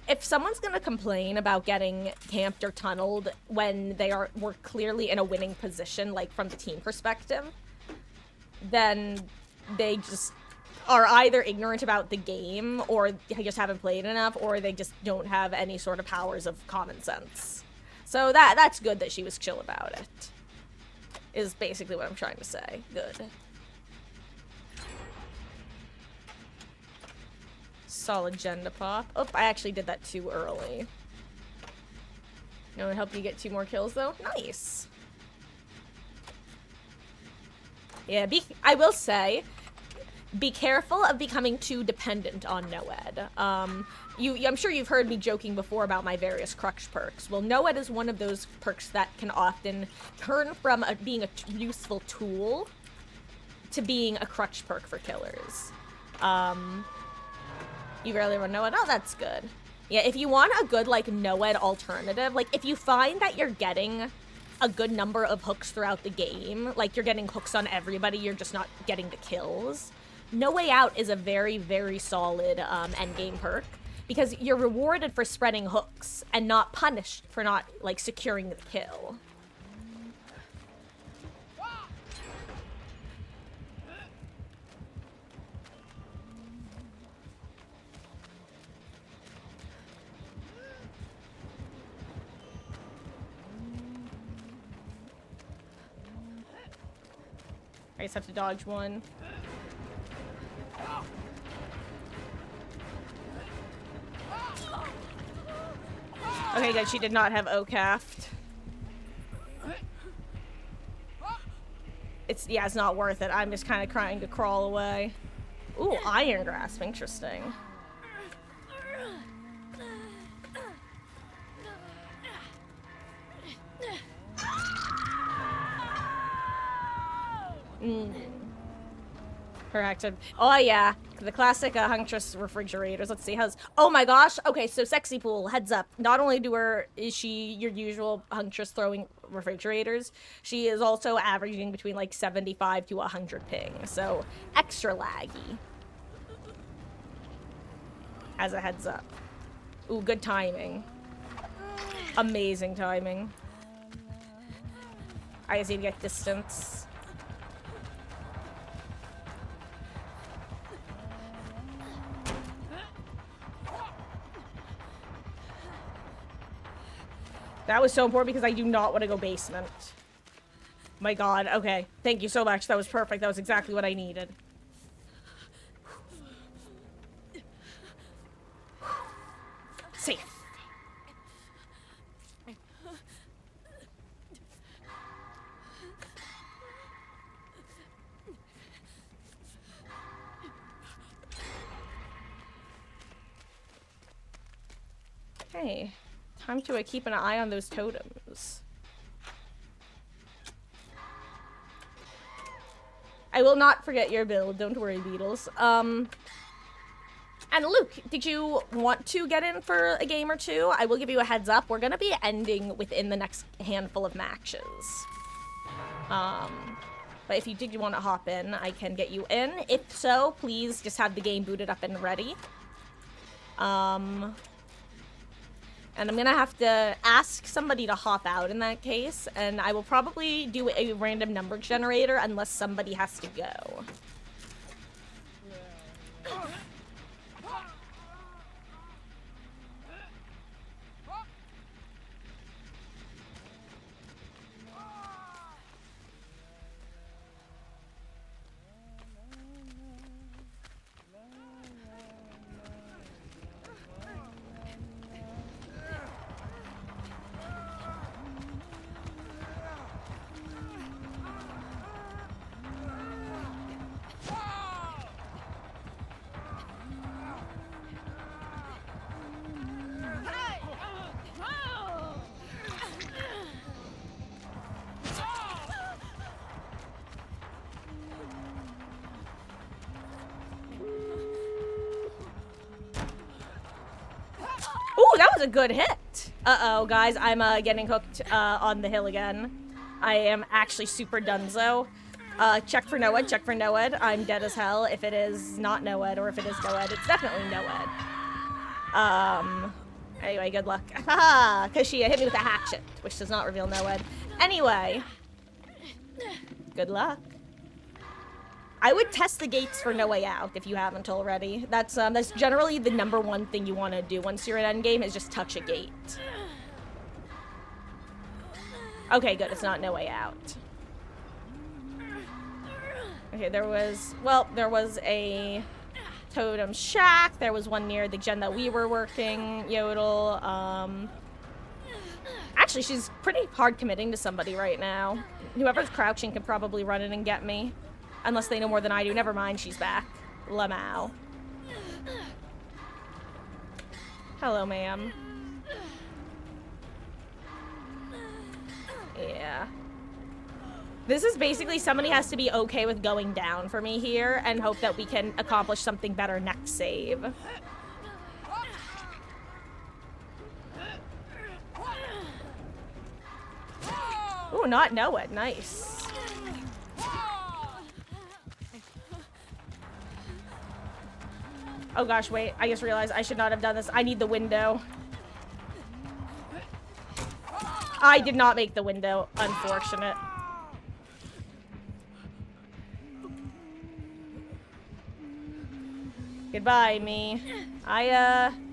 If someone's gonna complain about getting camped or tunneled when we're clearly in a winning position, like from the team perspective, then they just are either ignorant about the game, or just haven't played enough, or they just don't have any sort of powers of common sense. So that's good that she was chill about it, is basically what I'm trying to say. Good. Solid agenda pop. Oh, I actually did that too early. No one help you get 2 more kills, though? Nice. Yeah, I will say, be careful of becoming too dependent on Noed. I'm sure you've heard me joking before about my various crutch perks. Well, Noed is one of those perks that can often turn from being a useful tool to being a crutch perk for killers. You rarely run Noed? Oh, that's good. Yeah, if you want a good, like, Noed alternative, like, if you find that you're getting a good number of hooks throughout the game, like, you're getting hooks on everybody, you're just not getting the kills, No Way Out is a very, very solid endgame perk, because you're rewarded for spreading hooks and not punished for not, like, securing the kill. I just have to dodge one. Okay, good. She did not have O-Caft. It's not worth it. I'm just kind of trying to crawl away. Ooh, Iron Grasp. Interesting. Her active. Oh yeah, the classic Huntress refrigerators. Let's see how's. Oh my gosh. Okay, so Sexy Pool. Heads up. Not only is she your usual Huntress throwing refrigerators, she is also averaging between like 75 to 100 ping. So extra laggy. As a heads up. Ooh, good timing. Amazing timing. I just need to get distance. That was so important because I do not want to go basement. My god, okay. Thank you so much. That was perfect. That was exactly what I needed. Safe. Okay. Time to keep an eye on those totems. I will not forget your build. Don't worry, Beatles. And Luke, did you want to get in for a game or two? I will give you a heads up. We're gonna be ending within the next handful of matches. But if you did want to hop in, I can get you in. If so, please just have the game booted up and ready. And I'm gonna have to ask somebody to hop out in that case, and I will probably do a random number generator unless somebody has to go. Ooh, that was a good hit. Uh-oh, guys, I'm getting hooked on the hill again. I am actually super dunzo. Check for Noed, check for Noed. I'm dead as hell if it is not Noed, or if it is Noed. It's definitely Noed. Anyway, good luck. Haha, because she hit me with a hatchet, which does not reveal Noed. Anyway, good luck. I would test the gates for No Way Out if you haven't already. That's generally the #1 thing you want to do once you're at endgame is just touch a gate. Okay, good. It's not No Way Out. Okay, there was a totem shack. There was one near the gen that we were working, Yodel. Actually, she's pretty hard committing to somebody right now. Whoever's crouching can probably run in and get me. Unless they know more than I do. Never mind, she's back. Lamau. Hello, ma'am. Yeah. This is basically somebody has to be okay with going down for me here and hope that we can accomplish something better next save. Ooh, not know it. Nice. Oh gosh, wait. I just realized I should not have done this. I need the window. I did not make the window. Unfortunate. Goodbye, me. And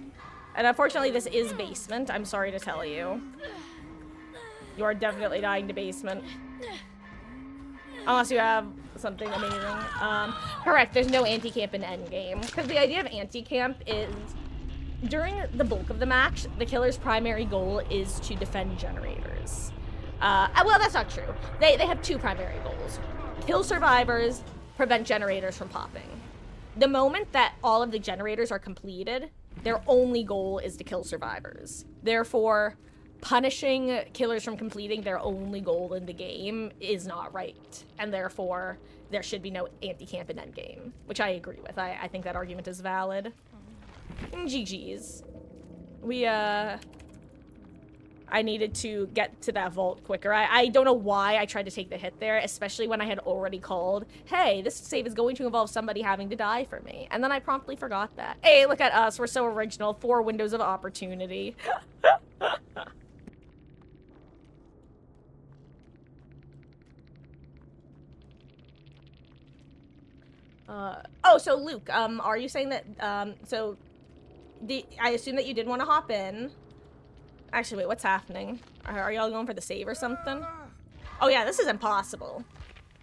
unfortunately this is basement. I'm sorry to tell you. You are definitely dying to basement. Unless you have something amazing. Correct, there's no anti-camp in endgame. Because the idea of anti-camp is, during the bulk of the match, the killer's primary goal is to defend generators. Well, that's not true. They have two primary goals. Kill survivors, prevent generators from popping. The moment that all of the generators are completed, their only goal is to kill survivors. Therefore, punishing killers from completing their only goal in the game is not right. And therefore, there should be no anti-camp in endgame. Which I agree with. I think that argument is valid. GG's. I needed to get to that vault quicker. I don't know why I tried to take the hit there, especially when I had already called, hey, this save is going to involve somebody having to die for me. And then I promptly forgot that. Hey, look at us. We're so original. 4 windows of opportunity. Oh, so Luke, are you saying that, so, I assume that you did want to hop in. Actually, wait, what's happening? Are y'all going for the save or something? Oh yeah, this is impossible.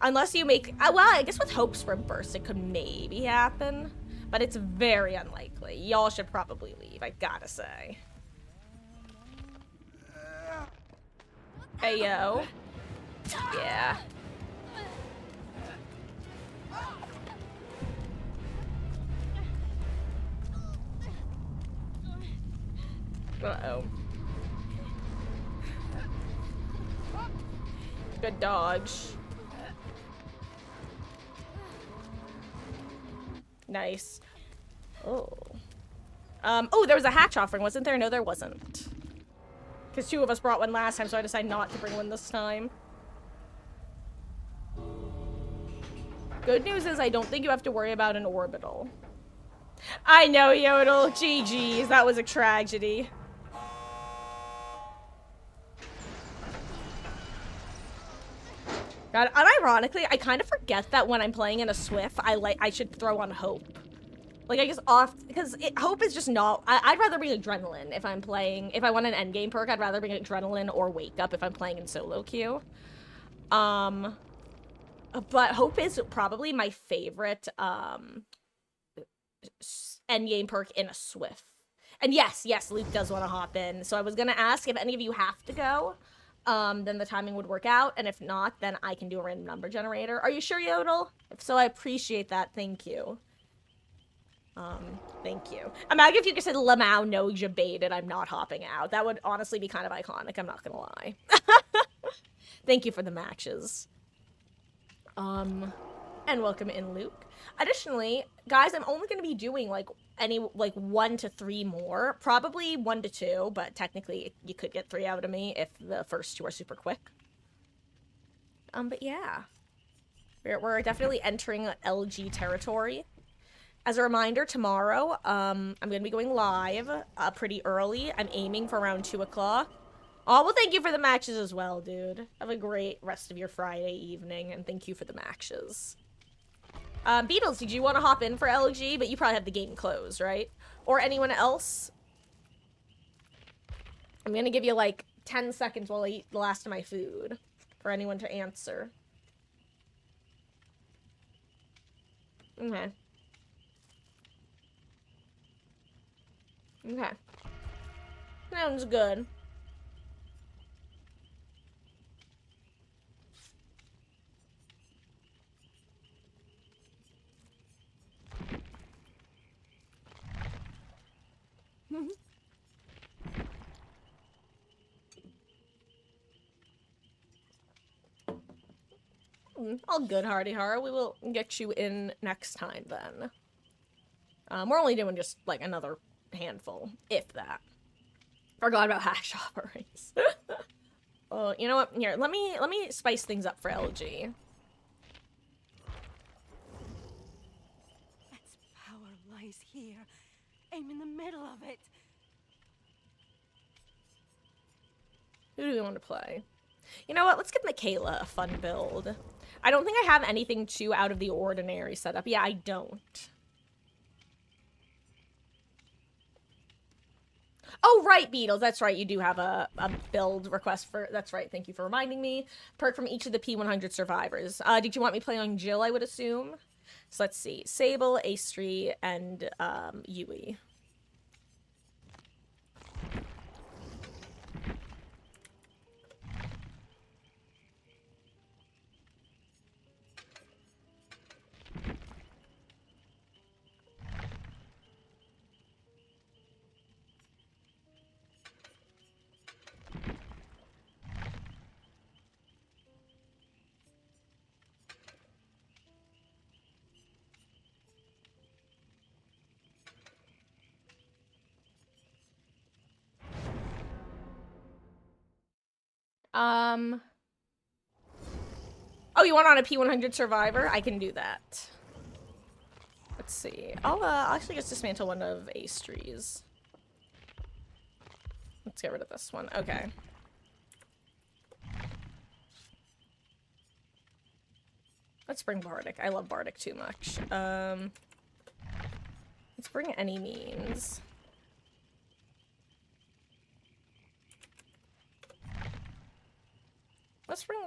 Unless you make, well, I guess with Hope's Burst it could maybe happen, but it's very unlikely. Y'all should probably leave, I gotta say. Hey, yo. Yeah. Uh-oh. Good dodge. Nice. Oh. Oh, there was a hatch offering, wasn't there? No, there wasn't. Because 2 of us brought one last time, so I decided not to bring one this time. Good news is I don't think you have to worry about an orbital. I know, Yodel. GG's. That was a tragedy. God, unironically, I kind of forget that when I'm playing in a Swift, I should throw on Hope. Like, I guess because Hope is just not, I'd rather bring Adrenaline if I'm playing, if I want an endgame perk, I'd rather bring Adrenaline or Wake Up if I'm playing in solo queue. But Hope is probably my favorite, endgame perk in a Swift. And yes, Luke does want to hop in, so I was gonna ask if any of you have to go. Then the timing would work out, and if not, then I can do a random number generator. Are you sure, Yodel? If so, I appreciate that. Thank you. Thank you. Imagine if you could say Lamau no debated, I'm not hopping out. That would honestly be kind of iconic, I'm not gonna lie. Thank you for the matches. And welcome in, Luke. Additionally, guys, I'm only gonna be doing, like, 1 to 3 more. Probably 1 to 2, but technically you could get 3 out of me if the first 2 are super quick. But yeah. We're definitely entering LG territory. As a reminder, tomorrow, I'm gonna be going live, pretty early. I'm aiming for around 2 o'clock. Oh, well, thank you for the matches as well, dude. Have a great rest of your Friday evening, and thank you for the matches. Beatles, did you want to hop in for LG? But you probably have the game closed, right? Or anyone else? I'm gonna give you, like, 10 seconds while I eat the last of my food for anyone to answer. Okay. Okay. Sounds good. All good, Hardy Har. We will get you in next time, then. We're only doing just, like, another handful, if that. Forgot about hash offerings. You know what? Here, let me spice things up for LG. Its power lies here. Aim in the middle of it. Who do we want to play? You know what? Let's give Michaela a fun build. I don't think I have anything too out of the ordinary set up. Yeah, I don't. Oh, right, Beatles. That's right. You do have a build request for... That's right. Thank you for reminding me. Perk from each of the P100 survivors. Did you want me playing Jill, I would assume? So let's see. Sable, Aestri, and Yui. Oh, you want on a P100 survivor? I can do that. Let's see. I'll actually just dismantle one of Aestri's. Let's get rid of this one. Okay. Let's bring Bardic. I love Bardic too much. Let's bring any means. Let's bring...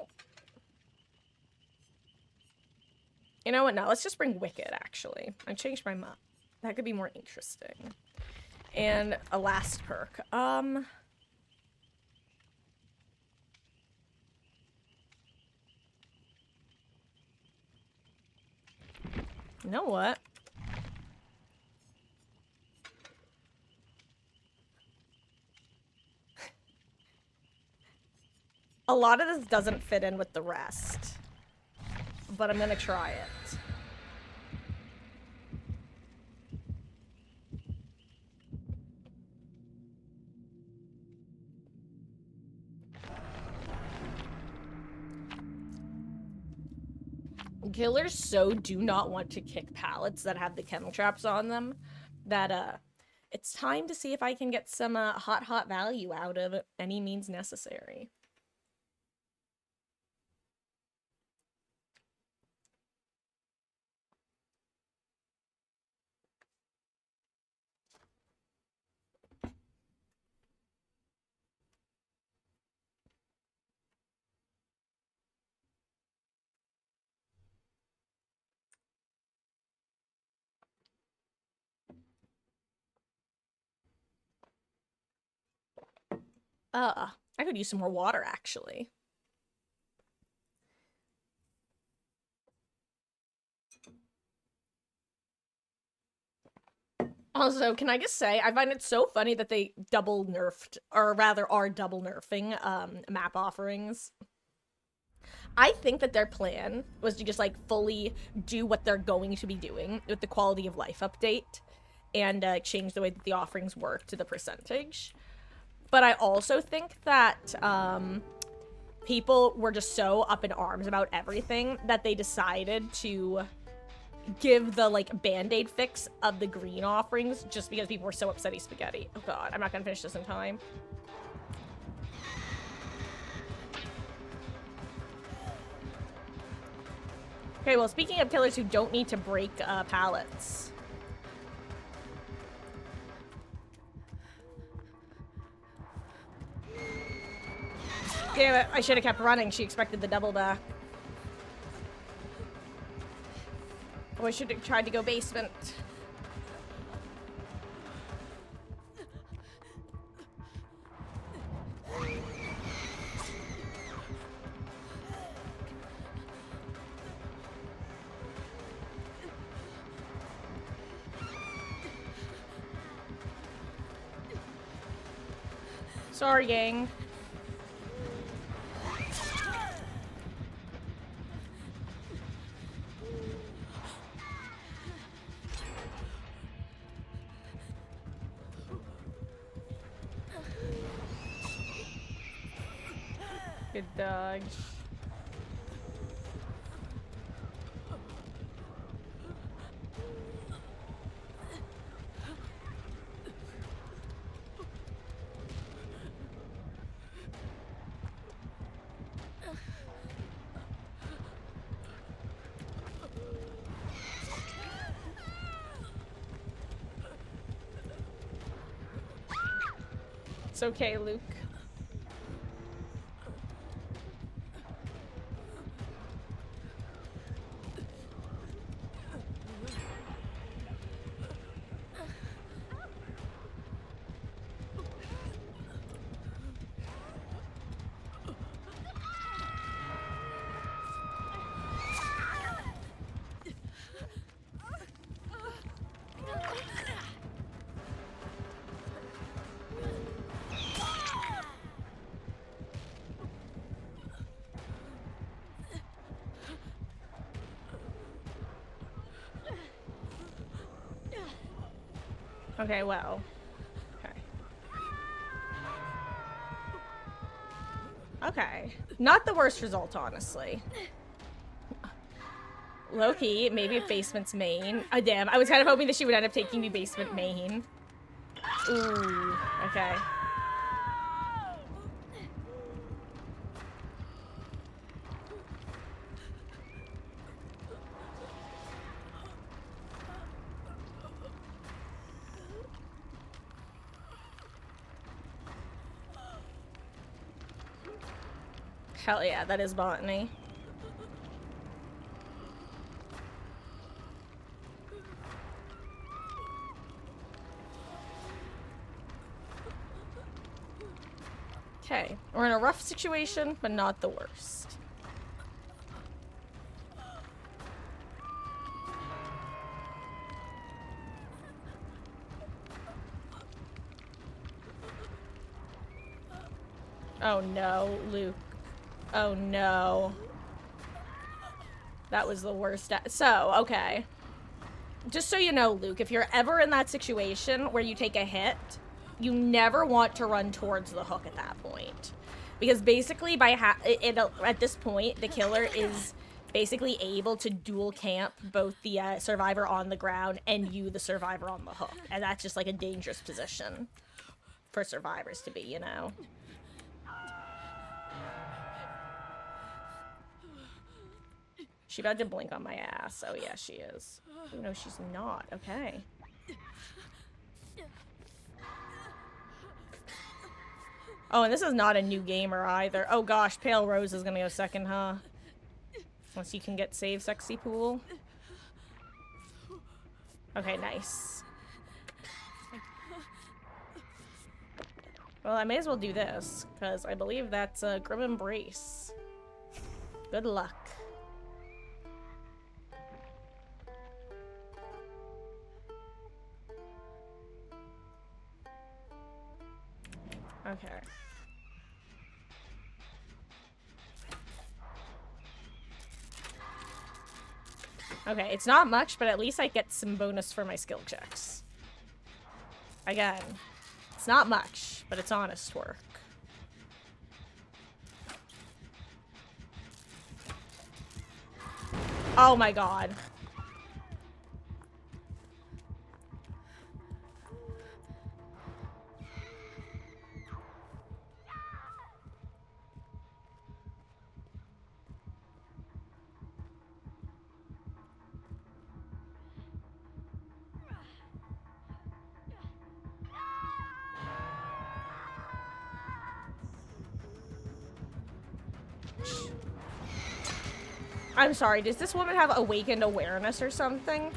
You know what? No, let's just bring Wicked, actually. I changed my mind. That could be more interesting. And a last perk. You know what? A lot of this doesn't fit in with the rest. But I'm gonna try it. Killers so do not want to kick pallets that have the chem traps on them that it's time to see if I can get some hot value out of any means necessary. I could use some more water, actually. Also, can I just say, I find it so funny that they double nerfed, or rather are double nerfing, map offerings. I think that their plan was to just, like, fully do what they're going to be doing with the quality of life update and change the way that the offerings work to the percentage. But I also think that people were just so up in arms about everything that they decided to give the, like, band-aid fix of the green offerings just because people were so upsetty spaghetti. Oh god, I'm not gonna finish this in time. Okay, well, speaking of killers who don't need to break pallets. Damn it, I should have kept running. She expected the double back. Oh, I should have tried to go basement. Sorry, gang. Good dodge. It's okay, Luke. Okay, well. Okay. Okay. Not the worst result, honestly. Low-key, maybe a basement's main. Oh, damn. I was kind of hoping that she would end up taking the basement main. Ooh. Okay. Hell yeah, that is botany. Okay, we're in a rough situation, but not the worst. Oh no, Luke. Oh no. That was the worst. So, okay. Just so you know, Luke, if you're ever in that situation where you take a hit, you never want to run towards the hook at that point. Because basically, at this point, the killer is basically able to dual camp both the survivor on the ground and you, the survivor, on the hook. And that's just like a dangerous position for survivors to be, you know? She about to blink on my ass. Oh yeah, she is. Oh, no, she's not. Okay. Oh, and this is not a new gamer either. Oh gosh, Pale Rose is gonna go second, huh? Once you can get save sexy pool. Okay, nice. Well, I may as well do this, because I believe that's a Grim Embrace. Good luck. Okay. Okay, it's not much, but at least I get some bonus for my skill checks. Again, it's not much, but it's honest work. Oh my god. I'm sorry, does this woman have awakened awareness or something?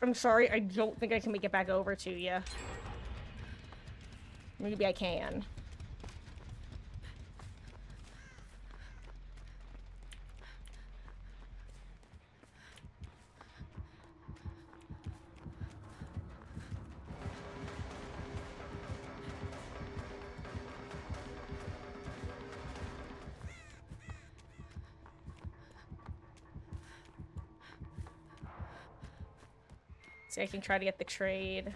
I'm sorry, I don't think I can make it back over to you. Maybe I can. See, I can try to get the trade.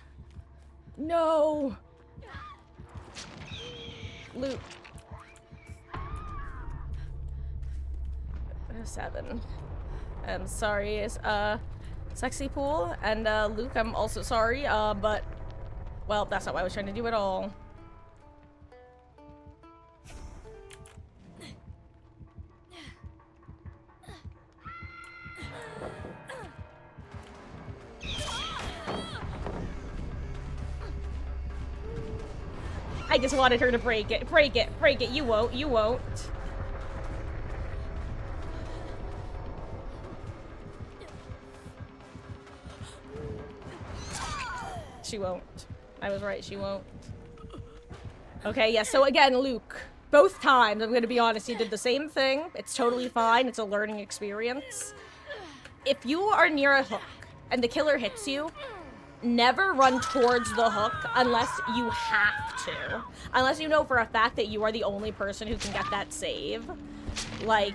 No! Luke. 7. I'm sorry, Sexy Pool, and Luke, I'm also sorry, but, well, that's not what I was trying to do at all. I just wanted her to break it. Break it. Break it. You won't. You won't. She won't. I was right. She won't. Okay, yeah. So again, Luke, both times, I'm going to be honest, you did the same thing. It's totally fine. It's a learning experience. If you are near a hook and the killer hits you, never run towards the hook unless you have to. Unless you know for a fact that you are the only person who can get that save. Like,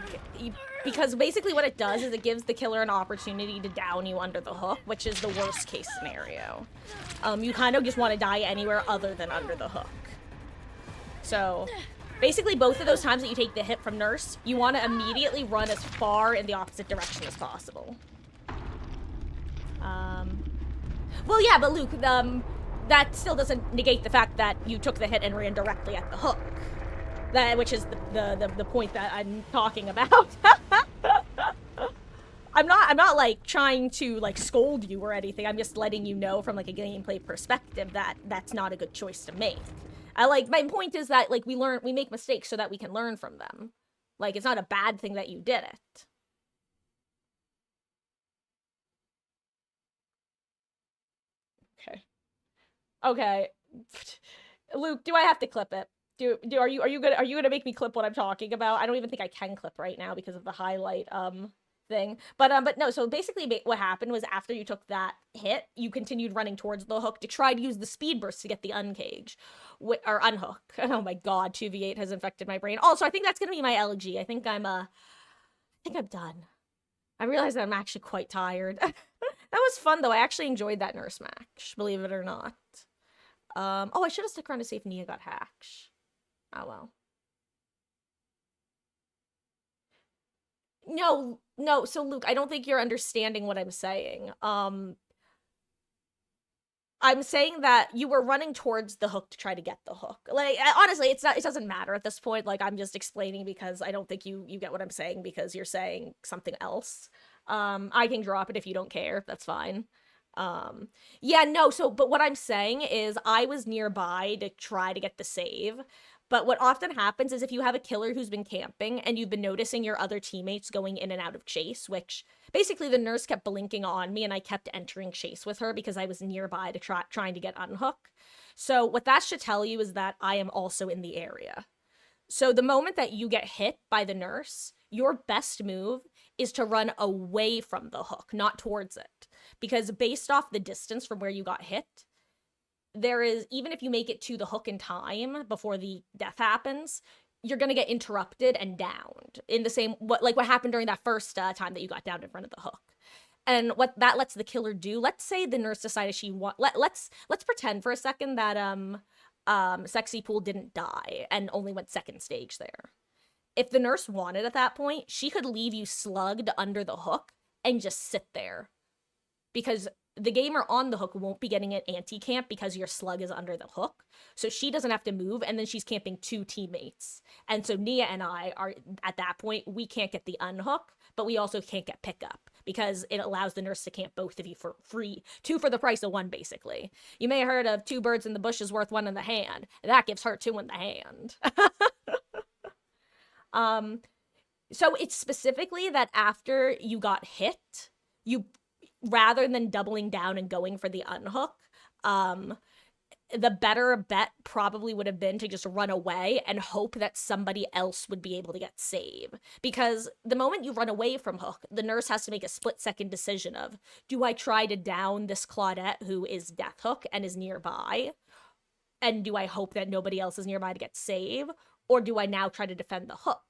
because basically what it does is it gives the killer an opportunity to down you under the hook, which is the worst case scenario. You kind of just want to die anywhere other than under the hook. So, Basically, both of those times that you take the hit from Nurse, you want to immediately run as far in the opposite direction as possible. Well, yeah, but Luke, that still doesn't negate the fact that you took the hit and ran directly at the hook. Which is the point that I'm talking about. I'm not like trying to like scold you or anything. I'm just letting you know from like a gameplay perspective that that's not a good choice to make. My point is that like we make mistakes so that we can learn from them. Like it's not a bad thing that you did it. Okay. Luke, do I have to clip it? Are you gonna make me clip what I'm talking about? I don't even think I can clip right now because of the highlight thing. But no, so basically what happened was after you took that hit, you continued running towards the hook to try to use the speed burst to get the uncage. Or unhook. Oh my god, 2v8 has infected my brain. Also, I think that's gonna be my LG. I think I'm done. I realize that I'm actually quite tired. That was fun though. I actually enjoyed that nurse match, believe it or not. Oh, I should have stuck around to see if Nia got hacked. Oh well. No, so Luke, I don't think you're understanding what I'm saying. I'm saying that you were running towards the hook to try to get the hook. Like, honestly, it doesn't matter at this point. Like, I'm just explaining because I don't think you get what I'm saying because you're saying something else. I can drop it if you don't care. That's fine. Yeah, no, but what I'm saying is I was nearby to try to get the save. But what often happens is if you have a killer who's been camping and you've been noticing your other teammates going in and out of chase, which basically the nurse kept blinking on me and I kept entering chase with her because I was nearby to trying to get unhook. So what that should tell you is that I am also in the area. So the moment that you get hit by the nurse, your best move is to run away from the hook, not towards it. Because based off the distance from where you got hit, there is, even if you make it to the hook in time before the death happens, you're gonna get interrupted and downed in the same what happened during that first time that you got downed in front of the hook. And what that lets the killer do, let's say the nurse decided let's pretend for a second that Sexy Pool didn't die and only went second stage there. If the nurse wanted at that point, she could leave you slugged under the hook and just sit there. Because the gamer on the hook won't be getting an anti-camp because your slug is under the hook. So she doesn't have to move, and then she's camping two teammates. And so Nia and I are, at that point, we can't get the unhook, but we also can't get pickup because it allows the nurse to camp both of you for free. 2 for the price of 1, basically. You may have heard of 2 birds in the bush is worth 1 in the hand. That gives her 2 in the hand. So it's specifically that after you got hit, you, rather than doubling down and going for the unhook, the better bet probably would have been to just run away and hope that somebody else would be able to get save. Because the moment you run away from hook, the nurse has to make a split-second decision of, do I try to down this Claudette who is death hook and is nearby? And do I hope that nobody else is nearby to get save? Or do I now try to defend the hook?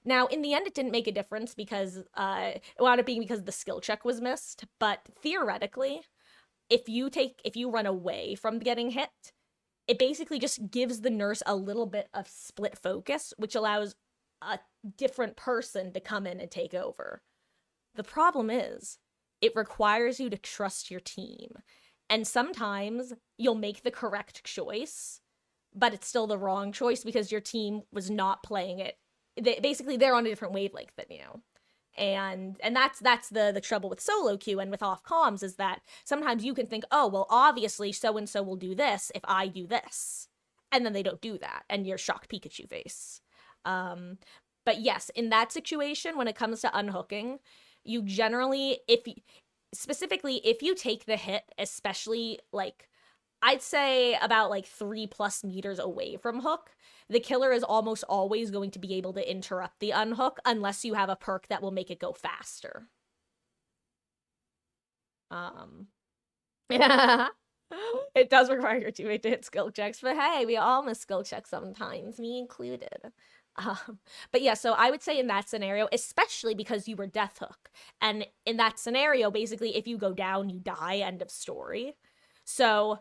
Now, in the end, it didn't make a difference because it wound up being because the skill check was missed. But theoretically, if you run away from getting hit, it basically just gives the nurse a little bit of split focus, which allows a different person to come in and take over. The problem is, it requires you to trust your team. And sometimes you'll make the correct choice, but it's still the wrong choice because your team was not playing it. They're on a different wavelength than you. And that's the trouble with solo queue and with off comms is that sometimes you can think, oh, well, obviously so-and-so will do this if I do this. And then they don't do that, and you're shocked Pikachu face. But yes, in that situation, when it comes to unhooking, you generally, if you take the hit, especially, like, I'd say about, like, 3+ meters away from hook, the killer is almost always going to be able to interrupt the unhook unless you have a perk that will make it go faster. Yeah. It does require your teammate to hit skill checks, but hey, we all miss skill checks sometimes, me included. But yeah, so I would say in that scenario, especially because you were death hook, and in that scenario, basically, if you go down, you die, end of story. So,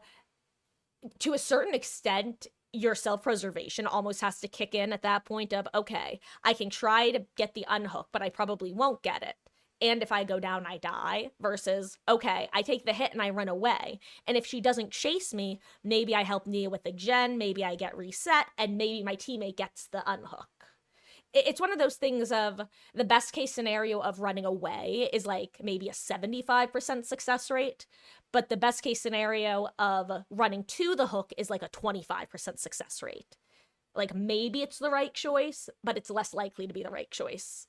to a certain extent, your self-preservation almost has to kick in at that point of, okay, I can try to get the unhook, but I probably won't get it. And if I go down, I die, versus, okay, I take the hit and I run away. And if she doesn't chase me, maybe I help Nia with a gen, maybe I get reset, and maybe my teammate gets the unhook. It's one of those things of the best case scenario of running away is like maybe a 75% success rate, but the best case scenario of running to the hook is like a 25% success rate. Like maybe it's the right choice, but it's less likely to be the right choice.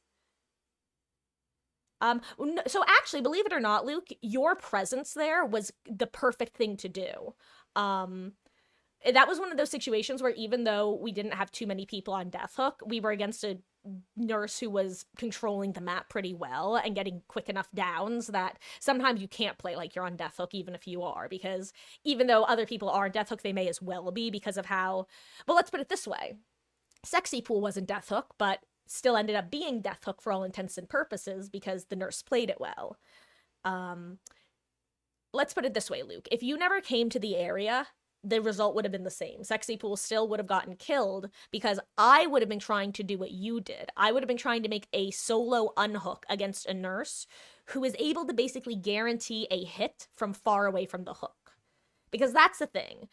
So actually, believe it or not, Luke, your presence there was the perfect thing to do. That was one of those situations where even though we didn't have too many people on Death Hook, we were against a nurse who was controlling the map pretty well and getting quick enough downs that sometimes you can't play like you're on Death Hook even if you are, because even though other people are on Death Hook, they may as well be because of how, well, let's put it this way. Sexy Pool wasn't Death Hook, but still ended up being Death Hook for all intents and purposes because the nurse played it well. Let's put it this way, Luke. If you never came to the area, the result would have been the same. Sexy Pool still would have gotten killed because I would have been trying to do what you did. I would have been trying to make a solo unhook against a nurse who is able to basically guarantee a hit from far away from the hook. Because that's the thing.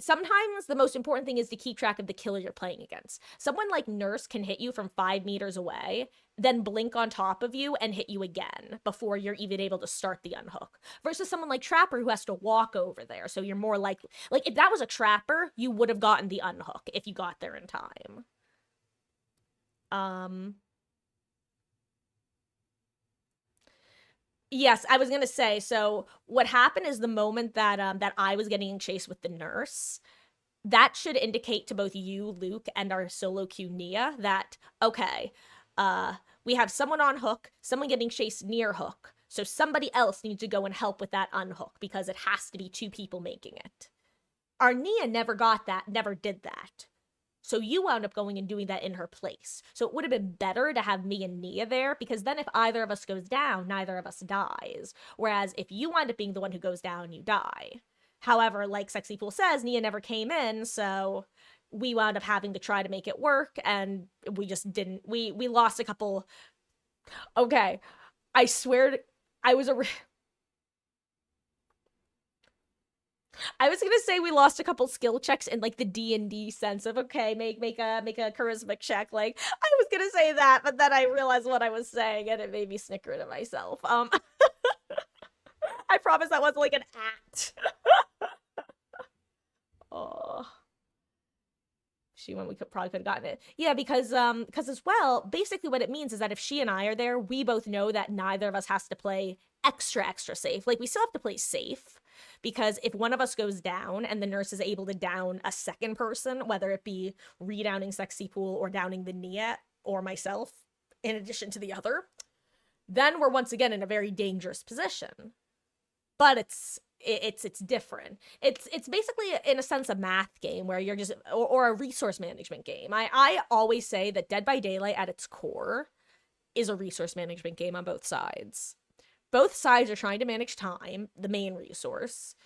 Sometimes the most important thing is to keep track of the killer you're playing against. Someone like Nurse can hit you from 5 meters away, then blink on top of you and hit you again before you're even able to start the unhook. Versus someone like Trapper who has to walk over there, so you're more likely... Like, if that was a Trapper, you would have gotten the unhook if you got there in time. Yes, I was gonna say, so what happened is the moment that that I was getting chased with the nurse, that should indicate to both you, Luke, and our solo queue Nia that, okay, we have someone on hook, someone getting chased near hook, so somebody else needs to go and help with that unhook because it has to be 2 people making it. Our Nia never got that, never did that. So you wound up going and doing that in her place. So it would have been better to have me and Nia there, because then if either of us goes down, neither of us dies. Whereas if you wind up being the one who goes down, you die. However, like Sexy Pool says, Nia never came in, so we wound up having to try to make it work, and we just didn't. We lost a couple... Okay, I swear I was gonna say we lost a couple skill checks in like the D&D sense of, okay, make a charisma check. Like, I was gonna say that, but then I realized what I was saying and it made me snicker to myself. I promise that wasn't like an act. Oh, we probably could have gotten it. Yeah, because as well, basically what it means is that if she and I are there, we both know that neither of us has to play extra safe. Like, we still have to play safe, because if one of us goes down and the nurse is able to down a second person, whether it be redowning Sexy Pool or downing the Nia or myself in addition to the other, then we're once again in a very dangerous position. But it's different. It's basically, in a sense, a math game where you're just, or a resource management game. I always say that Dead by Daylight at its core is a resource management game on both sides. Both sides are trying to manage time, the main resource.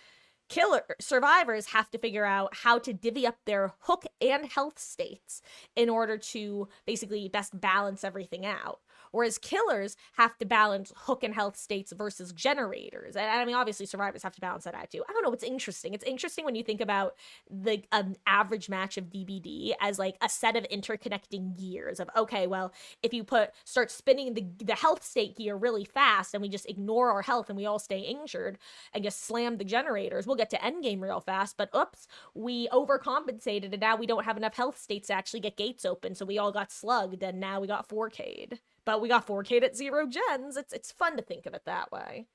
Survivors have to figure out how to divvy up their hook and health states in order to basically best balance everything out. Whereas killers have to balance hook and health states versus generators. And I mean, obviously, survivors have to balance that out too. I don't know, it's interesting. It's interesting when you think about the average match of DBD as like a set of interconnecting gears of, okay, well, if you start spinning the health state gear really fast and we just ignore our health and we all stay injured and just slam the generators, we'll get to endgame real fast. But oops, we overcompensated and now we don't have enough health states to actually get gates open. So we all got slugged and now we got 4K'd. But we got 4K'd at 0 gens. It's fun to think of it that way.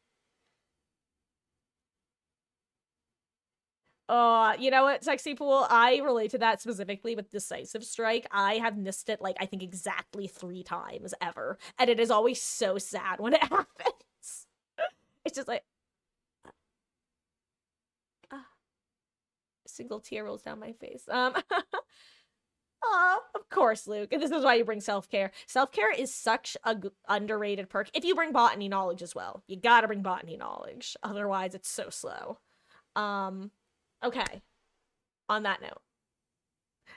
You know what, Sexy Pool? I relate to that specifically with Decisive Strike. I have missed it, like, I think exactly 3 times ever. And it is always so sad when it happens. It's just like... a single tear rolls down my face. Of course, Luke. And this is why you bring self-care. Self-care is such a underrated perk. If you bring botany knowledge as well. You gotta bring botany knowledge. Otherwise, it's so slow. Okay. On that note.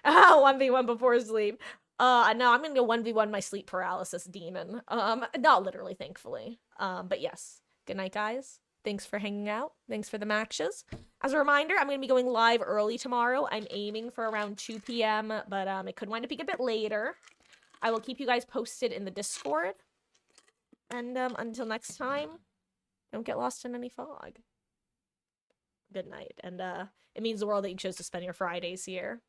1v1 before sleep. No, I'm gonna go 1v1 my sleep paralysis demon. Not literally, thankfully. But yes. Good night, guys. Thanks for hanging out. Thanks for the matches. As a reminder, I'm gonna be going live early tomorrow. I'm aiming for around 2 p.m., but it could wind up being a bit later. I will keep you guys posted in the Discord. And until next time, don't get lost in any fog. Good night. And it means the world that you chose to spend your Fridays here.